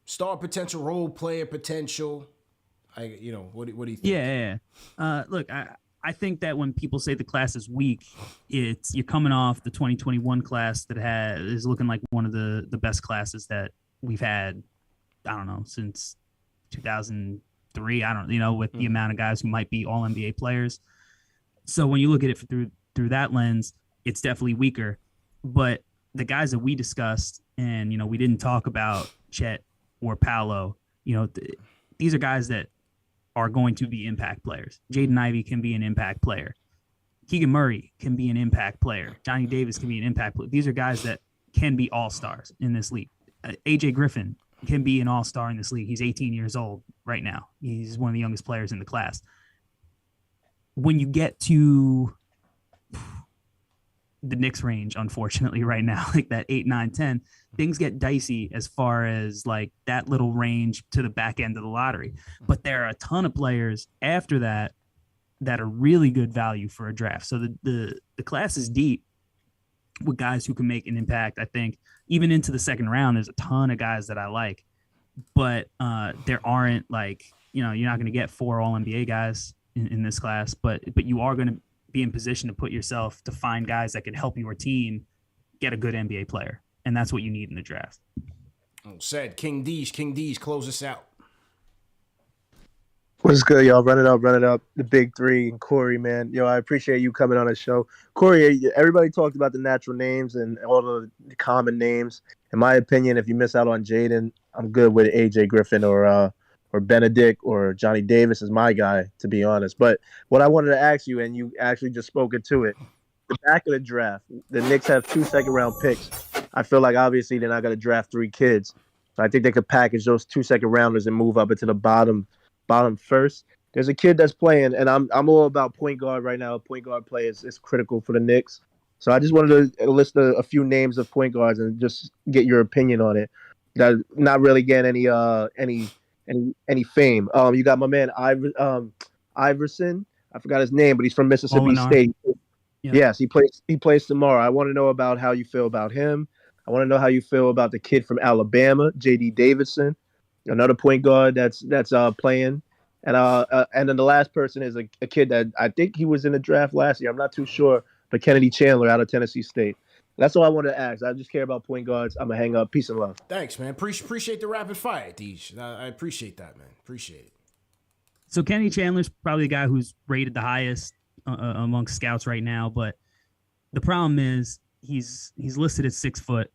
star potential, role player potential? What do you think? Yeah. Look, I think that when people say the class is weak, you're coming off the 2021 class that is looking like one of the best classes that we've had, I don't know, since 2003, with the amount of guys who might be all NBA players. So when you look at it through that lens, it's definitely weaker. But the guys that we discussed, and, we didn't talk about Chet or Paolo, these are guys that are going to be impact players. Jaden Ivey can be an impact player. Keegan Murray can be an impact player. Johnny Davis can be an impact player. These are guys that can be all-stars in this league. AJ Griffin can be an all-star in this league. He's 18 years old right now. He's one of the youngest players in the class. When you get to the Knicks range, unfortunately, right now, like that 8, 9, 10, things get dicey as far as like that little range to the back end of the lottery. But there are a ton of players after that are really good value for a draft. So the class is deep with guys who can make an impact. I think even into the second round, there's a ton of guys that I like, but there aren't you're not going to get 4 all NBA guys in this class, but you are going to be in position to put yourself to find guys that can help your team get a good NBA player. And that's what you need in the draft. Said King Deej, close us out. What's good, y'all? Run it up. The big three and Corey, man. Yo, I appreciate you coming on the show. Corey, everybody talked about the natural names and all the common names. In my opinion, if you miss out on Jaden, I'm good with AJ Griffin or Bennedict or Johnny Davis is my guy, to be honest. But what I wanted to ask you, and you actually just spoke into it, the back of the draft, the Knicks have 2 second-round picks. I feel like obviously they're not going to draft 3 kids. So I think they could package those 2 second-rounders and move up into the bottom first. There's a kid that's playing, and I'm all about point guard right now. A point guard play is critical for the Knicks. So I just wanted to list a few names of point guards and just get your opinion on it. That not really getting any fame. You got my man Iverson. I forgot his name, but he's from Mississippi State. Yeah. Yes, he plays tomorrow. I want to know about how you feel about him. I want to know how you feel about the kid from Alabama, J.D. Davidson, another point guard that's playing. And then the last person is a kid that I think he was in the draft last year. I'm not too sure, but Kennedy Chandler out of Tennessee State. That's all I wanted to ask. I just care about point guards. I'm going to hang up. Peace and love. Thanks, man. Appreciate the rapid fire, Deej. I appreciate that, man. Appreciate it. So Kennedy Chandler's probably the guy who's rated the highest amongst scouts right now, but the problem is he's listed at 6 foot.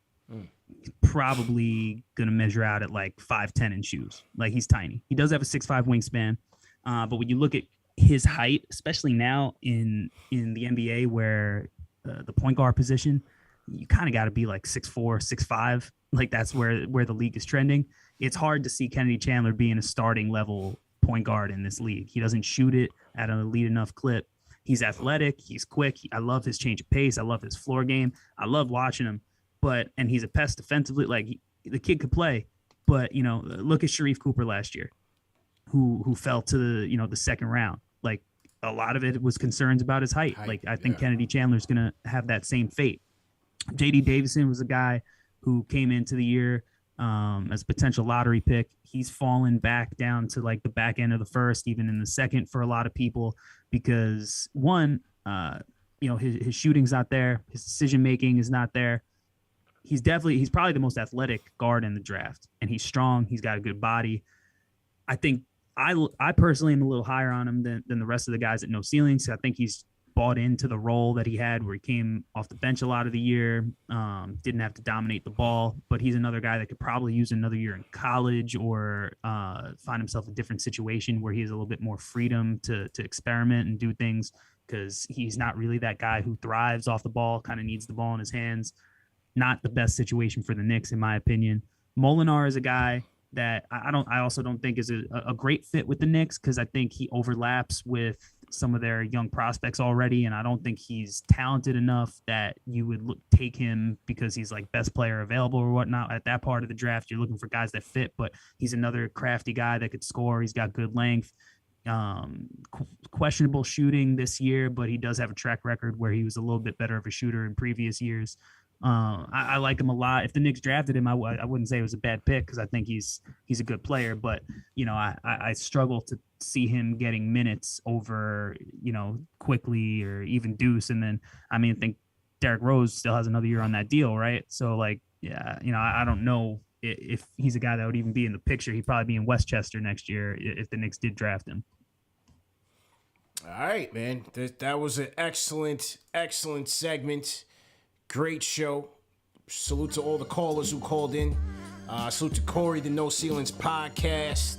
He's probably gonna measure out at like 5'10" in shoes. Like, he's tiny. He does have a 6'5" wingspan, but when you look at his height, especially now in the NBA, where the point guard position, you kind of got to be like 6'4", 6'5". Like, that's where the league is trending. It's hard to see Kennedy Chandler being a starting level point guard in this league. He doesn't shoot it at an elite enough clip. He's athletic. He's quick. I love his change of pace. I love his floor game. I love watching him. And he's a pest defensively. Like, the kid could play. But, look at Sharif Cooper last year, who fell to the second round. Like, a lot of it was concerns about his height. Like, I think Kennedy Chandler's going to have that same fate. J.D. Davison was a guy who came into the year as a potential lottery pick. He's fallen back down to like the back end of the first, even in the second for a lot of people, because one, his shooting's not there. His decision-making is not there. He's probably the most athletic guard in the draft, and he's strong. He's got a good body. I think I personally am a little higher on him than the rest of the guys at No Ceiling. So I think he's bought into the role that he had, where he came off the bench a lot of the year, didn't have to dominate the ball, but he's another guy that could probably use another year in college or find himself a different situation where he has a little bit more freedom to experiment and do things, because he's not really that guy who thrives off the ball, kind of needs the ball in his hands. Not the best situation for the Knicks, in my opinion. Molinar is a guy that I also don't think is a great fit with the Knicks, because I think he overlaps with some of their young prospects already, and I don't think he's talented enough that you would take him because he's like best player available or whatnot. At that part of the draft, you're looking for guys that fit, but he's another crafty guy that could score. He's got good length. Questionable shooting this year, but he does have a track record where he was a little bit better of a shooter in previous years. I like him a lot. If the Knicks drafted him, I wouldn't say it was a bad pick, because I think he's a good player. But I struggle to see him getting minutes over Quickly or even Deuce. And then I think Derrick Rose still has another year on that deal, right? So I don't know if he's a guy that would even be in the picture. He'd probably be in Westchester next year if the Knicks did draft him. All right, man. That was an excellent segment. Great show. Salute to all the callers who called in. Salute to Corey, the No Ceilings podcast.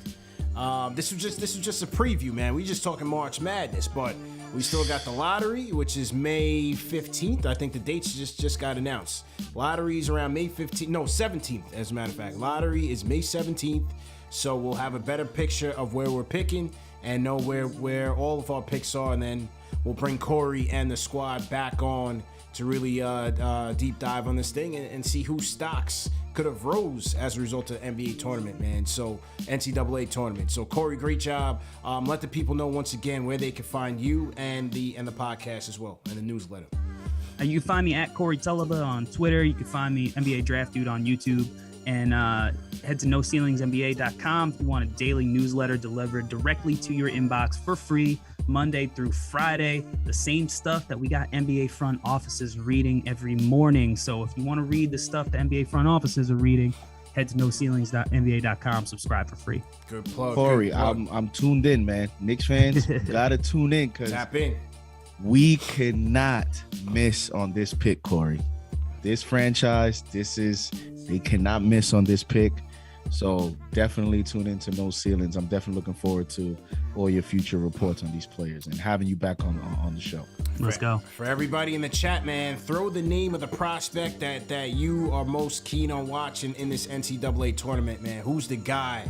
This was just a preview, man. We just talking March Madness, but we still got the lottery, which is May 15th. I think the dates just got announced. Lottery is around May 15th. No, 17th, as a matter of fact. Lottery is May 17th. So we'll have a better picture of where we're picking and know where all of our picks are, and then we'll bring Corey and the squad back on to really deep dive on this thing and see whose stocks could have rose as a result of the NBA tournament, man. So NCAA tournament. So Corey, great job. Let the people know once again where they can find you and the podcast as well, and the newsletter. You can find me at Corey Tulaba on Twitter. You can find me NBA Draft Dude on YouTube. And head to NoCeilingsNBA.com if you want a daily newsletter delivered directly to your inbox for free, Monday through Friday. The same stuff that we got NBA front offices reading every morning. So if you want to read the stuff the NBA front offices are reading, head to noceilings.nba.com, subscribe for free. Good plug. Corey, good plug. I'm tuned in, man. Knicks fans gotta tune in because Tap in. we cannot miss on this pick, Corey. This franchise, they cannot miss on this pick. So definitely tune into No Ceilings. I'm definitely looking forward to all your future reports on these players and having you back on the show. Let's go. For everybody in the chat, man, throw the name of the prospect that you are most keen on watching in this NCAA tournament, man. Who's the guy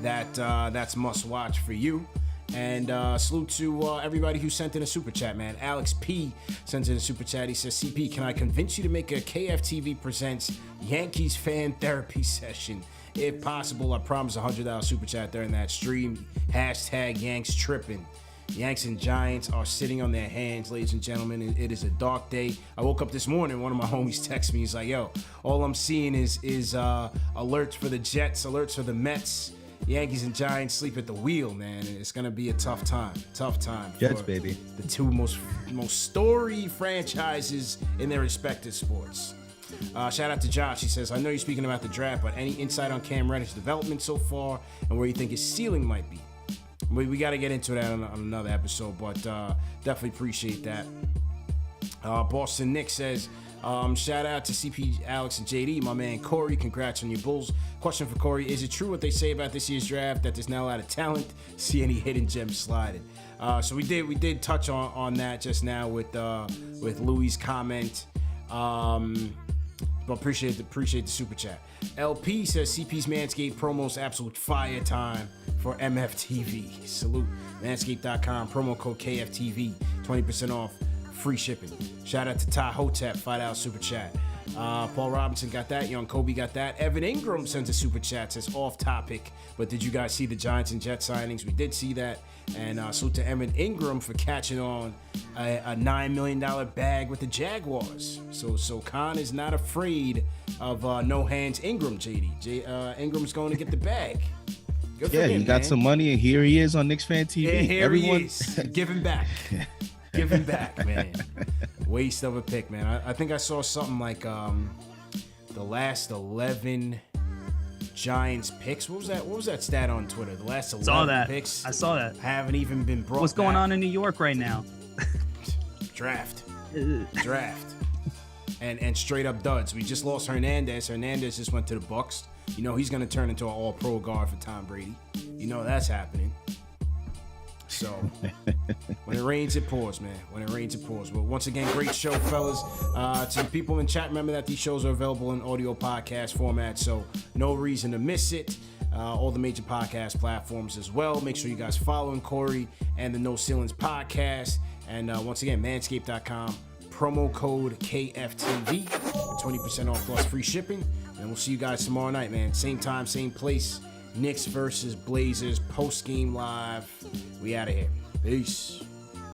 that's must watch for you? And salute to everybody who sent in a super chat, man. Alex P sends in a super chat. He says, CP, can I convince you to make a KFTV presents Yankees fan therapy session? If possible, I promise $100 super chat during that stream. Hashtag Yanks tripping. Yanks and Giants are sitting on their hands, ladies and gentlemen. It is a dark day. I woke up this morning, one of my homies texted me. He's like, yo, all I'm seeing is alerts for the Jets, alerts for the Mets. Yankees and Giants sleep at the wheel, man. It's gonna be a tough time. Jets, baby. The two most storied franchises in their respective sports. Shout out to Josh. He says, I know you're speaking about the draft, but any insight on Cam Reddish's development so far and where you think his ceiling might be? We got to get into that on another episode, but definitely appreciate that. Boston Nick says, shout out to CP, Alex, and JD, my man Corey. Congrats on your Bulls. Question for Corey: is it true what they say about this year's draft that there's not a lot of talent? See any hidden gems sliding? So we did touch on that just now with Louis' comment. But appreciate the super chat. LP says CP's Manscaped promos absolute fire time for MFTV. Salute. Manscaped.com, promo code KFTV, 20% off, free shipping. Shout out to Ty Hotep, $5 super chat. Paul Robinson got that. Young Kobe got that. Evan Ingram sends a super chat, says off topic, but did you guys see the Giants and Jets signings? We did see that. And salute to Evan Ingram for catching on a $9 million bag with the Jaguars. So Khan is not afraid of no hands Ingram, JD. Ingram's going to get the bag. Good for him, he got some money, and here he is on KnicksFanTV. Yeah, here he is. Give him back. Give him back, man. Waste of a pick, man. I think I saw something like the last 11 Giants picks. What was that stat on Twitter? The last 11 picks. I saw that. Haven't even been brought. What's going on in New York right now? Draft. And straight up duds. We just lost Hernandez. Hernandez just went to the Bucks. You know he's gonna turn into an all-pro guard for Tom Brady. You know that's happening. So when it rains, it pours, man. When it rains, it pours. Well, once again, great show, fellas. To the people in chat, remember that these shows are available in audio podcast format, so no reason to miss it. All the major podcast platforms as well. Make sure you guys following Corey and the No Ceilings podcast. And once again, manscaped.com, promo code KFTV, 20% off plus free shipping. And we'll see you guys tomorrow night, man. Same time, same place. Knicks versus Blazers post-game live. We out of here. Peace.